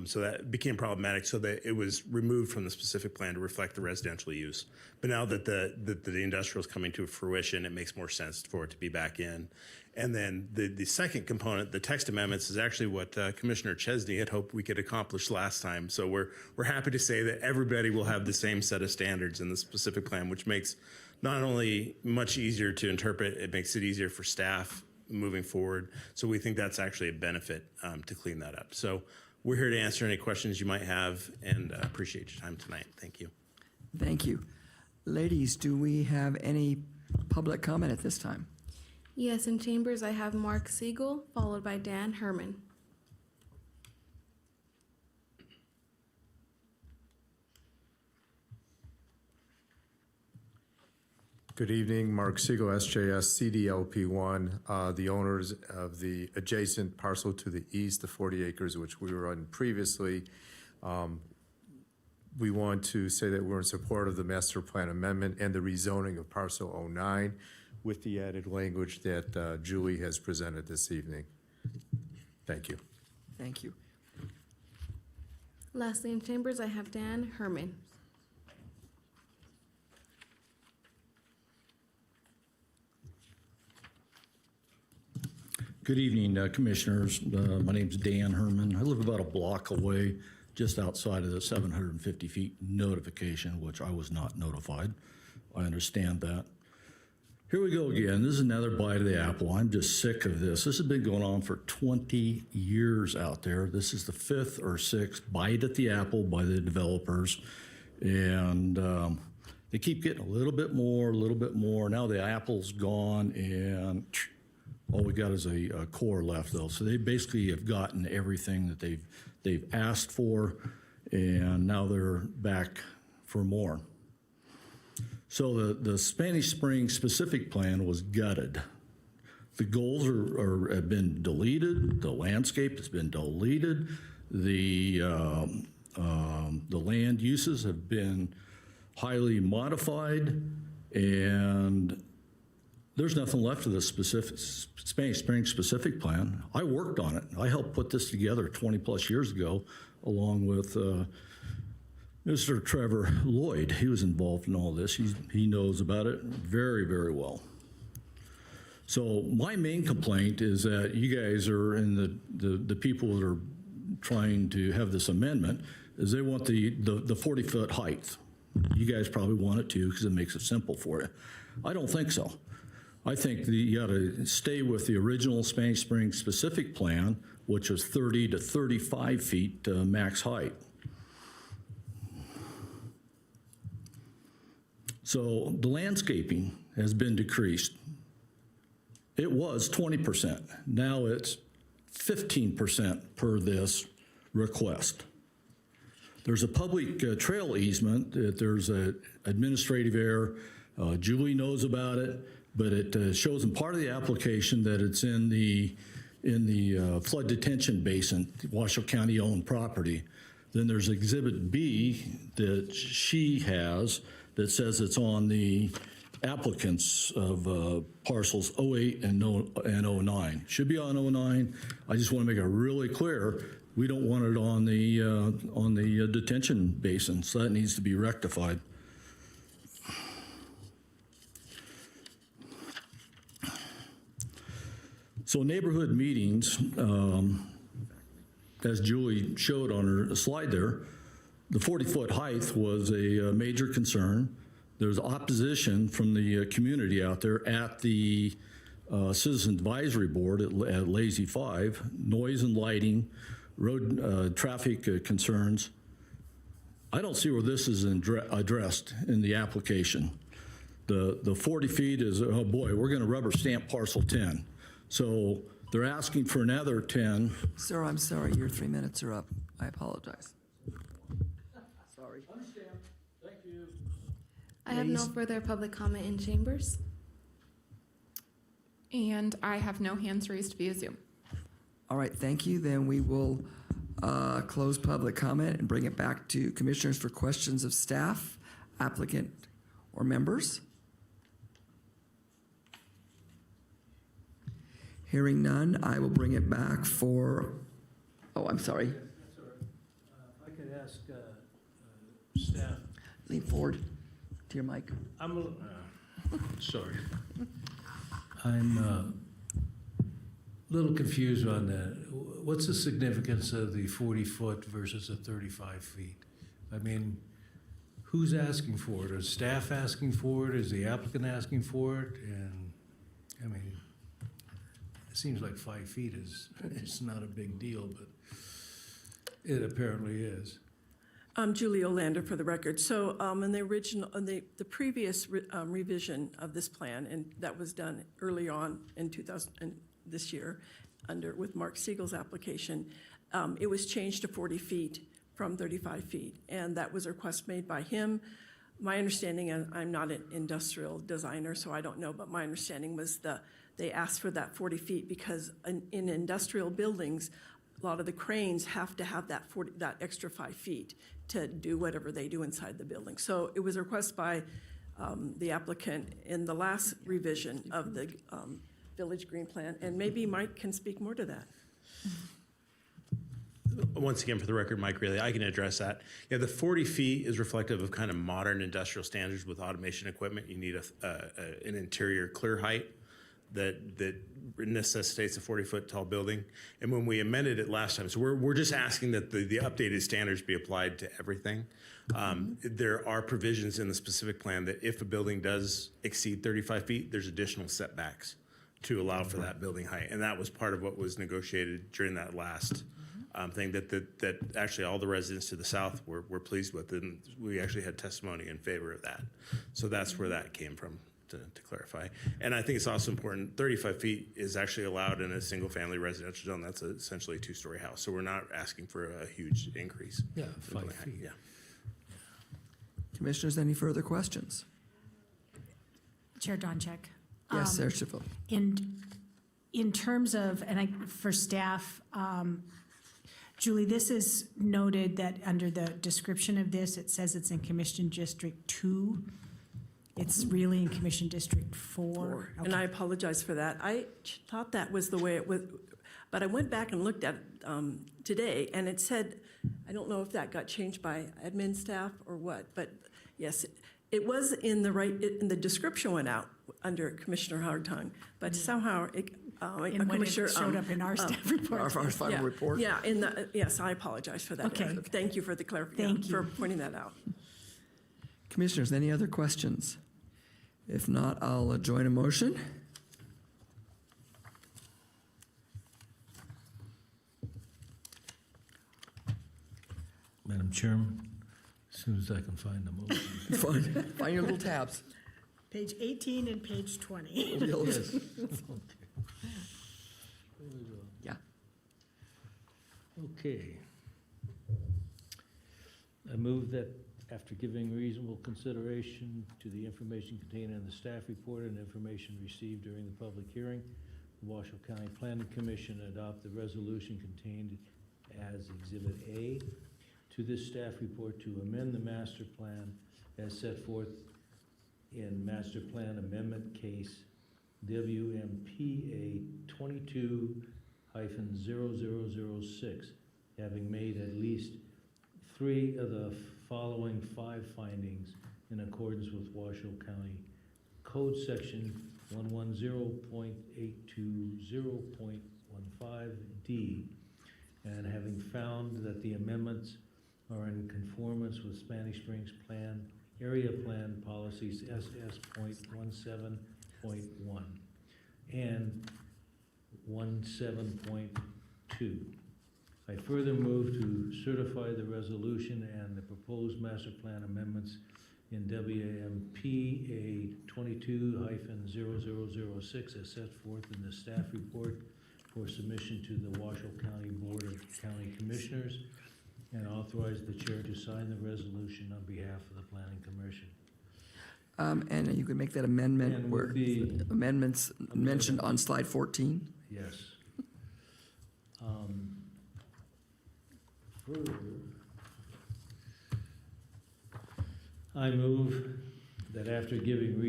So that became problematic, so that it was removed from the specific plan to reflect the residential use. But now that the industrial is coming to fruition, it makes more sense for it to be back in. And then the second component, the text amendments, is actually what Commissioner Chesney had hoped we could accomplish last time. So we're happy to say that everybody will have the same set of standards in the specific plan, which makes not only much easier to interpret, it makes it easier for staff moving forward. So we think that's actually a benefit to clean that up. So we're here to answer any questions you might have, and appreciate your time tonight. Thank you. Thank you. Ladies, do we have any public comment at this time? Yes, in chambers, I have Mark Siegel, followed by Dan Herman. Good evening, Mark Siegel, SJS CDLP1, the owners of the adjacent parcel to the east, the 40 acres, which we were on previously. We want to say that we're in support of the master plan amendment and the rezoning of parcel 09 with the added language that Julie has presented this evening. Thank you. Thank you. Lastly, in chambers, I have Dan Herman. Good evening, Commissioners. My name's Dan Herman. I live about a block away, just outside of the 750 feet notification, which I was not notified. I understand that. Here we go again. This is another bite of the apple. I'm just sick of this. This has been going on for 20 years out there. This is the 5th or 6th bite at the apple by the developers. And they keep getting a little bit more, a little bit more. Now the apple's gone, and all we got is a core left, though. So they basically have gotten everything that they've asked for, and now they're back for more. So the Spanish Spring specific plan was gutted. The goals have been deleted. The landscape has been deleted. The land uses have been highly modified, and there's nothing left of the specific Spanish Spring specific plan. I worked on it. I helped put this together 20 plus years ago, along with Mr. Trevor Lloyd. He was involved in all this. He knows about it very, very well. So my main complaint is that you guys are, and the people that are trying to have this amendment, is they want the 40-foot height. You guys probably want it too, because it makes it simple for you. I don't think so. I think that you got to stay with the original Spanish Springs specific plan, which was 30 to 35 feet max height. So the landscaping has been decreased. It was 20%. Now it's 15% per this request. There's a public trail easement. There's an administrative error. Julie knows about it, but it shows in part of the application that it's in the flood detention basin, Washoe County owned property. Then there's Exhibit B that she has that says it's on the applicants of parcels 08 and 09. Should be on 09. I just want to make it really clear, we don't want it on the detention basin, so that needs to be rectified. So neighborhood meetings, as Julie showed on her slide there, the 40-foot height was a major concern. There's opposition from the community out there at the Citizen Advisory Board at Lazy 5, noise and lighting, road traffic concerns. I don't see where this is addressed in the application. The 40 feet is, oh boy, we're going to rubber stamp parcel 10. So they're asking for another 10. Sir, I'm sorry, your 3 minutes are up. I apologize. Sorry. Understand. Thank you. I have no further public comment in chambers. And I have no hands raised via Zoom. All right, thank you. Then we will close public comment and bring it back to commissioners for questions of staff, applicant, or members. Hearing none, I will bring it back for, oh, I'm sorry. That's all right. If I could ask staff. Lean forward to your mic. I'm sorry. I'm a little confused on that. What's the significance of the 40-foot versus the 35 feet? I mean, who's asking for it? Is staff asking for it? Is the applicant asking for it? And, I mean, it seems like 5 feet is, it's not a big deal, but it apparently is. I'm Julie Olander for the record. So in the original, the previous revision of this plan, and that was done early on in this year with Mark Siegel's application, it was changed to 40 feet from 35 feet. And that was a request made by him. My understanding, and I'm not an industrial designer, so I don't know, but my understanding was they asked for that 40 feet because in industrial buildings, a lot of the cranes have to have that extra 5 feet to do whatever they do inside the building. So it was a request by the applicant in the last revision of the Village Green Plan, and maybe Mike can speak more to that. Once again, for the record, Mike Reilly, I can address that. Yeah, the 40 feet is reflective of kind of modern industrial standards with automation equipment. You need an interior clear height that necessitates a 40-foot tall building. And when we amended it last time, so we're just asking that the updated standards be applied to everything. There are provisions in the specific plan that if a building does exceed 35 feet, there's additional setbacks to allow for that building height. And that was part of what was negotiated during that last thing that actually all the residents to the south were pleased with. And we actually had testimony in favor of that. So that's where that came from. To clarify. And I think it's also important, 35 feet is actually allowed in a single family residential zone. That's essentially a 2-story house. So we're not asking for a huge increase. Yeah, 5 feet. Yeah. Commissioners, any further questions? Chair Donchek. Yes, Sarah Schiffel. In terms of, for staff, Julie, this is noted that under the description of this, it says it's in Commission District 2. It's really in Commission District 4. Okay. And I apologize for that. I thought that was the way it was, but I went back and looked at it today, and it said, I don't know if that got changed by admin staff or what, but yes, it was in the description went out under Commissioner Hartung, but somehow it, And when it showed up in our staff report. Our final report. Yeah, yes, I apologize for that. Okay. Error. Thank you for the clarification, for pointing that out. Commissioners, any other questions? If not, I'll join a motion. Madam Chairman, as soon as I can find the motion. Find your little tabs. Page 18 and page 20. Yes. Yeah. Okay. I move that after giving reasonable consideration to the information contained in the staff report and information received during the public hearing, the Washoe County Planning Commission adopt the resolution contained as Exhibit A to this staff report to amend the master plan as set forth in Master Plan Amendment Case WMPA 22-0006, having made at least 3 of the following 5 findings in accordance with Washoe County Code Section 110.820.15D, and having found that the amendments are in conformance with Spanish Springs Plan, Area Plan Policies SS.17.1 and 17.2. I further move to certify the resolution and the proposed master plan amendments in WMPA 22-0006 as set forth in the staff report for submission to the Washoe County Board of County Commissioners, and authorize the chair to sign the resolution on behalf of the Planning Commission. And you could make that amendment And where would be- amendments mentioned on slide 14. Yes. Further, I move that after giving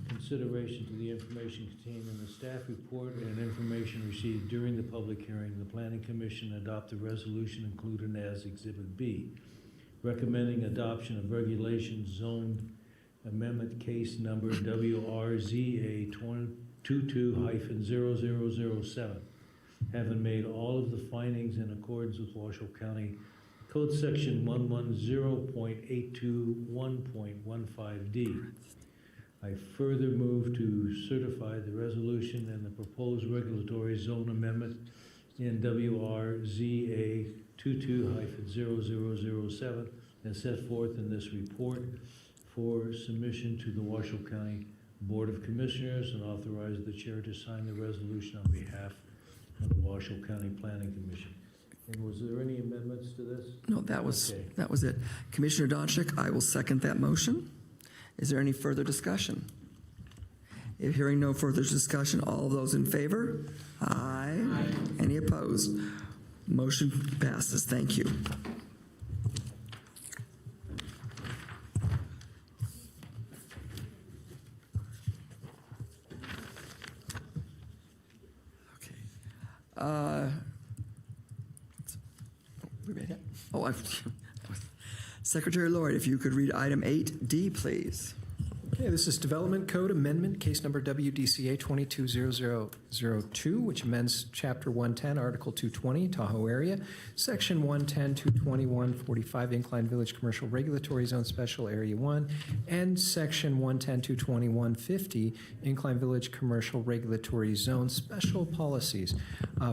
consideration to the information contained in the staff report and information received during the public hearing, the Planning Commission adopt the resolution included as Exhibit B, recommending adoption of regulation zone amendment case number WRZA 22-0007, having made all of the findings in accordance with Washoe County Code Section 110.821.15D. I further move to certify the resolution and the proposed regulatory zone amendment in WRZA 22-0007 as set forth in this report for submission to the Washoe County Board of Commissioners, and authorize the chair to sign the resolution on behalf of the Washoe County Planning Commission. And was there any amendments to this? No, that was Okay. it. Commissioner Donchik, I will second that motion. Is there any further discussion? If hearing no further discussion, all those in favor? Aye. Any opposed? Motion passes. Thank you. Secretary Lloyd, if you could read item 8D, please. Okay, this is Development Code Amendment, case number WDCA 220002, which amends Chapter 110, Article 220, Tahoe Area, Section 110-221-45, Incline Village Commercial Regulatory Zone Special Area 1, and Section 110-221-50, Incline Village Commercial Regulatory Zone Special Policies.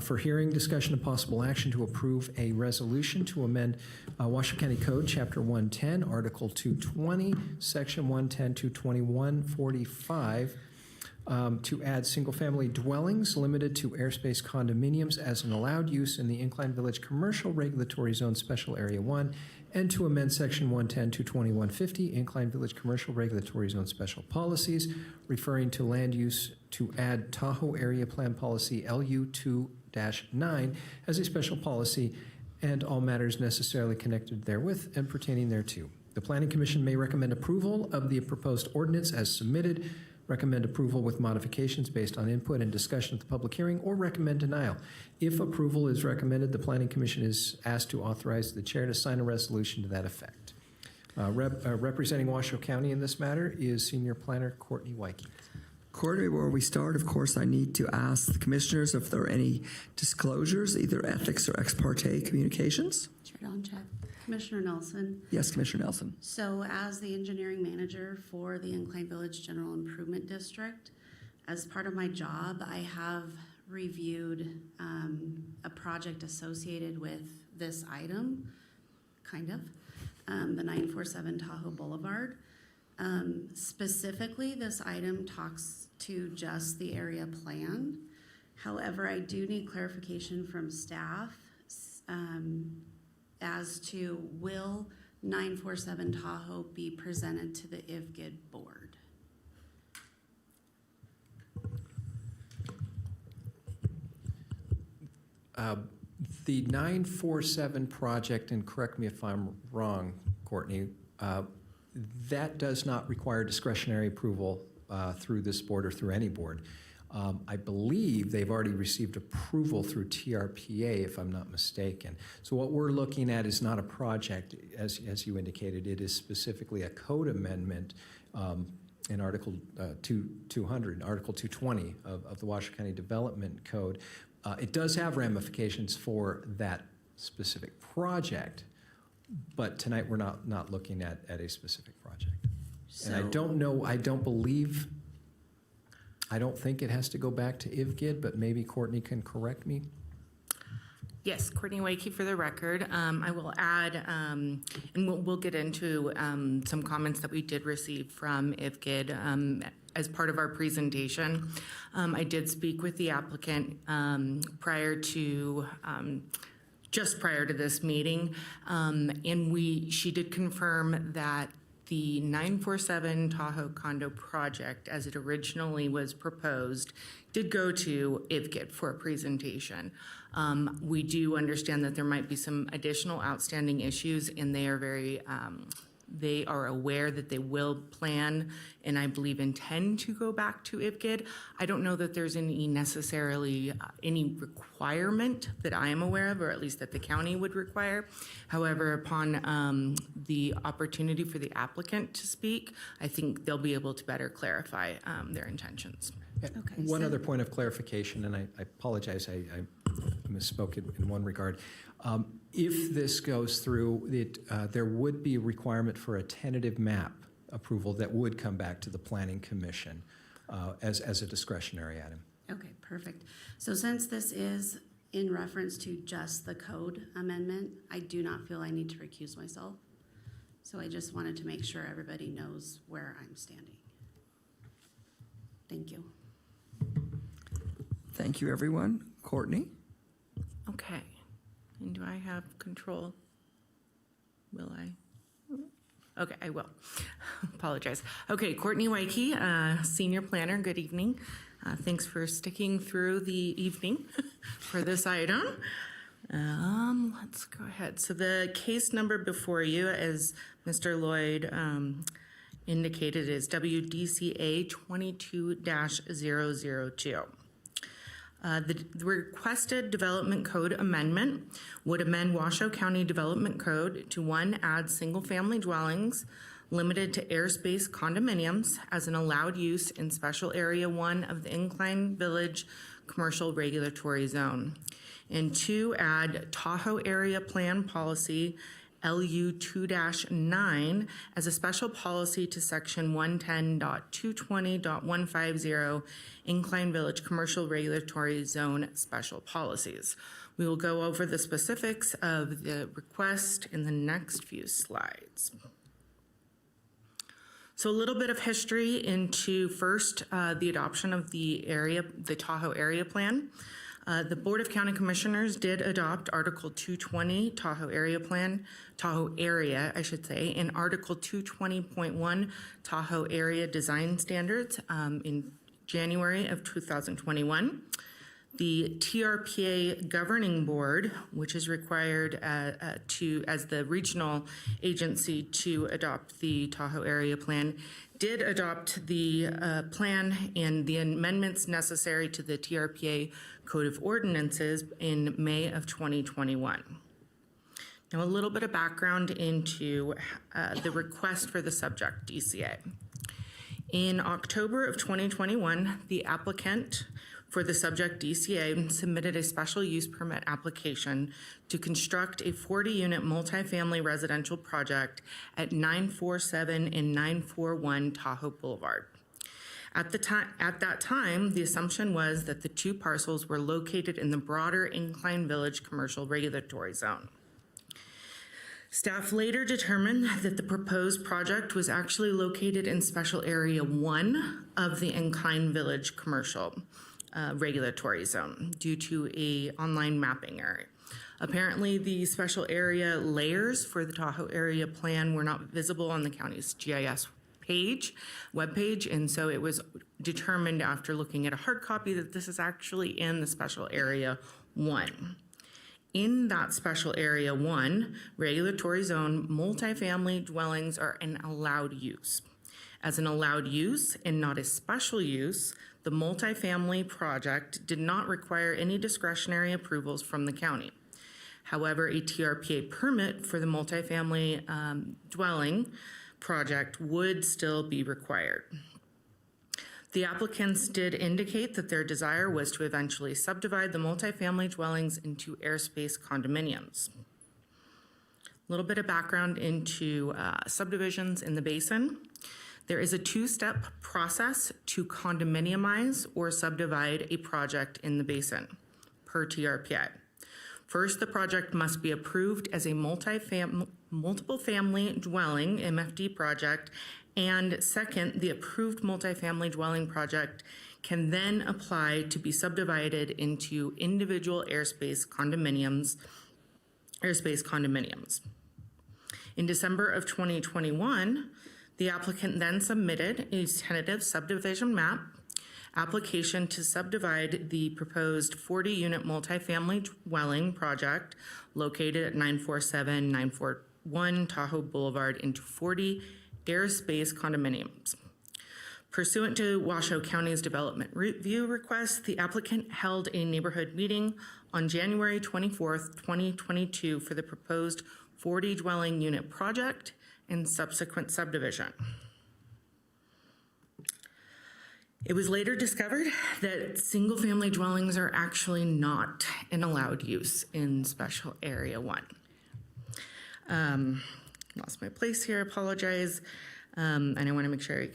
For hearing, discussion, and possible action to approve a resolution to amend Washoe County Code, Chapter 110, Article 220, Section 110-221-45, to add single-family dwellings limited to airspace condominiums as an allowed use in the Incline Village Commercial Regulatory Zone Special Area 1, and to amend Section 110-221-50, Incline Village Commercial Regulatory Zone Special Policies, referring to land use to add Tahoe Area Plan Policy LU2-9 as a special policy, and all matters necessarily connected therewith and pertaining thereto. The Planning Commission may recommend approval of the proposed ordinance as submitted, recommend approval with modifications based on input and discussion at the public hearing, or recommend denial. If approval is recommended, the Planning Commission is asked to authorize the chair to sign a resolution to that effect. Representing Washoe County in this matter is Senior Planner Courtney Wyke. Courtney, before we start, of course, I need to ask the commissioners if there are any disclosures, either ethics or ex parte communications. Chair Donchak. Commissioner Nelson. Yes, Commissioner Nelson. So as the engineering manager for the Incline Village General Improvement District, as part of my job, I have reviewed a project associated with this item, the 947 Tahoe Boulevard. Specifically, this item talks to just the area plan. However, I do need clarification from staff as to will 947 Tahoe be presented to the IVGID board? The 947 project, and correct me if I'm wrong, Courtney, that does not require discretionary approval through this board or through any board. I believe they've already received approval through TRPA, if I'm not mistaken. So what we're looking at is not a project, as you indicated. It is specifically a code amendment in Article 200, Article 220 of the Washoe County Development Code. It does have ramifications for that specific project, but tonight we're not looking at a specific project. And I don't know, I don't think it has to go back to IVGID, but maybe Courtney can correct me. Yes, Courtney Wakey for the record. I will add, and we'll get into some comments that we did receive from IVGID as part of our presentation. I did speak with the applicant just prior to this meeting, and she did confirm that the 947 Tahoe condo project, as it originally was proposed, did go to IVGID for a presentation. We do understand that there might be some additional outstanding issues, and they are aware that they will plan and I believe intend to go back to IVGID. I don't know that there's necessarily any requirement that I am aware of, or at least that the county would require. However, upon the opportunity for the applicant to speak, I think they'll be able to better clarify their intentions. One other point of clarification, and I apologize, I misspoke in one regard. If this goes through, there would be a requirement for a tentative map approval that would come back to the Planning Commission as a discretionary item. Okay, perfect. So since this is in reference to just the code amendment, I do not feel I need to recuse myself. So I just wanted to make sure everybody knows where I'm standing. Thank you. Thank you, everyone. Courtney? Okay. And do I have control? Will I? Okay, I will. Apologize. Okay, Courtney Wyke, Senior Planner, good evening. Thanks for sticking through the evening for this item. Let's go ahead. So the case number before you, as Mr. Lloyd indicated, is WDCA 22-002. The requested development code amendment would amend Washoe County Development Code to, 1, add single-family dwellings limited to airspace condominiums as an allowed use in Special Area 1 of the Incline Village Commercial Regulatory Zone, and 2, add Tahoe Area Plan Policy LU 2-9 as a special policy to section 110.220.150 Incline Village Commercial Regulatory Zone Special Policies. We will go over the specifics of the request in the next few slides. So a little bit of history into first the adoption of the Tahoe Area Plan. The Board of County Commissioners did adopt Article 220 Tahoe Area Plan, Tahoe Area, I should say, and Article 220.1 Tahoe Area Design Standards in January of 2021. The TRPA Governing Board, which is required as the regional agency to adopt the Tahoe Area Plan, did adopt the plan and the amendments necessary to the TRPA Code of Ordinances in May of 2021. Now, a little bit of background into the request for the subject DCA. In October of 2021, the applicant for the subject DCA submitted a special use permit application to construct a 40-unit multifamily residential project at 947 and 941 Tahoe Boulevard. At that time, the assumption was that the two parcels were located in the broader Incline Village Commercial Regulatory Zone. Staff later determined that the proposed project was actually located in Special Area 1 of the Incline Village Commercial Regulatory Zone due to a online mapping error. Apparently, the special area layers for the Tahoe area plan were not visible on the county's GIS webpage, and so it was determined after looking at a hard copy that this is actually in the Special Area 1. In that Special Area 1 regulatory zone, multifamily dwellings are an allowed use. As an allowed use and not a special use, the multifamily project did not require any discretionary approvals from the county. However, a TRPA permit for the multifamily dwelling project would still be required. The applicants did indicate that their desire was to eventually subdivide the multifamily dwellings into airspace condominiums. A little bit of background into subdivisions in the basin. There is a two-step process to condominiumize or subdivide a project in the basin per TRPA. First, the project must be approved as a multiple family dwelling MFD project, and second, the approved multifamily dwelling project can then apply to be subdivided into individual airspace condominiums. In December of 2021, the applicant then submitted a tentative subdivision map application to subdivide the proposed 40-unit multifamily dwelling project located at 947, 941 Tahoe Boulevard into 40 airspace condominiums. Pursuant to Washoe County's development review request, the applicant held a neighborhood meeting on January 24th, 2022 for the proposed 40 dwelling unit project and subsequent subdivision. It was later discovered that single-family dwellings are actually not an allowed use in Special Area 1. Lost my place here, apologize. And I want to make sure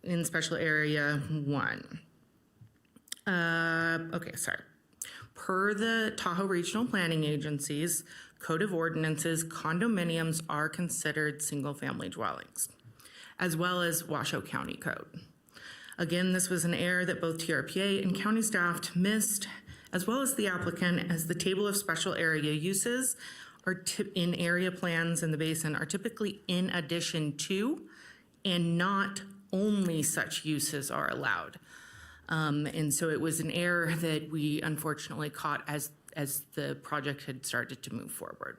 in Special Area 1. Okay, sorry. Per the Tahoe Regional Planning Agency's Code of Ordinances, condominiums are considered single-family dwellings, as well as Washoe County Code. Again, this was an error that both TRPA and county staff missed, as well as the applicant, as the table of special area uses are in area plans in the basin are typically in addition to and not only such uses are allowed. And so it was an error that we unfortunately caught as the project had started to move forward.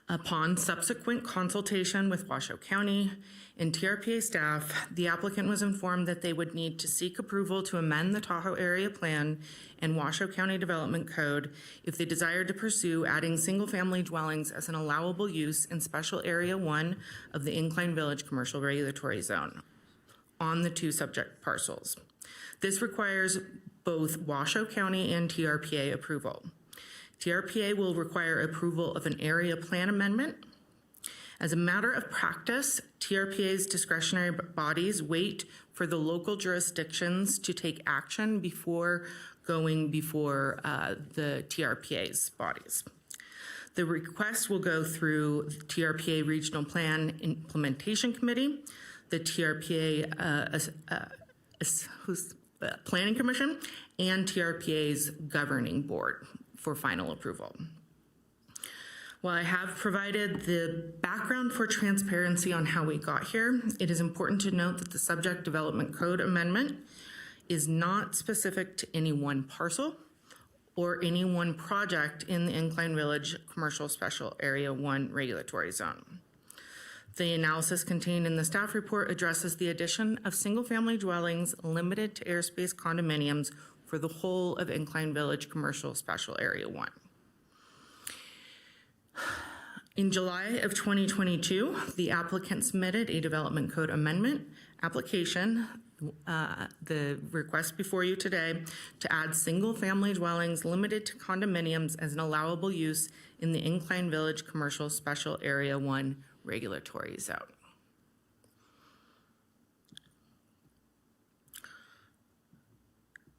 Upon subsequent consultation with Washoe County and TRPA staff, the applicant was informed that they would need to seek approval to amend the Tahoe Area Plan and Washoe County Development Code if they desired to pursue adding single-family dwellings as an allowable use in Special Area 1 of the Incline Village Commercial Regulatory Zone on the two subject parcels. This requires both Washoe County and TRPA approval. TRPA will require approval of an area plan amendment. As a matter of practice, TRPA's discretionary bodies wait for the local jurisdictions to take action before going before the TRPA's bodies. The request will go through the TRPA Regional Plan Implementation Committee, the TRPA Planning Commission, and TRPA's Governing Board for final approval. While I have provided the background for transparency on how we got here, it is important to note that the subject development code amendment is not specific to any one parcel or any one project in the Incline Village Commercial Special Area 1 regulatory zone. The analysis contained in the staff report addresses the addition of single-family dwellings limited to airspace condominiums for the whole of Incline Village Commercial Special Area 1. In July of 2022, the applicant submitted a development code amendment application, the request before you today, to add single-family dwellings limited to condominiums as an allowable use in the Incline Village Commercial Special Area 1 regulatory zone.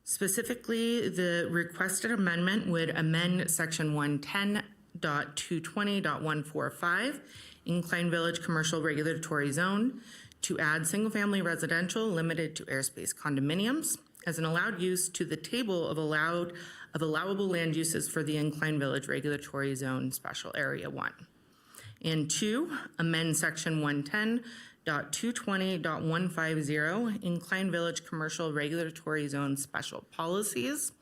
Specifically, the requested amendment would amend Section 110.220.145, Incline Village Commercial Regulatory Zone, to add single-family residential limited to airspace condominiums as an allowed use to the table of allowable land uses for the Incline Village Regulatory Zone Special Area 1. And 2, amend Section 110.220.150, Incline Village Commercial Regulatory Zone Special Policies,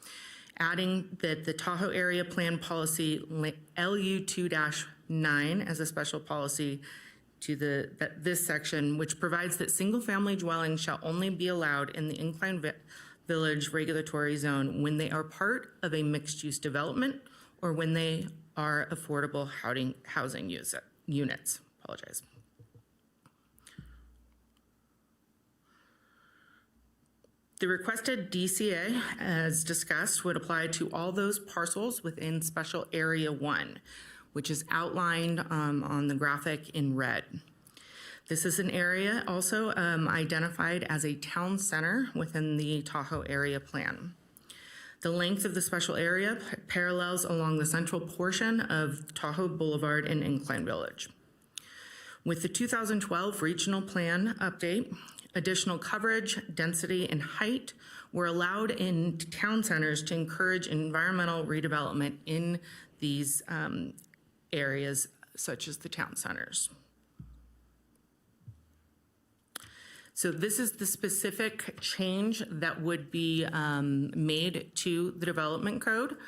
adding that the Tahoe Area Plan Policy LU2-9 as a special policy to this section, which provides that single-family dwellings shall only be allowed in the Incline Village Regulatory Zone when they are part of a mixed-use development or when they are affordable housing units. Apologize. The requested DCA, as discussed, would apply to all those parcels within Special Area 1, which is outlined on the graphic in red. This is an area also identified as a town center within the Tahoe Area Plan. The length of the special area parallels along the central portion of Tahoe Boulevard in Incline Village. With the 2012 Regional Plan update, additional coverage, density, and height were allowed in town centers to encourage environmental redevelopment in these areas such as the town centers. So this is the specific change that would be made to the development code.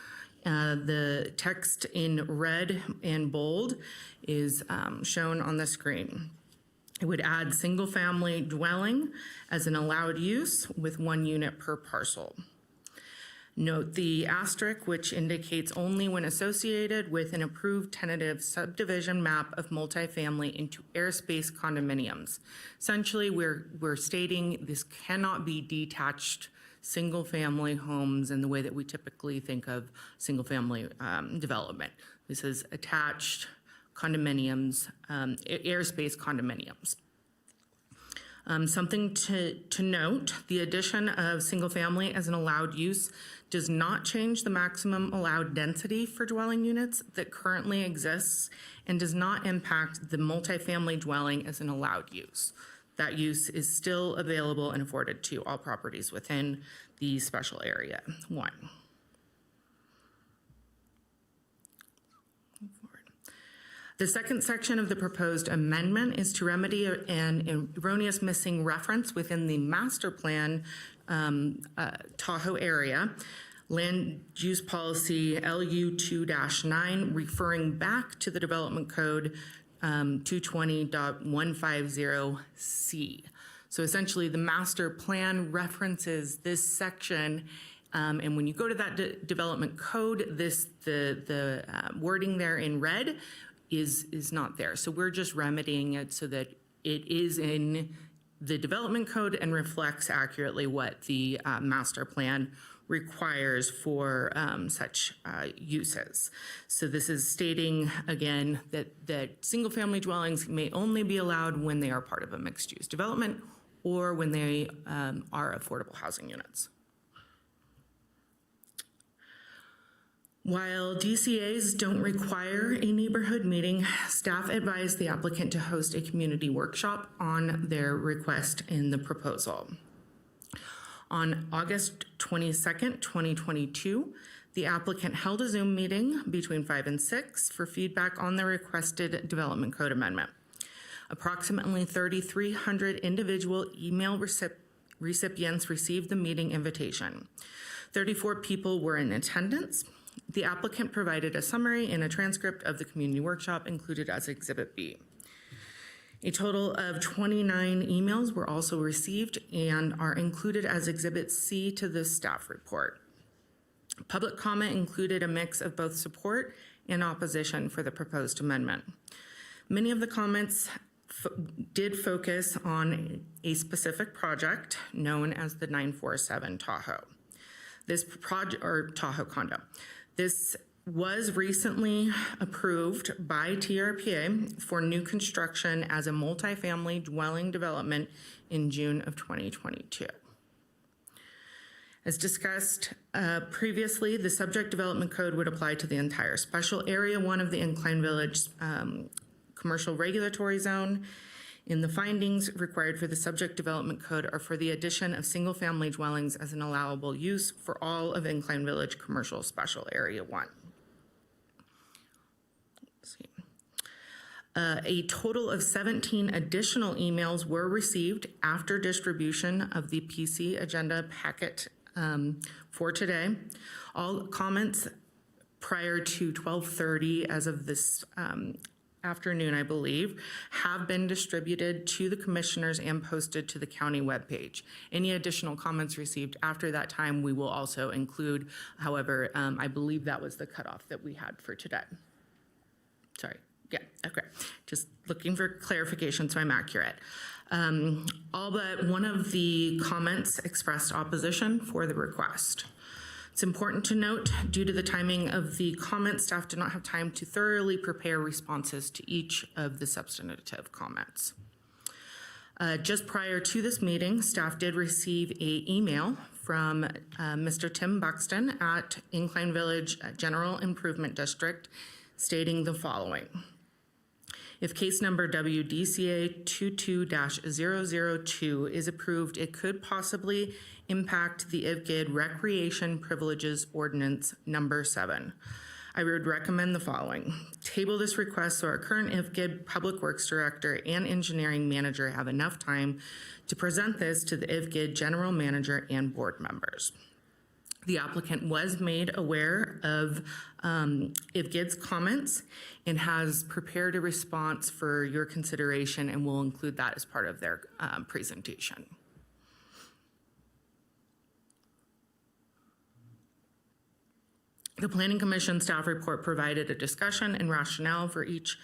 The text in red and bold is shown on the screen. It would add single-family dwelling as an allowed use with 1 unit per parcel. Note the asterisk, which indicates only when associated with an approved tentative subdivision map of multifamily into airspace condominiums. Essentially, we're stating this cannot be detached single-family homes in the way that we typically think of single-family development. This is attached condominiums, airspace condominiums. Something to note, the addition of single-family as an allowed use does not change the maximum allowed density for dwelling units that currently exists and does not impact the multifamily dwelling as an allowed use. That use is still available and afforded to all properties within the special area 1. The second section of the proposed amendment is to remedy an erroneous missing reference within the master plan Tahoe area, land use policy LU2-9, referring back to the development code 220.150C. So essentially the master plan references this section, and when you go to that development code, the wording there in red is not there. So we're just remedying it so that it is in the development code and reflects accurately what the master plan requires for such uses. So this is stating again that single-family dwellings may only be allowed when they are part of a mixed-use development or when they are affordable housing units. While DCAs don't require a neighborhood meeting, staff advised the applicant to host a community workshop on their request in the proposal. On August 22nd, 2022, the applicant held a Zoom meeting between 5 and 6 for feedback on the requested development code amendment. Approximately 3,300 individual email recipients received the meeting invitation. 34 people were in attendance. The applicant provided a summary and a transcript of the community workshop included as Exhibit B. A total of 29 emails were also received and are included as Exhibit C to the staff report. Public comment included a mix of both support and opposition for the proposed amendment. Many of the comments did focus on a specific project known as the 947 Tahoe. This project, or Tahoe condo. This was recently approved by TRPA for new construction as a multifamily dwelling development in June of 2022. As discussed previously, the subject development code would apply to the entire special area 1 of the Incline Village commercial regulatory zone. In the findings required for the subject development code are for the addition of single-family dwellings as an allowable use for all of Incline Village commercial special area 1. A total of 17 additional emails were received after distribution of the PC agenda packet for today. All comments prior to 12:30 as of this afternoon, I believe, have been distributed to the commissioners and posted to the county webpage. Any additional comments received after that time, we will also include. However, I believe that was the cutoff that we had for today. Sorry. Yeah, okay. Just looking for clarification so I'm accurate. All but one of the comments expressed opposition for the request. It's important to note, due to the timing of the comments, staff did not have time to thoroughly prepare responses to each of the substantive comments. Just prior to this meeting, staff did receive an email from Mr. Tim Buxton at Incline Village General Improvement District stating the following. If case number WDCA 22-002 is approved, it could possibly impact the IVGID Recreation Privileges Ordinance number 7. I would recommend the following. Table this request so our current IVGID Public Works Director and Engineering Manager have enough time to present this to the IVGID General Manager and board members. The applicant was made aware of IVGID's comments and has prepared a response for your consideration, and will include that as part of their presentation. The Planning Commission staff report provided a discussion and rationale for each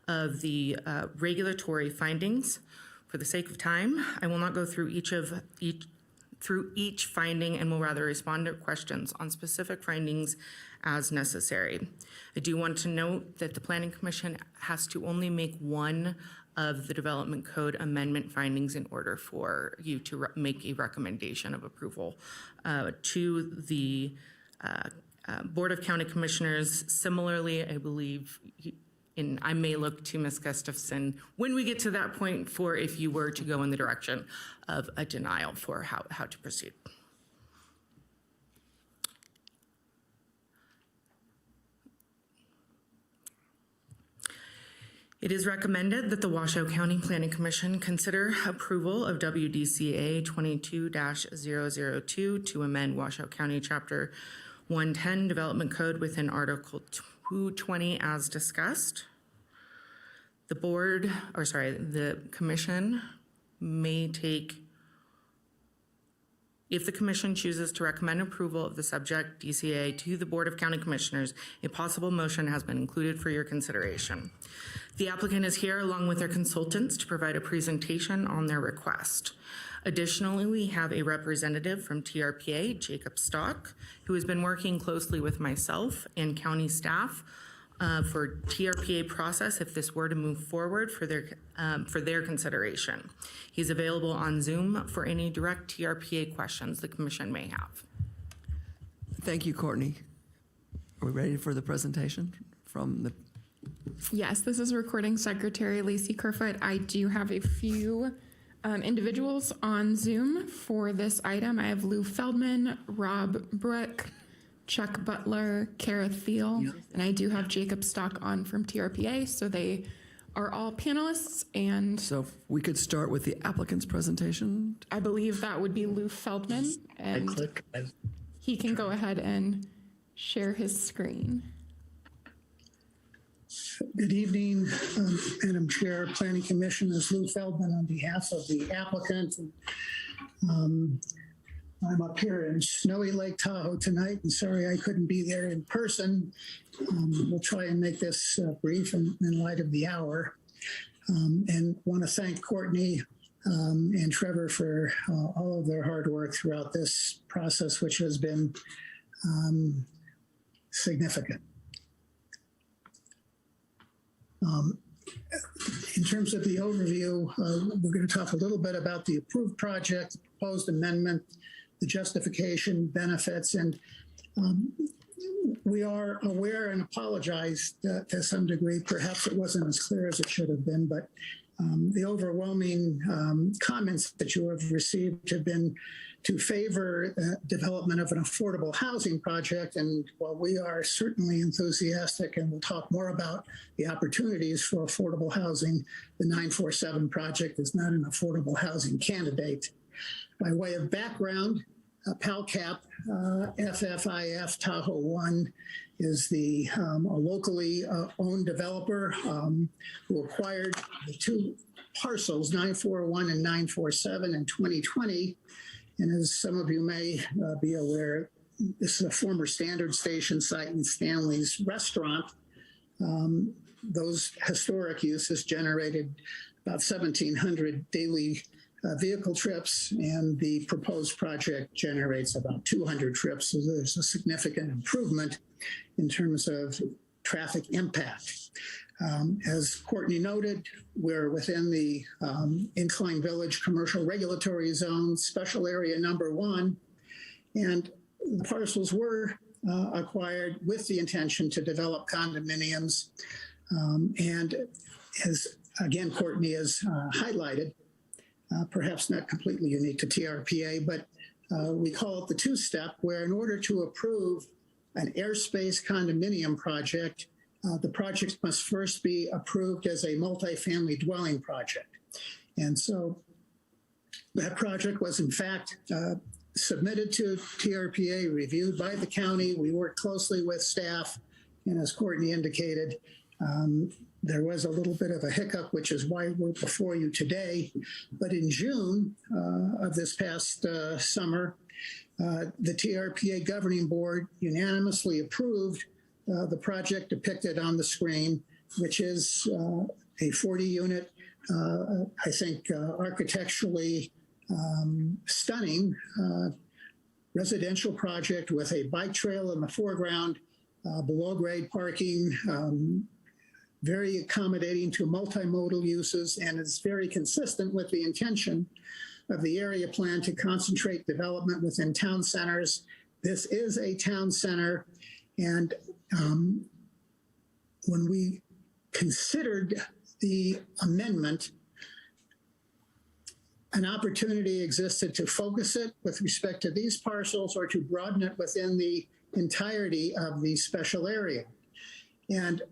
of the regulatory findings. For the sake of time, I will not go through each finding and will rather respond to questions on specific findings as necessary. I do want to note that the Planning Commission has to only make one of the Development Code amendment findings in order for you to make a recommendation of approval to the Board of County Commissioners. Similarly, I believe, and I may look to Ms. Gustafson when we get to that point for if you were to go in the direction of a denial for how to proceed. It is recommended that the Washoe County Planning Commission consider approval of WDCA 22-002 to amend Washoe County Chapter 110 Development Code within Article 220 as discussed. The commission may take, if the commission chooses to recommend approval of the subject DCA to the Board of County Commissioners, a possible motion has been included for your consideration. The applicant is here along with their consultants to provide a presentation on their request. Additionally, we have a representative from TRPA, Jacob Stock, who has been working closely with myself and county staff for TRPA process if this were to move forward for their consideration. He's available on Zoom for any direct TRPA questions the commission may have. Thank you, Courtney. Are we ready for the presentation from the... Yes, this is Recording Secretary Lacey Kerfoot. I do have a few individuals on Zoom for this item. I have Lou Feldman, Rob Brook, Chuck Butler, Kara Thiel, and I do have Jacob Stock on from TRPA, so they are all panelists. And so if we could start with the applicant's presentation. I believe that would be Lou Feldman, and he can go ahead and share his screen. Good evening, Madam Chair, Planning Commission. This is Lou Feldman on behalf of the applicant. I'm up here in snowy Lake Tahoe tonight, and sorry I couldn't be there in person. We'll try and make this brief in light of the hour. And want to thank Courtney and Trevor for all of their hard work throughout this process, which has been significant. In terms of the overview, we're going to talk a little bit about the approved project, the proposed amendment, the justification, benefits, and we are aware and apologize to some degree. Perhaps it wasn't as clear as it should have been, but the overwhelming comments that you have received have been to favor development of an affordable housing project. And while we are certainly enthusiastic and we'll talk more about the opportunities for affordable housing, the 947 project is not an affordable housing candidate. By way of background, PALCAP, FFIF Tahoe 1 is the a locally owned developer who acquired the two parcels, 941 and 947 in 2020. And as some of you may be aware, this is a former Standard Station site in Stanley's restaurant. Those historic uses generated about 1,700 daily vehicle trips, and the proposed project generates about 200 trips. So there's a significant improvement in terms of traffic impact. As Courtney noted, we're within the Incline Village Commercial Regulatory Zone, Special Area Number 1, and the parcels were acquired with the intention to develop condominiums. And as, again, Courtney has highlighted, perhaps not completely unique to TRPA, but we call it the two-step, where in order to approve an airspace condominium project, the project must first be approved as a multifamily dwelling project. And so that project was in fact submitted to TRPA, reviewed by the county. We worked closely with staff, and as Courtney indicated, there was a little bit of a hiccup, which is why we're before you today. But in June of this past summer, the TRPA Governing Board unanimously approved the project depicted on the screen, which is a 40-unit, I think architecturally stunning residential project with a bike trail in the foreground, below-grade parking, very accommodating to multimodal uses, and is very consistent with the intention of the area plan to concentrate development within town centers. This is a town center, and when we considered the amendment, an opportunity existed to focus it with respect to these parcels or to broaden it within the entirety of the special area. And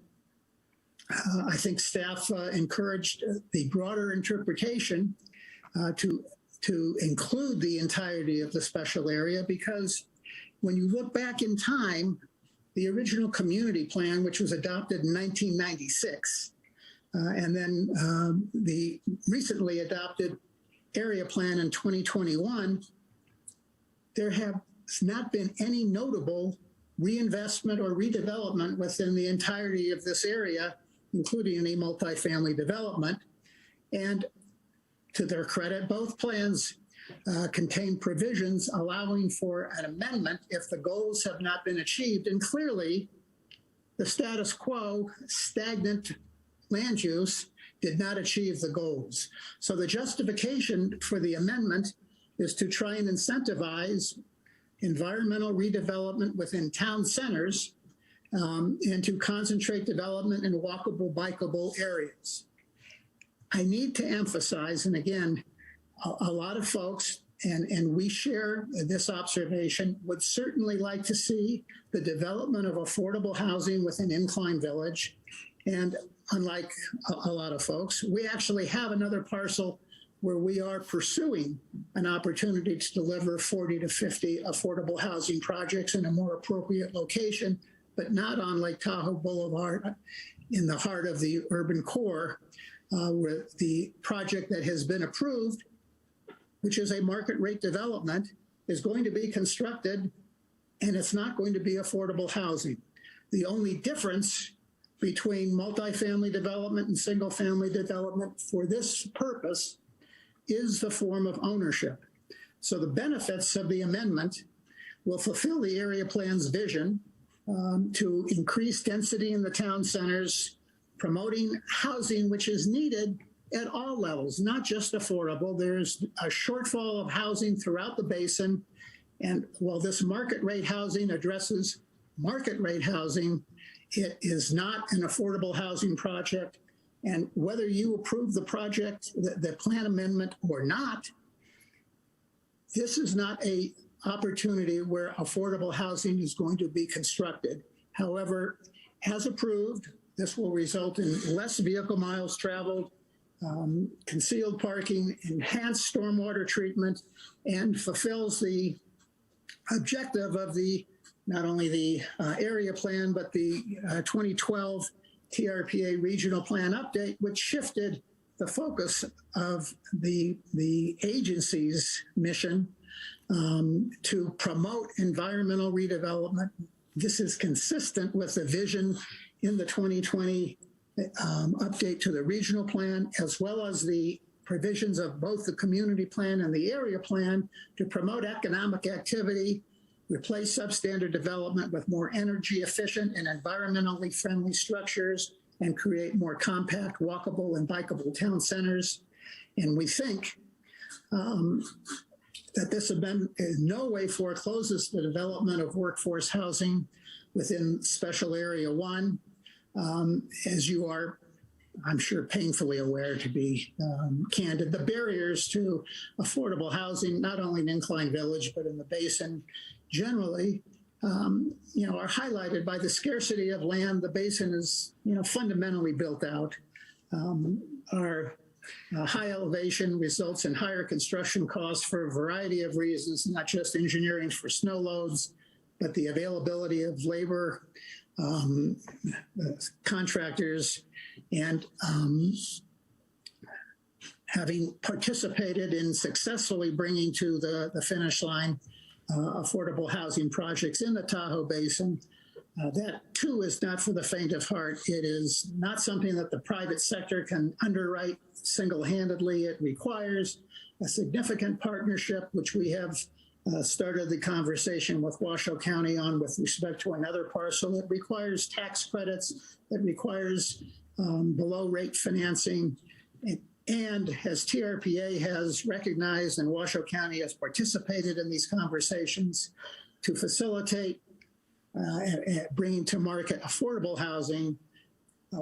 I think staff encouraged the broader interpretation to include the entirety of the special area, because when you look back in time, the original community plan, which was adopted in 1996, and then the recently adopted area plan in 2021, there has not been any notable reinvestment or redevelopment within the entirety of this area, including any multifamily development. And to their credit, both plans contain provisions allowing for an amendment if the goals have not been achieved. And clearly, the status quo, stagnant land use, did not achieve the goals. So the justification for the amendment is to try and incentivize environmental redevelopment within town centers and to concentrate development in walkable, bikeable areas. I need to emphasize, and again, a lot of folks, and we share this observation, would certainly like to see the development of affordable housing within Incline Village. And unlike a lot of folks, we actually have another parcel where we are pursuing an opportunity to deliver 40 to 50 affordable housing projects in a more appropriate location, but not on Lake Tahoe Boulevard in the heart of the urban core, where the project that has been approved, which is a market rate development, is going to be constructed, and it's not going to be affordable housing. The only difference between multifamily development and single-family development for this purpose is the form of ownership. So the benefits of the amendment will fulfill the area plan's vision to increase density in the town centers, promoting housing which is needed at all levels, not just affordable. There's a shortfall of housing throughout the basin. And while this market rate housing addresses market rate housing, it is not an affordable housing project. And whether you approve the project, the plan amendment or not, this is not a opportunity where affordable housing is going to be constructed. However, as approved, this will result in less vehicle miles traveled, concealed parking, enhanced stormwater treatment, and fulfills the objective of the not only the area plan, but the 2012 TRPA regional plan update, which shifted the focus of the agency's mission to promote environmental redevelopment. This is consistent with the vision in the 2020 update to the regional plan, as well as the provisions of both the community plan and the area plan to promote economic activity, replace substandard development with more energy efficient and environmentally friendly structures, and create more compact, walkable, and bikeable town centers. And we think that this amendment in no way forecloses the development of workforce housing within Special Area 1. As you are, I'm sure, painfully aware, to be candid, the barriers to affordable housing, not only in Incline Village, but in the basin generally, are highlighted by the scarcity of land. The basin is, fundamentally built out. Our high elevation results in higher construction costs for a variety of reasons, not just engineering for snow loads, but the availability of labor, contractors, and having participated in successfully bringing to the finish line affordable housing projects in the Tahoe Basin. That too is not for the faint of heart. It is not something that the private sector can underwrite single-handedly. It requires a significant partnership, which we have started the conversation with Washoe County on with respect to another parcel. It requires tax credits. It requires below rate financing. And as TRPA has recognized and Washoe County has participated in these conversations to facilitate bringing to market affordable housing,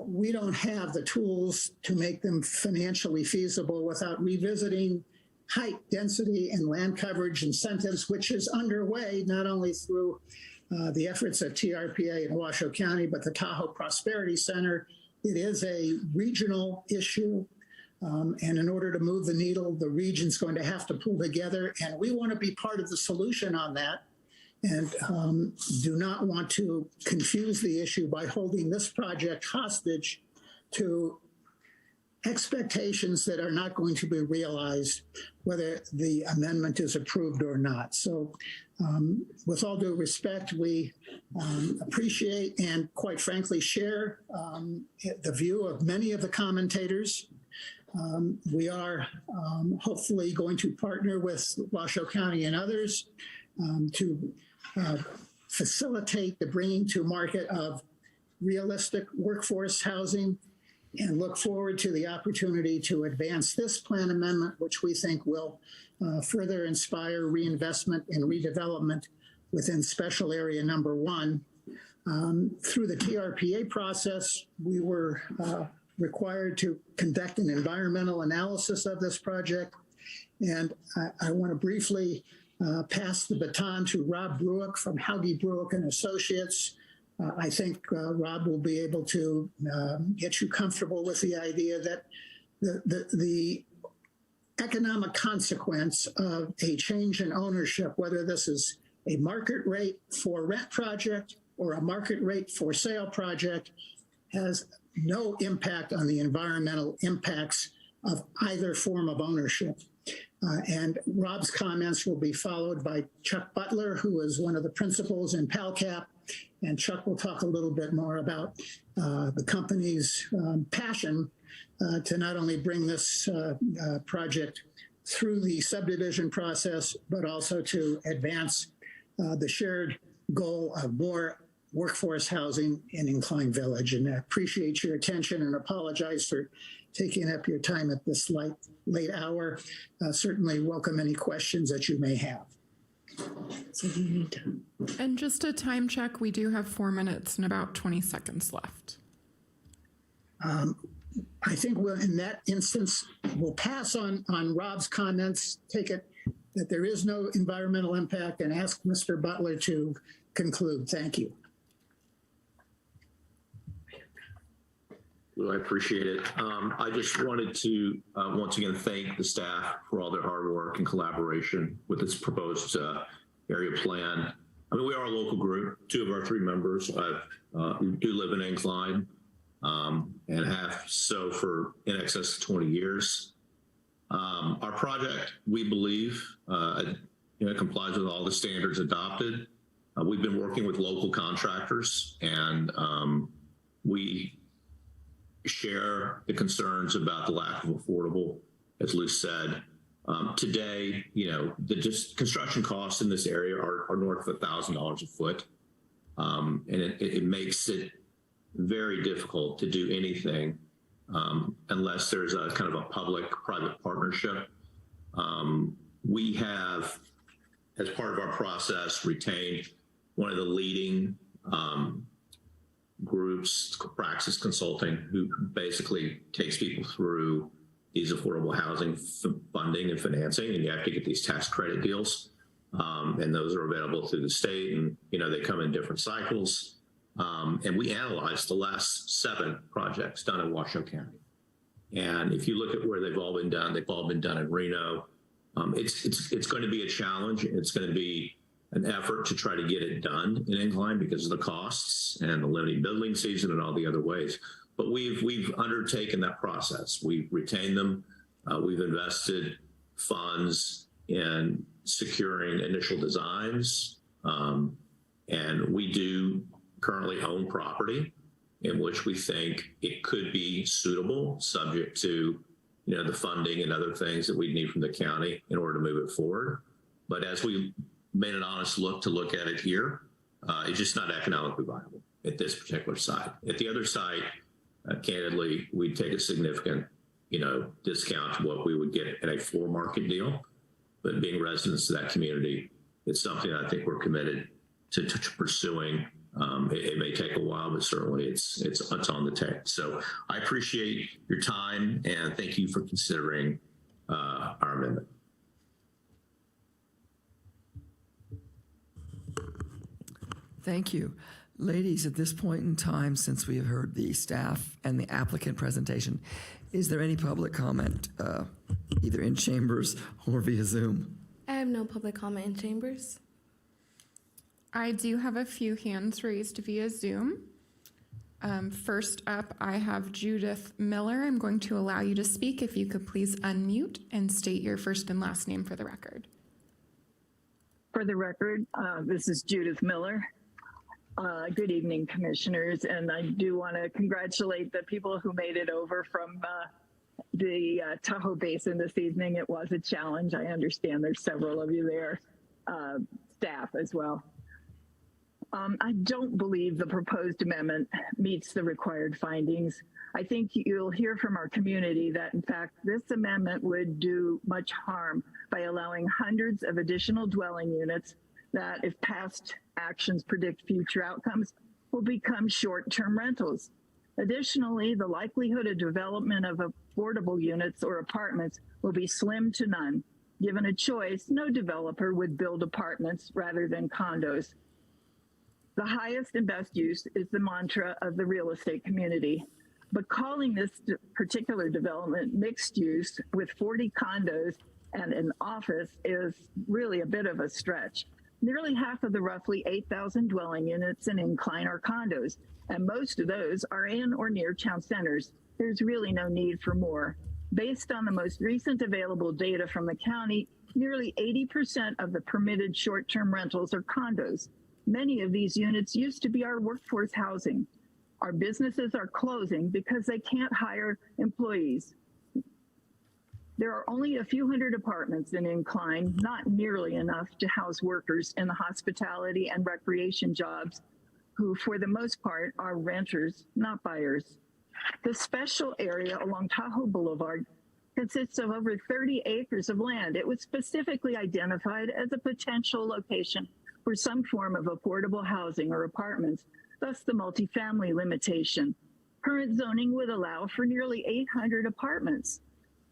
we don't have the tools to make them financially feasible without revisiting height, density, and land coverage incentives, which is underway not only through the efforts of TRPA in Washoe County, but the Tahoe Prosperity Center. It is a regional issue. And in order to move the needle, the region's going to have to pull together, and we want to be part of the solution on that, and do not want to confuse the issue by holding this project hostage to expectations that are not going to be realized, whether the amendment is approved or not. So with all due respect, we appreciate and quite frankly share the view of many of the commentators. We are hopefully going to partner with Washoe County and others to facilitate the bringing to market of realistic workforce housing, and look forward to the opportunity to advance this plan amendment, which we think will further inspire reinvestment and redevelopment within Special Area Number 1. Through the TRPA process, we were required to conduct an environmental analysis of this project. And I want to briefly pass the baton to Rob Bruick from Hauge Bruick and Associates. I think Rob will be able to get you comfortable with the idea that the economic consequence of a change in ownership, whether this is a market rate for rent project or a market rate for sale project, has no impact on the environmental impacts of either form of ownership. And Rob's comments will be followed by Chuck Butler, who is one of the principals in PalCap. And Chuck will talk a little bit more about the company's passion to not only bring this project through the subdivision process, but also to advance the shared goal of more workforce housing in Incline Village. And I appreciate your attention and apologize for taking up your time at this late hour. Certainly welcome any questions that you may have. So you need to. And just a time check, we do have 4 minutes and about 20 seconds left. I think in that instance, we'll pass on Rob's comments, take it that there is no environmental impact, and ask Mr. Butler to conclude. Thank you. Well, I appreciate it. I just wanted to once again thank the staff for all their hard work and collaboration with this proposed area plan. I mean, we are a local group. 2 of our 3 members do live in Incline and have so for in excess of 20 years. Our project, we believe, complies with all the standards adopted. We've been working with local contractors, and we share the concerns about the lack of affordable, as Lou said. Today, the construction costs in this area are north of $1,000 a foot. And it makes it very difficult to do anything unless there's a kind of a public-private partnership. We have, as part of our process, retained one of the leading groups, Praxis Consulting, who basically takes people through these affordable housing funding and financing, and you have to get these tax credit deals. And those are available through the state, and they come in different cycles. And we analyzed the last 7 projects done in Washoe County. And if you look at where they've all been done in Reno. It's going to be a challenge. It's going to be an effort to try to get it done in Incline because of the costs and the limited building season and all the other ways. But we've undertaken that process. We've retained them. We've invested funds in securing initial designs. And we do currently own property in which we think it could be suitable, subject to the funding and other things that we need from the county in order to move it forward. But as we made an honest look at it here, it's just not economically viable at this particular site. At the other site, candidly, we'd take a significant, discount to what we would get at a floor market deal. But being residents of that community, it's something I think we're committed to pursuing. It may take a while, but certainly it's on the table. So I appreciate your time and thank you for considering our amendment. Thank you. Ladies, at this point in time, since we have heard the staff and the applicant presentation, is there any public comment, either in chambers or via Zoom? I have no public comment in chambers. I do have a few hands raised via Zoom. First up, I have Judith Miller. I'm going to allow you to speak. If you could please unmute and state your first and last name for the record. For the record, this is Judith Miller. Good evening, commissioners, and I do want to congratulate the people who made it over from the Tahoe Basin this evening. It was a challenge. I understand there's several of you there, staff as well. I don't believe the proposed amendment meets the required findings. I think you'll hear from our community that, in fact, this amendment would do much harm by allowing hundreds of additional dwelling units that, if past actions predict future outcomes, will become short-term rentals. Additionally, the likelihood of development of affordable units or apartments will be slim to none. Given a choice, no developer would build apartments rather than condos. The highest and best use is the mantra of the real estate community. But calling this particular development mixed use with 40 condos and an office is really a bit of a stretch. Nearly half of the roughly 8,000 dwelling units in Incline are condos, and most of those are in or near town centers. There's really no need for more. Based on the most recent available data from the county, nearly 80% of the permitted short-term rentals are condos. Many of these units used to be our workforce housing. Our businesses are closing because they can't hire employees. There are only a few hundred apartments in Incline, not nearly enough to house workers in the hospitality and recreation jobs, who for the most part are renters, not buyers. The special area along Tahoe Boulevard consists of over 30 acres of land. It was specifically identified as a potential location for some form of affordable housing or apartments, thus the multifamily limitation. Current zoning would allow for nearly 800 apartments.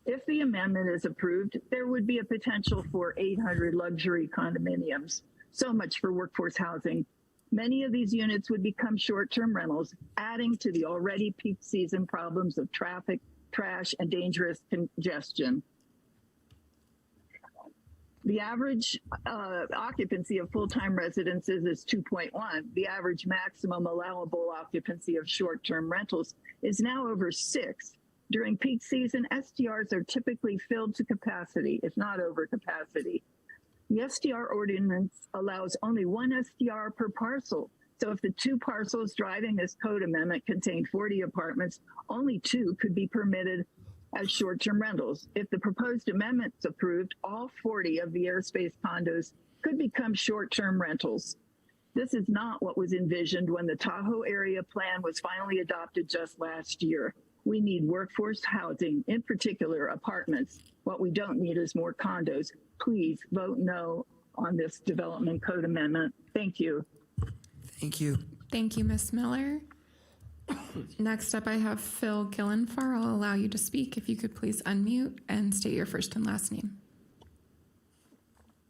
If the amendment is approved, there would be a potential for 800 luxury condominiums. So much for workforce housing. Many of these units would become short-term rentals, adding to the already peak season problems of traffic, trash, and dangerous congestion. The average occupancy of full-time residences is 2.1. The average maximum allowable occupancy of short-term rentals is now over 6. During peak season, STRs are typically filled to capacity, if not over capacity. The STR ordinance allows only 1 STR per parcel. So if the 2 parcels driving this code amendment contain 40 apartments, only 2 could be permitted as short-term rentals. If the proposed amendment's approved, all 40 of the airspace condos could become short-term rentals. This is not what was envisioned when the Tahoe area plan was finally adopted just last year. We need workforce housing, in particular apartments. What we don't need is more condos. Please vote no on this development code amendment. Thank you. Thank you. Thank you, Ms. Miller. Next up, I have Phil Gillenfar. I'll allow you to speak. If you could please unmute and state your first and last name.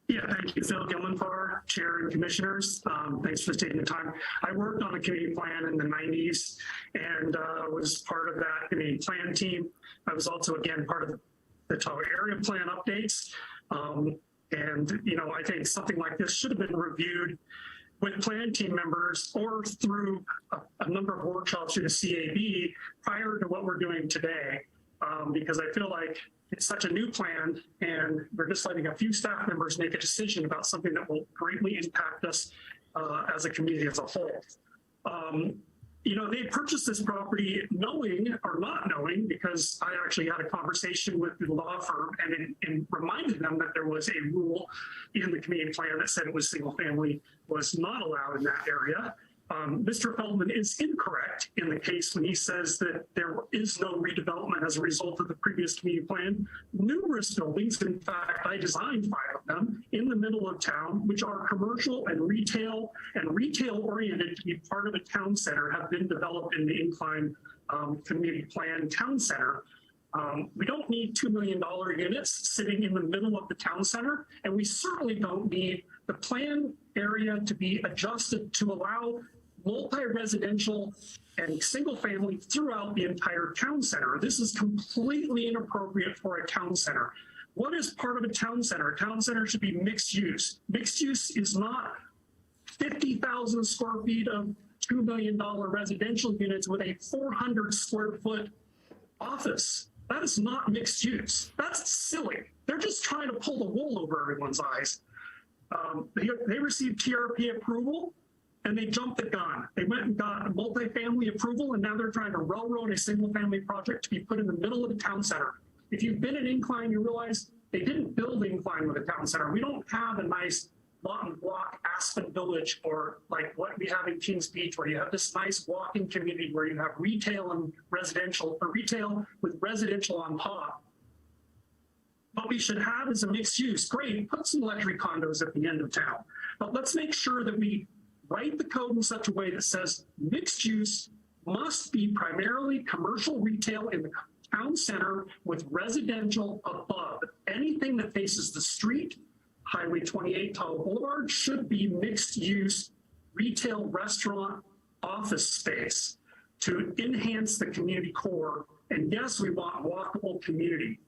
Yeah, thank you. Phil Gillenfar, Chair and Commissioners. Thanks for taking the time. I worked on a community plan in the 90s and was part of that community plan team. I was also, again, part of the Tahoe area plan updates. And, you know, I think something like this should have been reviewed with plan team members or through a number of workshops through the CAB prior to what we're doing today. Because I feel like it's such a new plan and we're just letting a few staff members make a decision about something that will greatly impact us as a community as a whole. You know, they purchased this property knowing or not knowing, because I actually had a conversation with the law firm and reminded them that there was a rule in the community plan that said it was single family was not allowed in that area. Mr. Feldman is incorrect in the case when he says that there is no redevelopment as a result of the previous community plan. Numerous buildings, in fact, I designed 5 of them in the middle of town, which are commercial and retail oriented to be part of a town center, have been developed in the Incline community plan town center. We don't need $2 million units sitting in the middle of the town center, and we certainly don't need the plan area to be adjusted to allow multi-residential and single family throughout the entire town center. This is completely inappropriate for a town center. What is part of a town center? A town center should be mixed use. Mixed use is not 50,000 square feet of $2 million residential units with a 400 square foot office. That is not mixed use. That's silly. They're just trying to pull the wool over everyone's eyes. They received TRP approval and they jumped the gun. They went and got a multifamily approval and now they're trying to railroad a single family project to be put in the middle of the town center. If you've been in Incline, you realize they didn't build Incline with a town center. We don't have a nice lot and block Aspen Village or like what we have in Kings Beach, where you have this nice walking community where you have retail and residential, or retail with residential on top. What we should have is a mixed use. Great, put some luxury condos at the end of town. But let's make sure that we write the code in such a way that says mixed use must be primarily commercial retail in the town center with residential above. Anything that faces the street, Highway 28 Tahoe Boulevard, should be mixed use retail, restaurant, office space to enhance the community core. And yes, we want walkable community.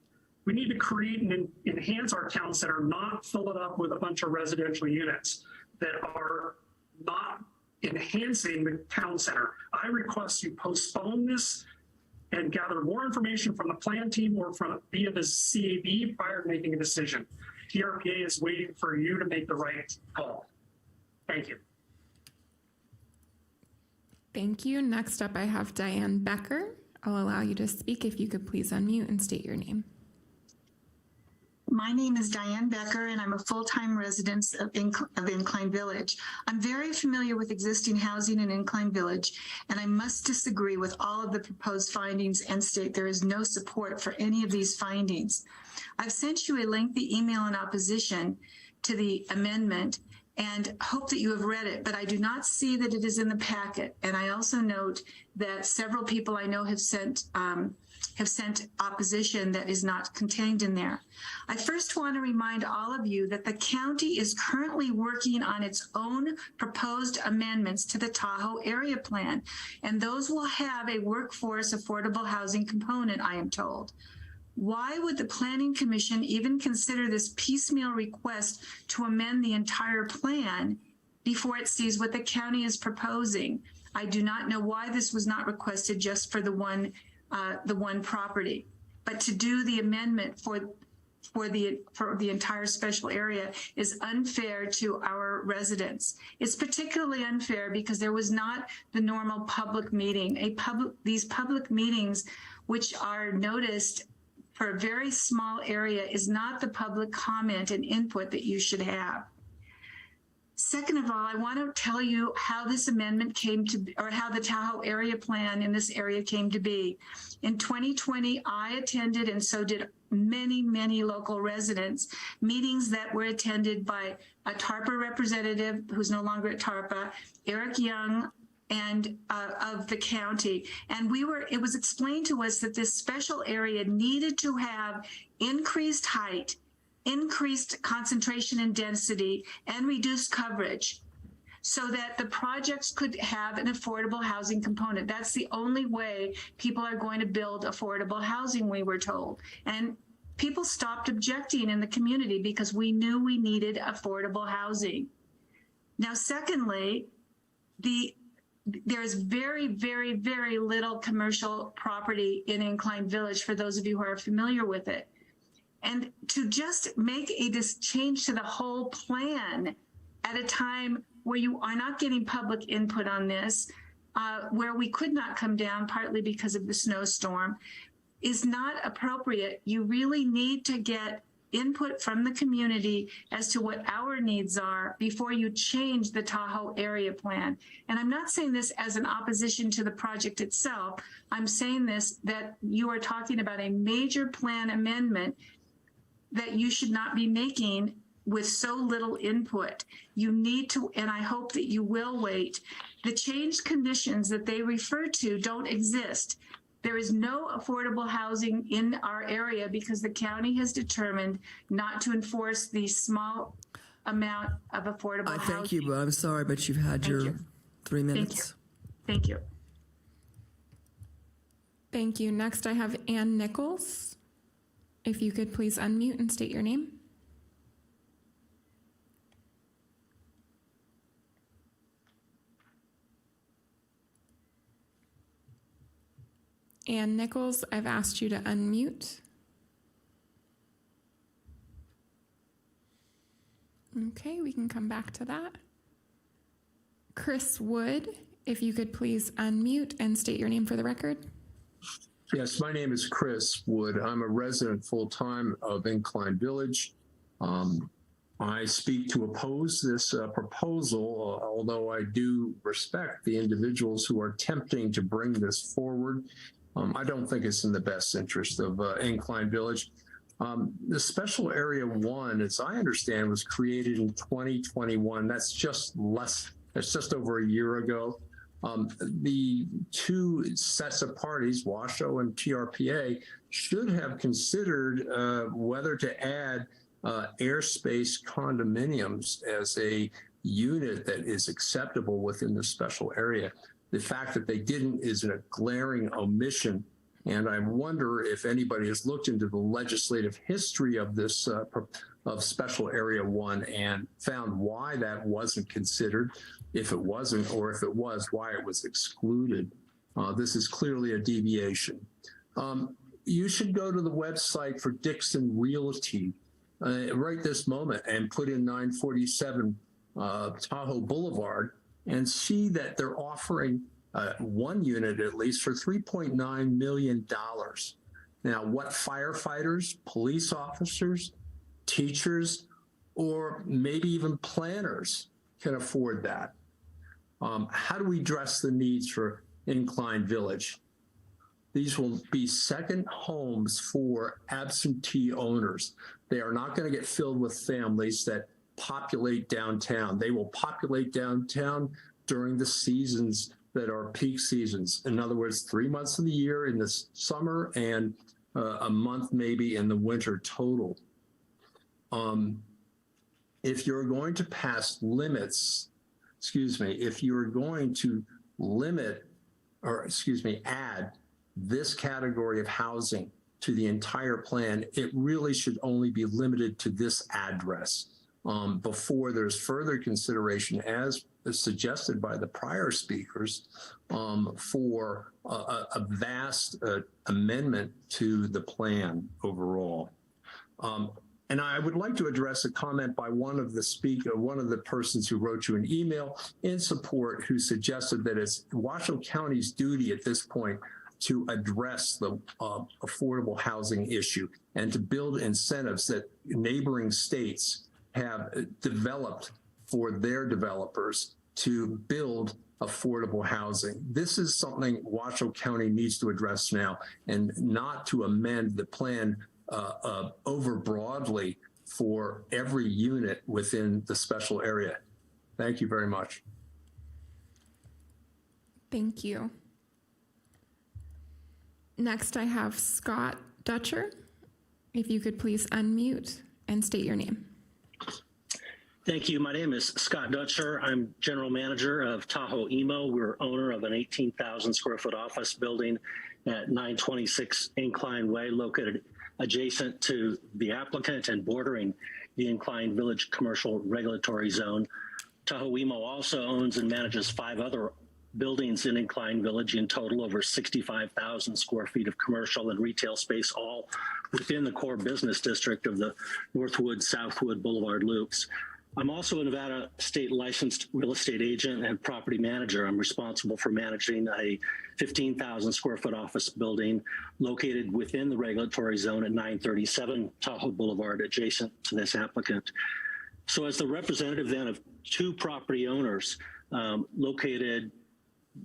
We need to create and enhance our town center, not fill it up with a bunch of residential units that are not enhancing the town center. I request you postpone this and gather more information from the plan team or via the CAB prior to making a decision. TRPA is waiting for you to make the right call. Thank you. Thank you. Next up, I have Diane Becker. I'll allow you to speak if you could please unmute and state your name. My name is Diane Becker, and I'm a full-time resident of Incline Village. I'm very familiar with existing housing in Incline Village, and I must disagree with all of the proposed findings and state there is no support for any of these findings. I've sent you a lengthy email in opposition to the amendment and hope that you have read it, but I do not see that it is in the packet. And I also note that several people I know have sent opposition that is not contained in there. I first want to remind all of you that the county is currently working on its own proposed amendments to the Tahoe area plan, and those will have a workforce affordable housing component, I am told. Why would the Planning Commission even consider this piecemeal request to amend the entire plan before it sees what the county is proposing? I do not know why this was not requested just for the one property, but to do the amendment for the entire special area is unfair to our residents. It's particularly unfair because there was not the normal public meeting. These public meetings, which are noticed for a very small area, is not the public comment and input that you should have. Second of all, I want to tell you how this amendment came to be, or how the Tahoe area plan in this area came to be. In 2020, I attended, and so did many, many local residents, meetings that were attended by a TARPA representative who's no longer at TARPA, Eric Young, and of the county. And it was explained to us that this special area needed to have increased height, increased concentration and density, and reduced coverage so that the projects could have an affordable housing component. That's the only way people are going to build affordable housing, we were told. And people stopped objecting in the community because we knew we needed affordable housing. Now, secondly, there's very, very, very little commercial property in Incline Village, for those of you who are familiar with it. And to just make this change to the whole plan at a time where you are not getting public input on this, where we could not come down partly because of the snowstorm, is not appropriate. You really need to get input from the community as to what our needs are before you change the Tahoe area plan. And I'm not saying this as an opposition to the project itself. I'm saying this that you are talking about a major plan amendment that you should not be making with so little input. You need to, and I hope that you will wait. The changed conditions that they refer to don't exist. There is no affordable housing in our area because the county has determined not to enforce the small amount of affordable housing. Thank you, but I'm sorry, but you've had your 3 minutes. Thank you. Thank you. Next, I have Ann Nichols. If you could please unmute and state your name. Ann Nichols, I've asked you to unmute. Okay, we can come back to that. Chris Wood, if you could please unmute and state your name for the record. Yes, my name is Chris Wood. I'm a resident full-time of Incline Village. I speak to oppose this proposal, although I do respect the individuals who are attempting to bring this forward. I don't think it's in the best interest of Incline Village. The Special Area 1, as I understand, was created in 2021. That's just over a year ago. The two sets of parties, Washoe and TRPA, should have considered whether to add airspace condominiums as a unit that is acceptable within the special area. The fact that they didn't is a glaring omission, and I wonder if anybody has looked into the legislative history of this of Special Area 1 and found why that wasn't considered, if it wasn't, or if it was, why it was excluded. This is clearly a deviation. You should go to the website for Dixon Realty right this moment and put in 947 Tahoe Boulevard and see that they're offering one unit at least for $3.9 million. Now, what firefighters, police officers, teachers, or maybe even planners can afford that? How do we address the needs for Incline Village? These will be second homes for absentee owners. They are not going to get filled with families that populate downtown. They will populate downtown during the seasons that are peak seasons. In other words, 3 months of the year in the summer and a month maybe in the winter total. If you're going to pass limits, if you're going to add this category of housing to the entire plan, it really should only be limited to this address before there's further consideration, as suggested by the prior speakers, for a vast amendment to the plan overall. And I would like to address a comment by one of the persons who wrote you an email in support, who suggested that it's Washoe County's duty at this point to address the affordable housing issue and to build incentives that neighboring states have developed for their developers to build affordable housing. This is something Washoe County needs to address now, and not to amend the plan over broadly for every unit within the special area. Thank you very much. Thank you. Next, I have Scott Dutcher. If you could please unmute and state your name. Thank you. My name is Scott Dutcher. I'm general manager of Tahoe Emo. We're owner of an 18,000 square foot office building at 926 Incline Way, located adjacent to the applicant and bordering the Incline Village Commercial Regulatory Zone. Tahoe Emo also owns and manages 5 other buildings in Incline Village, in total over 65,000 square feet of commercial and retail space, all within the core business district of the Northwood Southwood Boulevard loops. I'm also a Nevada state licensed real estate agent and property manager. I'm responsible for managing a 15,000 square foot office building located within the regulatory zone at 937 Tahoe Boulevard, adjacent to this applicant. So as the representative then of 2 property owners located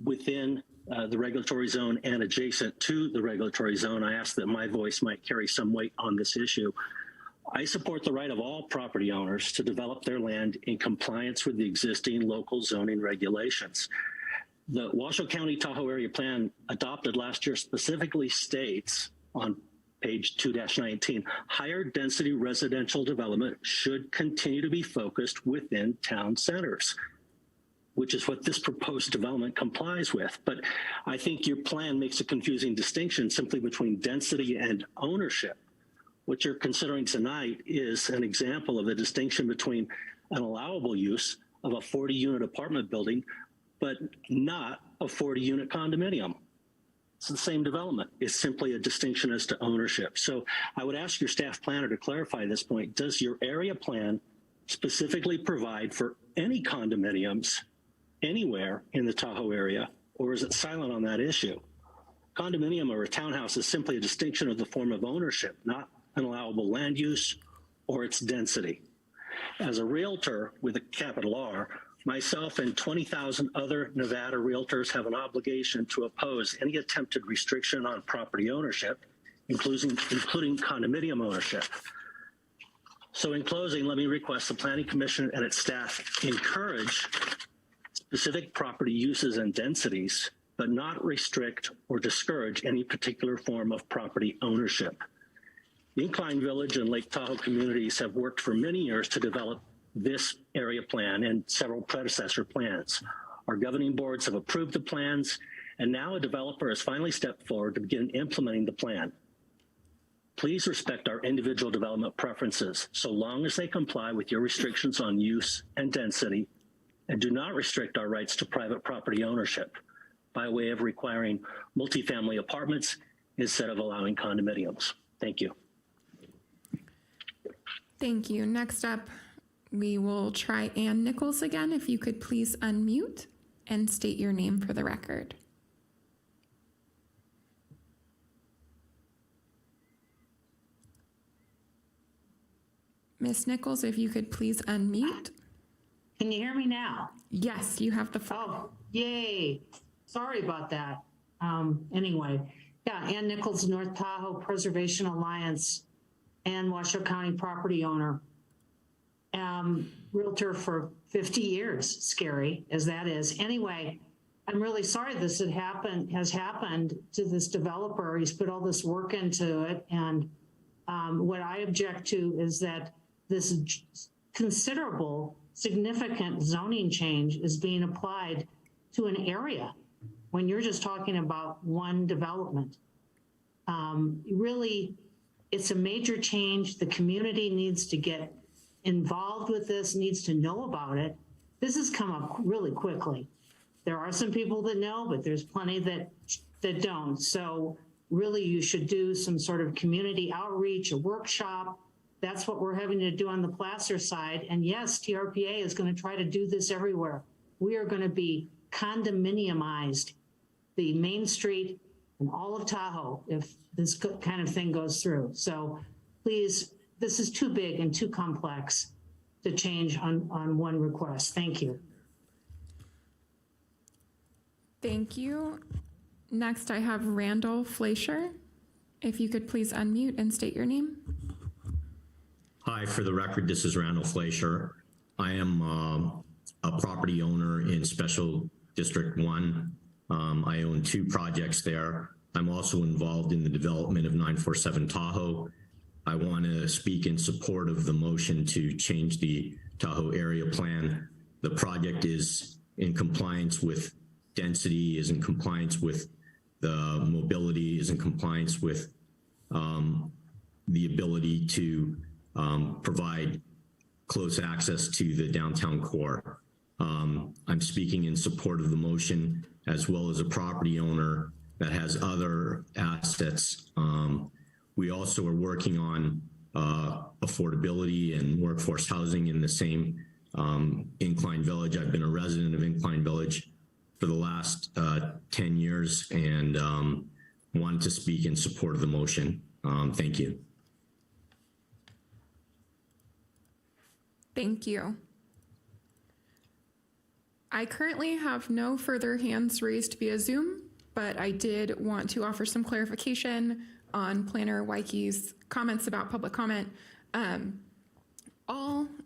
within the regulatory zone and adjacent to the regulatory zone, I ask that my voice might carry some weight on this issue. I support the right of all property owners to develop their land in compliance with the existing local zoning regulations. The Washoe County Tahoe Area Plan adopted last year specifically states on page 2-19, higher density residential development should continue to be focused within town centers, which is what this proposed development complies with. But I think your plan makes a confusing distinction simply between density and ownership. What you're considering tonight is an example of the distinction between an allowable use of a 40-unit apartment building, but not a 40-unit condominium. It's the same development. It's simply a distinction as to ownership. So I would ask your staff planner to clarify this point. Does your area plan specifically provide for any condominiums anywhere in the Tahoe area, or is it silent on that issue? Condominium or a townhouse is simply a distinction of the form of ownership, not an allowable land use or its density. As a realtor with a capital R, myself and 20,000 other Nevada realtors have an obligation to oppose any attempted restriction on property ownership, including condominium ownership. So in closing, let me request the Planning Commission and its staff encourage specific property uses and densities, but not restrict or discourage any particular form of property ownership. The Incline Village and Lake Tahoe communities have worked for many years to develop this area plan and several predecessor plans. Our governing boards have approved the plans, and now a developer has finally stepped forward to begin implementing the plan. Please respect our individual development preferences so long as they comply with your restrictions on use and density, and do not restrict our rights to private property ownership. by way of requiring multifamily apartments instead of allowing condominiums. Thank you. Thank you. Next up, we will try Ann Nichols again. If you could please unmute and state your name for the record. Ms. Nichols, if you could please unmute. Can you hear me now? Yes, you have the floor. Oh, yay. Sorry about that. Anyway, yeah, Ann Nichols, North Tahoe Preservation Alliance and Washoe County property owner. Realtor for 50 years, scary as that is. Anyway, I'm really sorry this has happened to this developer. He's put all this work into it. And what I object to is that this considerable, significant zoning change is being applied to an area when you're just talking about one development. Really, it's a major change. The community needs to get involved with this, needs to know about it. This has come up really quickly. There are some people that know, but there's plenty that don't. So really, you should do some sort of community outreach, a workshop. That's what we're having to do on the Placer side. And yes, TRPA is going to try to do this everywhere. We are going to be condominiumized, the Main Street and all of Tahoe, if this kind of thing goes through. So please, this is too big and too complex to change on one request. Thank you. Thank you. Next, I have Randall Fleischer. If you could please unmute and state your name. Hi, for the record, this is Randall Fleischer. I am a property owner in Special District 1. I own 2 projects there. I'm also involved in the development of 947 Tahoe. I want to speak in support of the motion to change the Tahoe area plan. The project is in compliance with density, is in compliance with the mobility, is in compliance with the ability to provide close access to the downtown core. I'm speaking in support of the motion as well as a property owner that has other assets. We also are working on affordability and workforce housing in the same Incline Village. I've been a resident of Incline Village for the last 10 years and wanted to speak in support of the motion. Thank you. Thank you. I currently have no further hands raised via Zoom, but I did want to offer some clarification on Planner Weike's comments about public comment.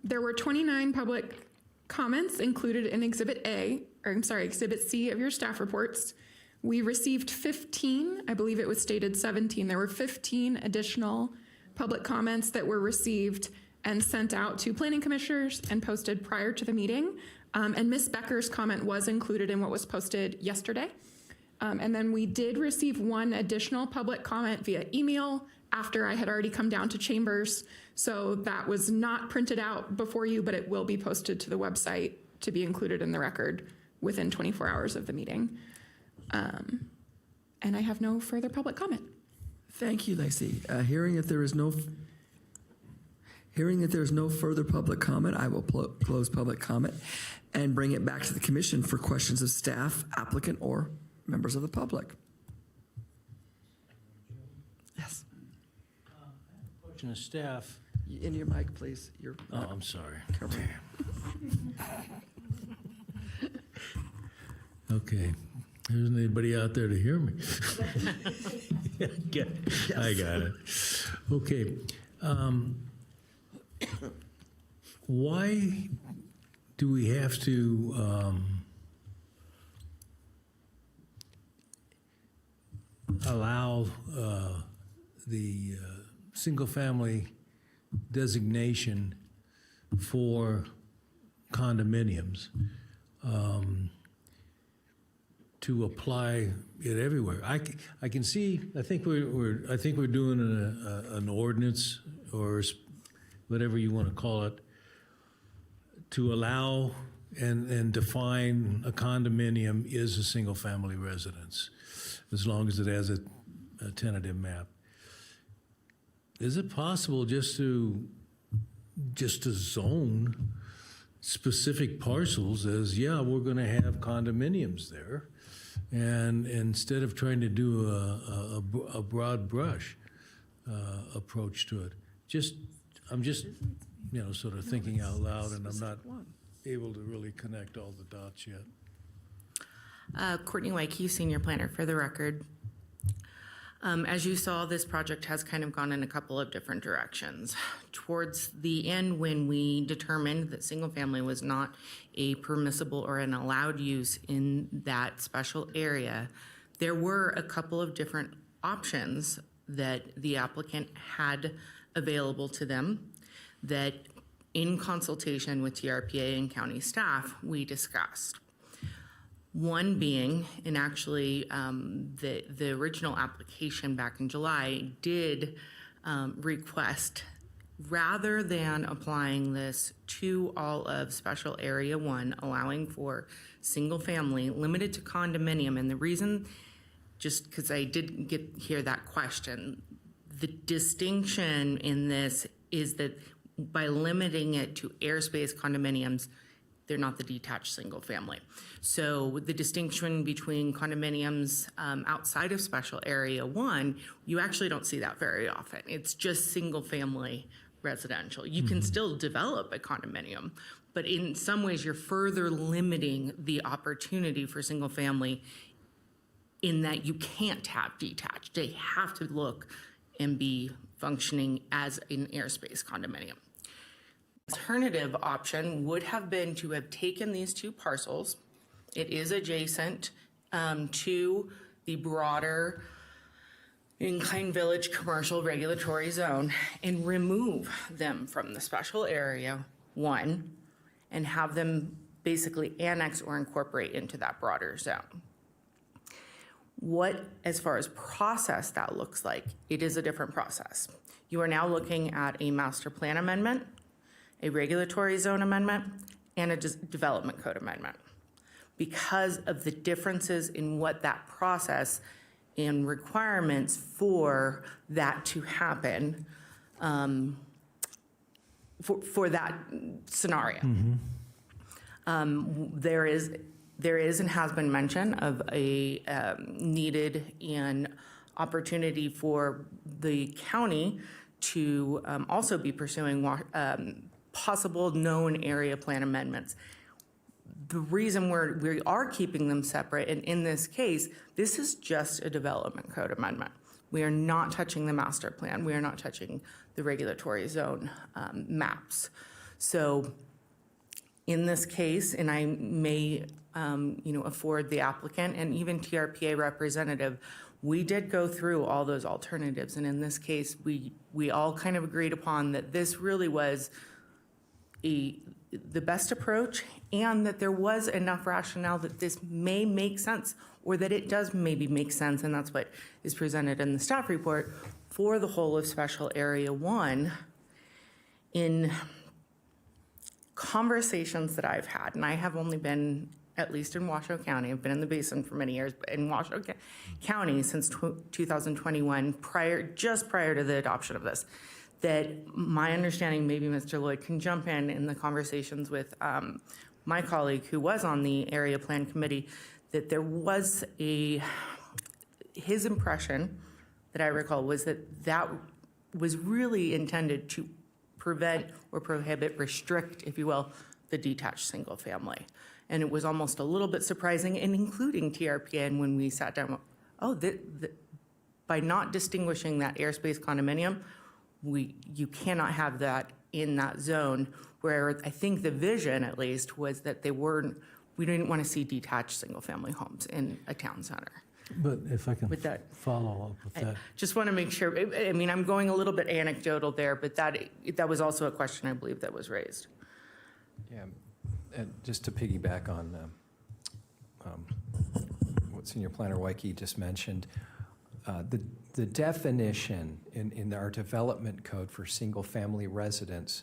There were 29 public comments included in Exhibit C of your staff reports. We received 15, I believe it was stated 17. There were 15 additional public comments that were received and sent out to planning commissioners and posted prior to the meeting. And Ms. Becker's comment was included in what was posted yesterday. And then we did receive one additional public comment via email after I had already come down to chambers. So that was not printed out before you, but it will be posted to the website to be included in the record within 24 hours of the meeting. And I have no further public comment. Thank you, Lacey. Hearing that there is no further public comment, I will close public comment and bring it back to the commission for questions of staff, applicant, or members of the public. Yes. Question of staff. In your mic, please. I'm sorry. Okay. There isn't anybody out there to hear me. I got it. Okay. Why do we have to allow the single-family designation for condominiums to apply it everywhere? I can see. I think we're doing an ordinance or whatever you want to call it to allow and define a condominium is a single-family residence, as long as it has a tentative map. Is it possible just to zone specific parcels as, yeah, we're going to have condominiums there, and instead of trying to do a broad brush approach to it, I'm just sort of thinking out loud, and I'm not able to really connect all the dots yet. Courtney Wyke, Senior Planner, for the record. As you saw, this project has kind of gone in a couple of different directions. Towards the end, when we determined that single family was not a permissible or an allowed use in that special area, there were a couple of different options that the applicant had available to them that, in consultation with TRPA and county staff, we discussed. One being, and actually the original application back in July did request, rather than applying this to all of Special Area 1, allowing for single family limited to condominium, and the reason, just because I didn't hear that question, the distinction in this is that by limiting it to airspace condominiums, they're not the detached single family. So the distinction between condominiums outside of Special Area 1, you actually don't see that very often. It's just single family residential. You can still develop a condominium, but in some ways you're further limiting the opportunity for single family in that you can't have detached. They have to look and be functioning as an airspace condominium. Alternative option would have been to have taken these two parcels. It is adjacent to the broader Incline Village Commercial Regulatory Zone and remove them from the Special Area 1 and have them basically annex or incorporate into that broader zone. What, as far as process that looks like, it is a different process. You are now looking at a master plan amendment, a regulatory zone amendment, and a development code amendment. Because of the differences in what that process and requirements for that to happen for that scenario. There is and has been mention of a needed and opportunity for the county to also be pursuing possible known area plan amendments. The reason we are keeping them separate, and in this case, this is just a development code amendment. We are not touching the master plan. We are not touching the regulatory zone maps. So in this case, and I may afford the applicant and even TRPA representative, we did go through all those alternatives. And in this case, we all kind of agreed upon that this really was the best approach, and that there was enough rationale that this may make sense, or that it does maybe make sense, and that's what is presented in the staff report for the whole of Special Area 1. In conversations that I've had, and I have only been, at least in Washoe County, I've been in the basin for many years, but in Washoe County since 2021, just prior to the adoption of this, that my understanding, maybe Mr. Lloyd can jump in the conversations with my colleague who was on the area plan committee, that there was his impression that I recall was that was really intended to prevent or prohibit, restrict, if you will, the detached single family. And it was almost a little bit surprising, and including TRPA, and when we sat down, by not distinguishing that airspace condominium, you cannot have that in that zone, where I think the vision, at least, was that we didn't want to see detached single-family homes in a town center. But if I can With that, follow up with that. Just want to make sure, I mean, I'm going a little bit anecdotal there, but that was also a question I believe that was raised. Yeah, and just to piggyback on what Senior Planner Wyke just mentioned, the definition in our development code for single-family residence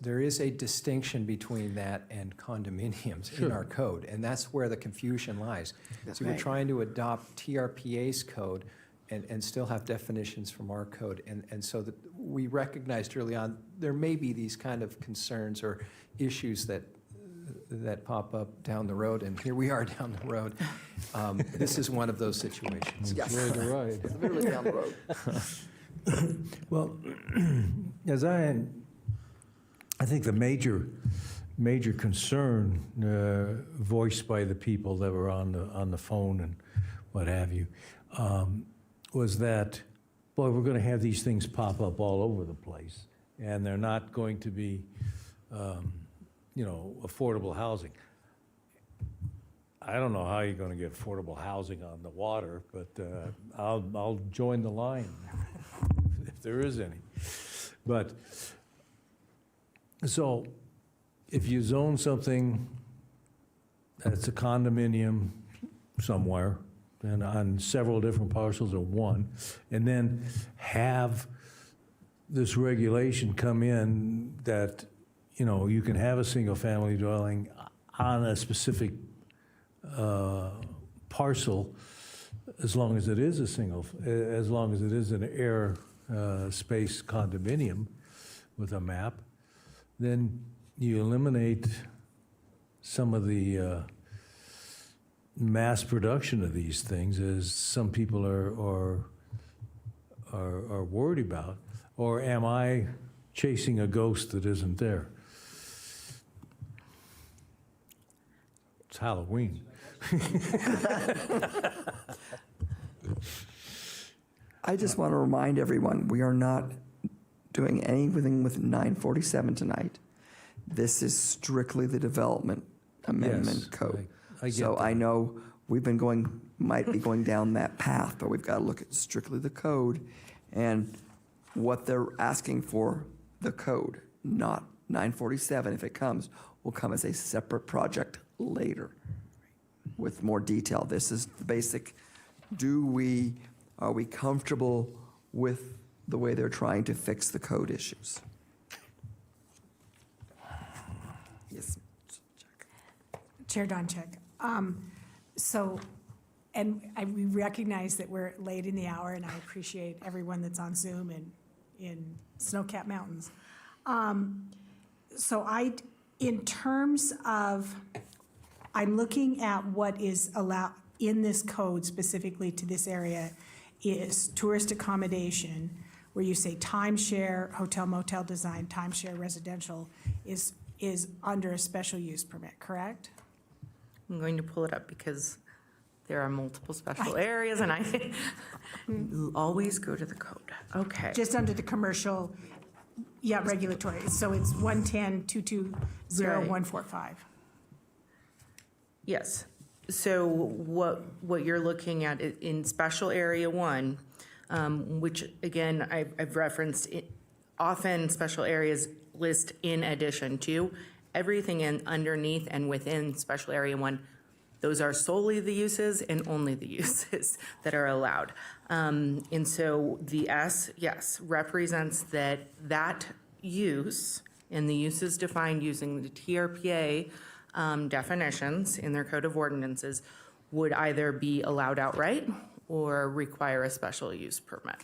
there is a distinction between that and condominiums in our code, and that's where the confusion lies. So we're trying to adopt TRPA's code and still have definitions from our code, and so that we recognized early on there may be these kind of concerns or issues that pop up down the road, and here we are down the road. This is one of those situations. Yes. Right. It's literally down the road. Well, as I think the major concern voiced by the people that were on the phone and what have you was that, boy, we're going to have these things pop up all over the place, and they're not going to be, affordable housing. I don't know how you're going to get affordable housing on the water, but I'll join the line if there is any. But so if you zone something that's a condominium somewhere and on several different parcels or one, and then have this regulation come in that, you can have a single-family dwelling on a specific parcel as long as it is as long as it is an air space condominium with a map, then you eliminate some of the mass production of these things, as some people are worried about. Or am I chasing a ghost that isn't there? It's Halloween. I just want to remind everyone, we are not doing anything with 947 tonight. This is strictly the development amendment code. I get So that. I know might be going down that path, but we've got to look at strictly the code and what they're asking for, the code, not 947. If it comes, will come as a separate project later with more detail. This is the basic, are we comfortable with the way they're trying to fix the code issues? Yes. Chair Donchek. We recognize that we're late in the hour, and I appreciate everyone that's on Zoom and in snow-capped mountains. In terms of, I'm looking at what is allowed in this code specifically to this area is tourist accommodation, where you say timeshare, hotel motel design, timeshare residential is under a special use permit, correct? I'm going to pull it up because there are multiple special areas, and I always go to the code. Okay. Just under the commercial, regulatory. So it's 110-220-145. Yes. So what you're looking at in special area 1, which again I've referenced, often special areas list in addition to everything underneath and within special area 1. Those are solely the uses and only the uses that are allowed. And so the S, yes, represents that use, and the use is defined using the TRPA definitions in their code of ordinances, would either be allowed outright or require a special use permit.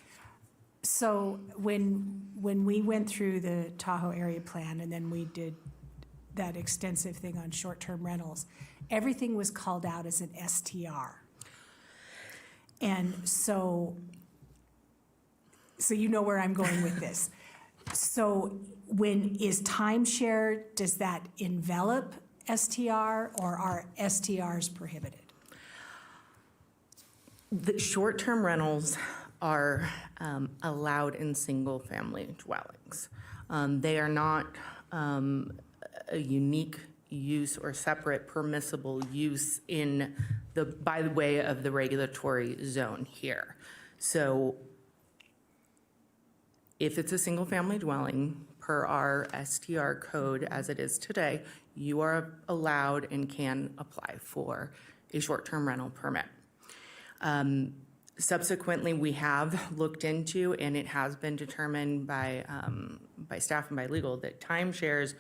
So when we went through the Tahoe area plan and then we did that extensive thing on short-term rentals, everything was called out as an STR. And so you know where I'm going with this. So when is timeshare, does that envelop STR, or are STRs prohibited? The short-term rentals are allowed in single-family dwellings. They are not a unique use or separate permissible use by the way of the regulatory zone here. So if it's a single-family dwelling per our STR code as it is today, you are allowed and can apply for a short-term rental permit. Subsequently, we have looked into, and it has been determined by staff and by legal, that timeshares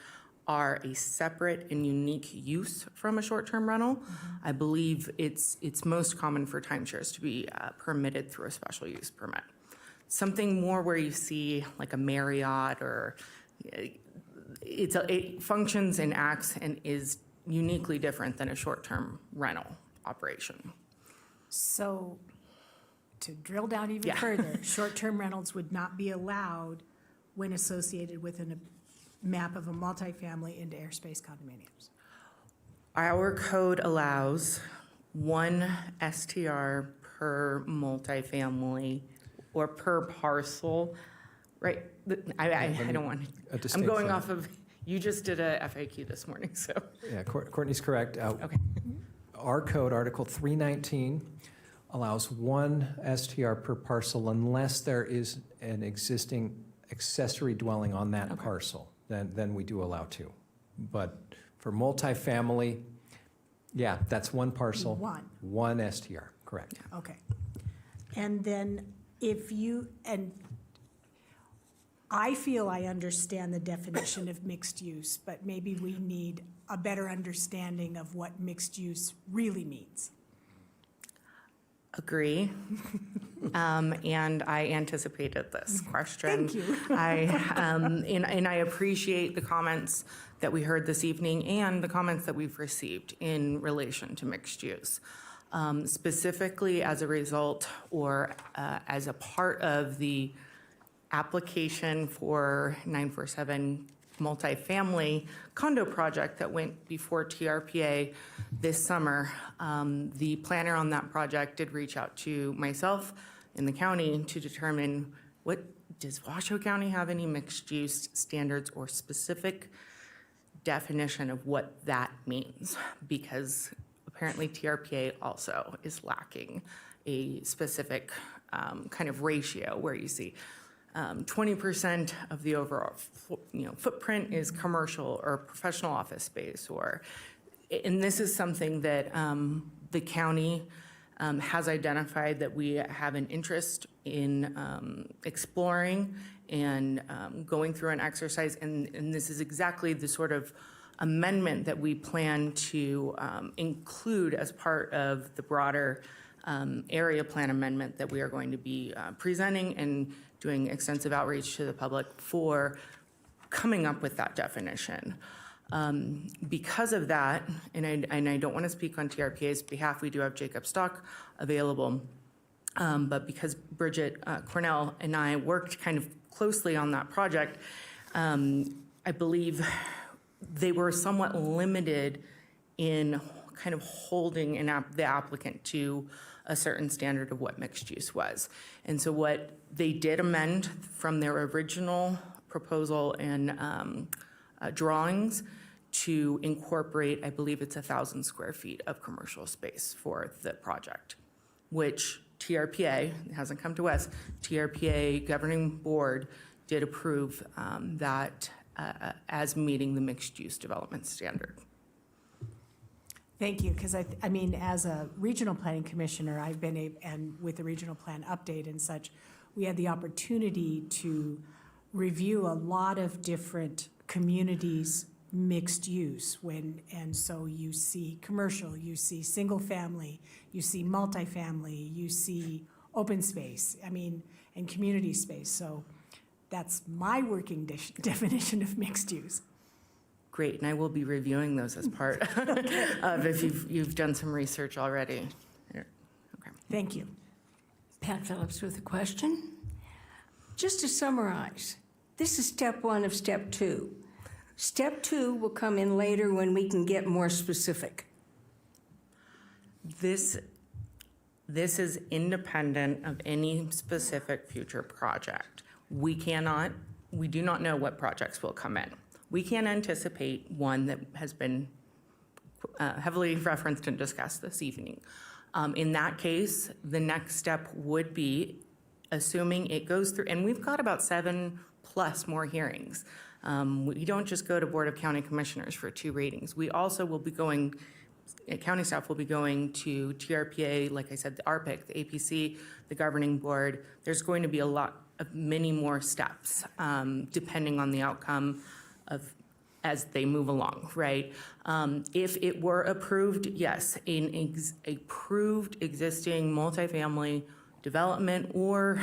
are a separate and unique use from a short-term rental. I believe it's most common for timeshares to be permitted through a special use permit. Something more where you see like a Marriott, or it functions and acts and is uniquely different than a short-term rental operation. So to drill down even further, short-term rentals would not be allowed when associated with a map of a multifamily into airspace condominiums. Our code allows one STR per multifamily or per parcel, right? I don't want to, I'm going off of, you just did a FAQ this morning, so. Yeah, Courtney's correct. Okay. Our code, Article 319, allows one STR per parcel unless there is an existing accessory dwelling on that parcel. Then we do allow two. But for multifamily, yeah, that's one parcel. One STR, correct. Okay. And then and I feel I understand the definition of mixed use, but maybe we need a better understanding of what mixed use really means. Agree. And I anticipated this question. Thank you. And I appreciate the comments that we heard this evening and the comments that we've received in relation to mixed use. Specifically as a result or as a part of the application for 947 multifamily condo project that went before TRPA this summer. The planner on that project did reach out to myself in the county to determine does Washoe County have any mixed use standards or specific definition of what that means? Because apparently TRPA also is lacking a specific kind of ratio where you see 20% of the overall footprint is commercial or professional office space, and this is something that the county has identified that we have an interest in exploring and going through an exercise, and this is exactly the sort of amendment that we plan to include as part of the broader area plan amendment that we are going to be presenting and doing extensive outreach to the public for coming up with that definition. Because of that, and I don't want to speak on TRPA's behalf, we do have Jacob Stock available, but because Bridget Cornell and I worked kind of closely on that project, I believe they were somewhat limited in kind of holding the applicant to a certain standard of what mixed use was. And so what they did amend from their original proposal and drawings to incorporate, I believe it's 1,000 square feet of commercial space for the project, which TRPA, it hasn't come to us, TRPA governing board did approve that as meeting the mixed use development standard. Thank you, because I mean, as a regional planning commissioner, I've been and with the regional plan update and such, we had the opportunity to review a lot of different communities' mixed use and so you see commercial, you see single family, you see multifamily, you see open space, and community space. So that's my working definition of mixed use. Great, and I will be reviewing those as part of if you've done some research already. Okay. Thank you. Pat Phillips with a question. Just to summarize, this is step one of step two. Step two will come in later when we can get more specific. This is independent of any specific future project. We do not know what projects will come in. We can anticipate one that has been heavily referenced and discussed this evening. In that case, the next step would be, assuming it goes through, and we've got about 7+ more hearings. We don't just go to Board of County Commissioners for 2 readings. We also will be going county staff will be going to TRPA, like I said, the RPIC, the APC, the governing board. There's going to be many more steps, depending on the outcome as they move along, right? If it were approved, yes, approved existing multifamily development, or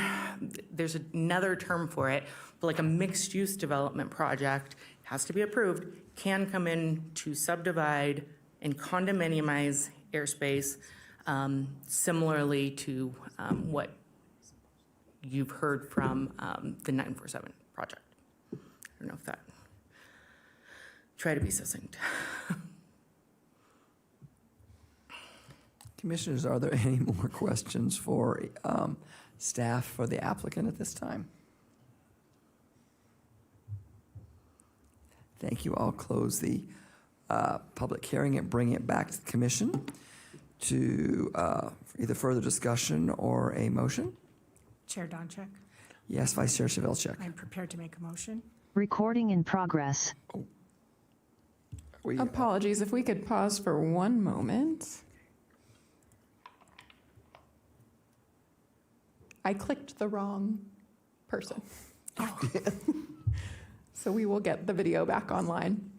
there's another term for it, but like a mixed-use development project has to be approved, can come in to subdivide and condominiumize airspace, similarly to what you've heard from the 947 project. I don't know if that, try to be succinct. Commissioners, are there any more questions for staff for the applicant at this time? Thank you. I'll close the public hearing and bring it back to the commission to either further discussion or a motion. Chair Donchek, Yes, Vice Chair Civilcheck. I'm prepared to make a motion. Recording in progress. Apologies, if we could pause for one moment. I clicked the wrong person. So we will get the video back online.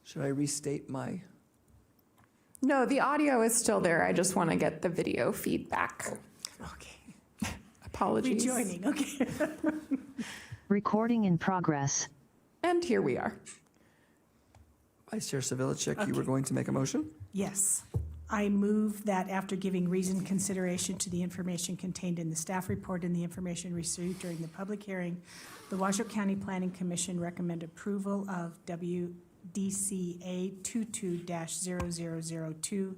Should I restate my? No, the audio is still there. I just want to get the video feedback. Okay. Apologies. Rejoining, okay. Recording in progress. And here we are. Vice Chair Civilcheck, you were going to make a motion? Yes. I move that after giving reasoned consideration to the information contained in the staff report and the information received during the public hearing, the Washoe County Planning Commission recommend approval of WDCA 22-0002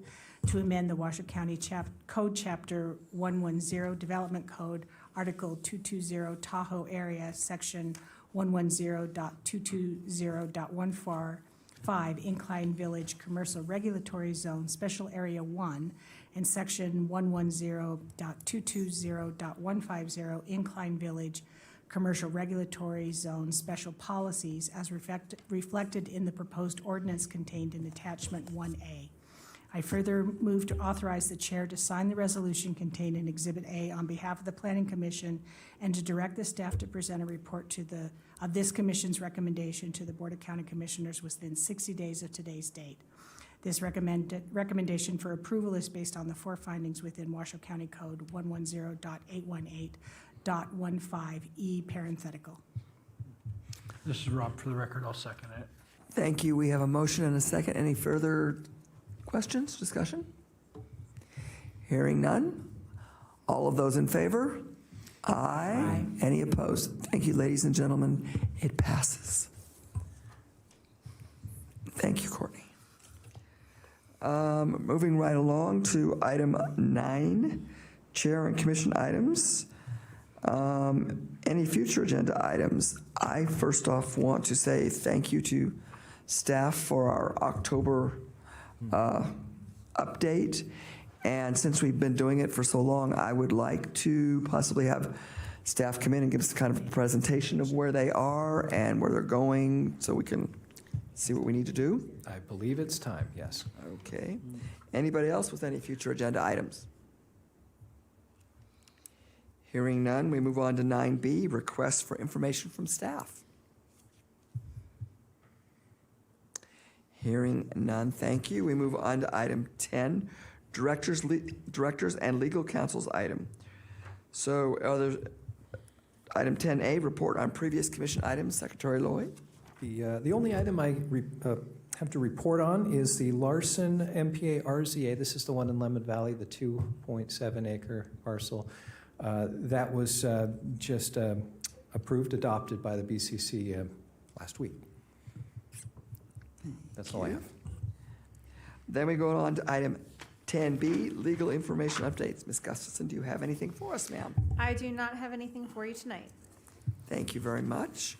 to amend the Washoe County Code Chapter 110 Development Code, Article 220 Tahoe Area, Section 110.220.14, 5, Incline Village Commercial Regulatory Zone, Special Area 1, and Section 110.220.150, Incline Village Commercial Regulatory Zone, Special Policies, as reflected in the proposed ordinance contained in Attachment 1A. I further move to authorize the chair to sign the resolution contained in Exhibit A on behalf of the Planning Commission and to direct the staff to present a report of this commission's recommendation to the Board of County Commissioners within 60 days of today's date. This recommendation for approval is based on the 4 findings within Washoe County Code 110.818.15E parenthetical. This is Rob for the record. I'll second it. Thank you. We have a motion and a second. Any further questions, discussion? Hearing none. All of those in favor? Aye. Any opposed? Thank you, ladies and gentlemen. It passes. Thank you, Courtney. Moving right along to item 9, chair and commission items. Any future agenda items? I first off want to say thank you to staff for our October update. And since we've been doing it for so long, I would like to possibly have staff come in and give us kind of a presentation of where they are and where they're going so we can see what we need to do. I believe it's time, yes. Okay. Anybody else with any future agenda items? Hearing none, we move on to 9B, requests for information from staff. Hearing none, thank you. We move on to item 10, directors and legal counsel's item. So item 10A, report on previous commission items, Secretary Lloyd. The only item I have to report on is the Larson MPA RZA. This is the one in Lemon Valley, the 2.7 acre parcel. That was just approved, adopted by the BCC last week. That's all I have. Then we go on to item 10B, legal information updates. Ms. Gustafson, do you have anything for us, ma'am? I do not have anything for you tonight. Thank you very much.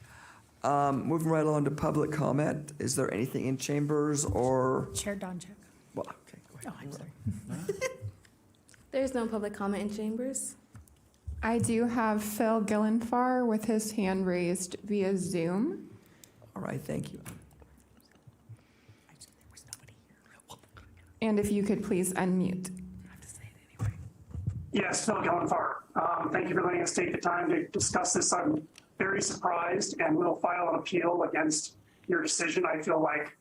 Moving right along to public comment. Is there anything in chambers or? Chair Donchek. Well, okay, go ahead. Oh, I'm sorry. There's no public comment in chambers. I do have Phil Gillenfar with his hand raised via Zoom. All right, thank you. And if you could please unmute. Yes, Phil Gillenfar. Thank you for letting us take the time to discuss this. I'm very surprised and will file an appeal against your decision. I feel like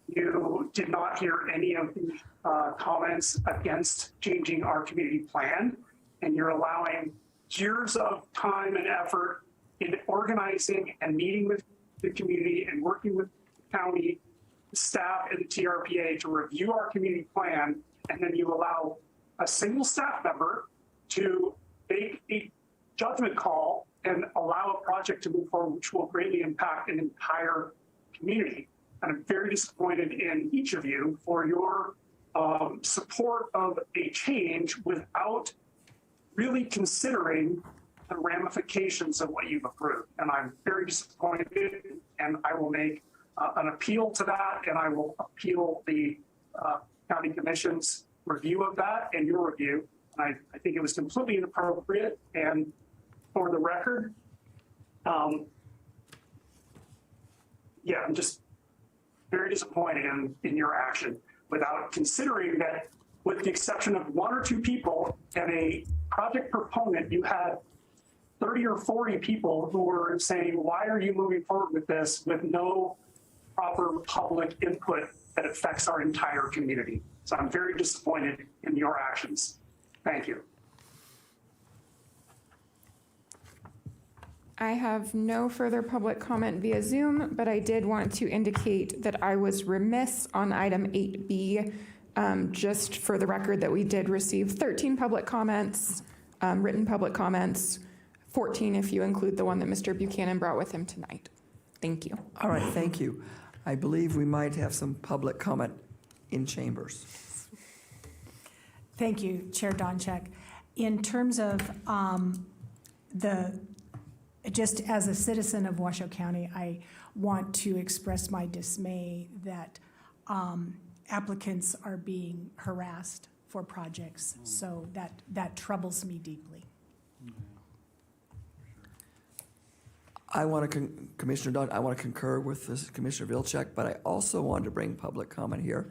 you did not hear any of the comments against changing our community plan, and you're allowing years of time and effort in organizing and meeting with the community and working with the county staff and the TRPA to review our community plan, and then you allow a single staff member to make a judgment call and allow a project to move forward, which will greatly impact an entire community. And I'm very disappointed in each of you for your support of a change without really considering the ramifications of what you've approved. And I'm very disappointed, and I will make an appeal to that, and I will appeal the county commission's review of that and your review. And I think it was completely inappropriate. And for the record, I'm just very disappointed in your action without considering that, with the exception of one or two people and a project proponent, you had 30 or 40 people who were saying, why are you moving forward with this with no proper public input that affects our entire community? So I'm very disappointed in your actions. Thank you. I have no further public comment via Zoom, but I did want to indicate that I was remiss on item 8B, just for the record that we did receive 13 public comments, written public comments, 14 if you include the one that Mr. Buchanan brought with him tonight. Thank you. All right, thank you. I believe we might have some public comment in chambers. Thank you, Chair Donchek. In terms of just as a citizen of Washoe County, I want to express my dismay that applicants are being harassed for projects. So that troubles me deeply. I want to, Commissioner Dunn, I want to concur with this, Commissioner Vilcek, but I also want to bring public comment here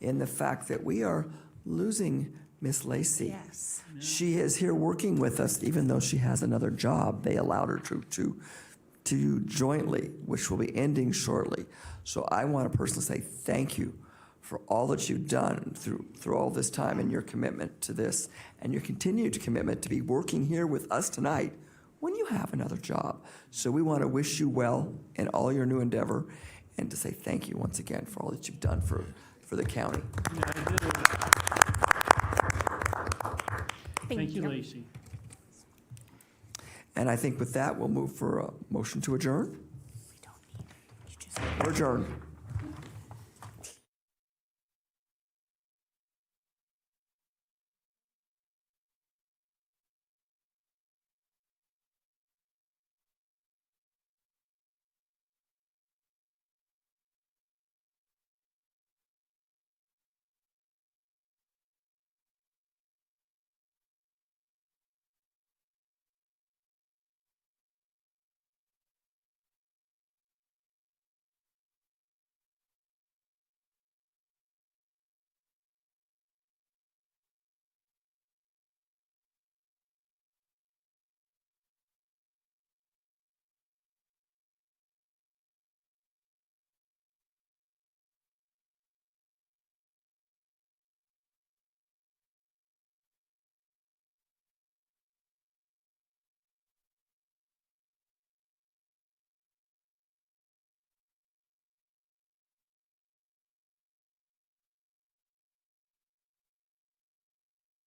in the fact that we are losing Miss Lacey. Yes. She is here working with us, even though she has another job. They allowed her to jointly, which will be ending shortly. So I want to personally say thank you for all that you've done through all this time and your commitment to this and your continued commitment to be working here with us tonight when you have another job. So we want to wish you well in all your new endeavor and to say thank you once again for all that you've done for the county. Thank you, Lacey. And I think with that, we'll move for a motion to adjourn. We're adjourned.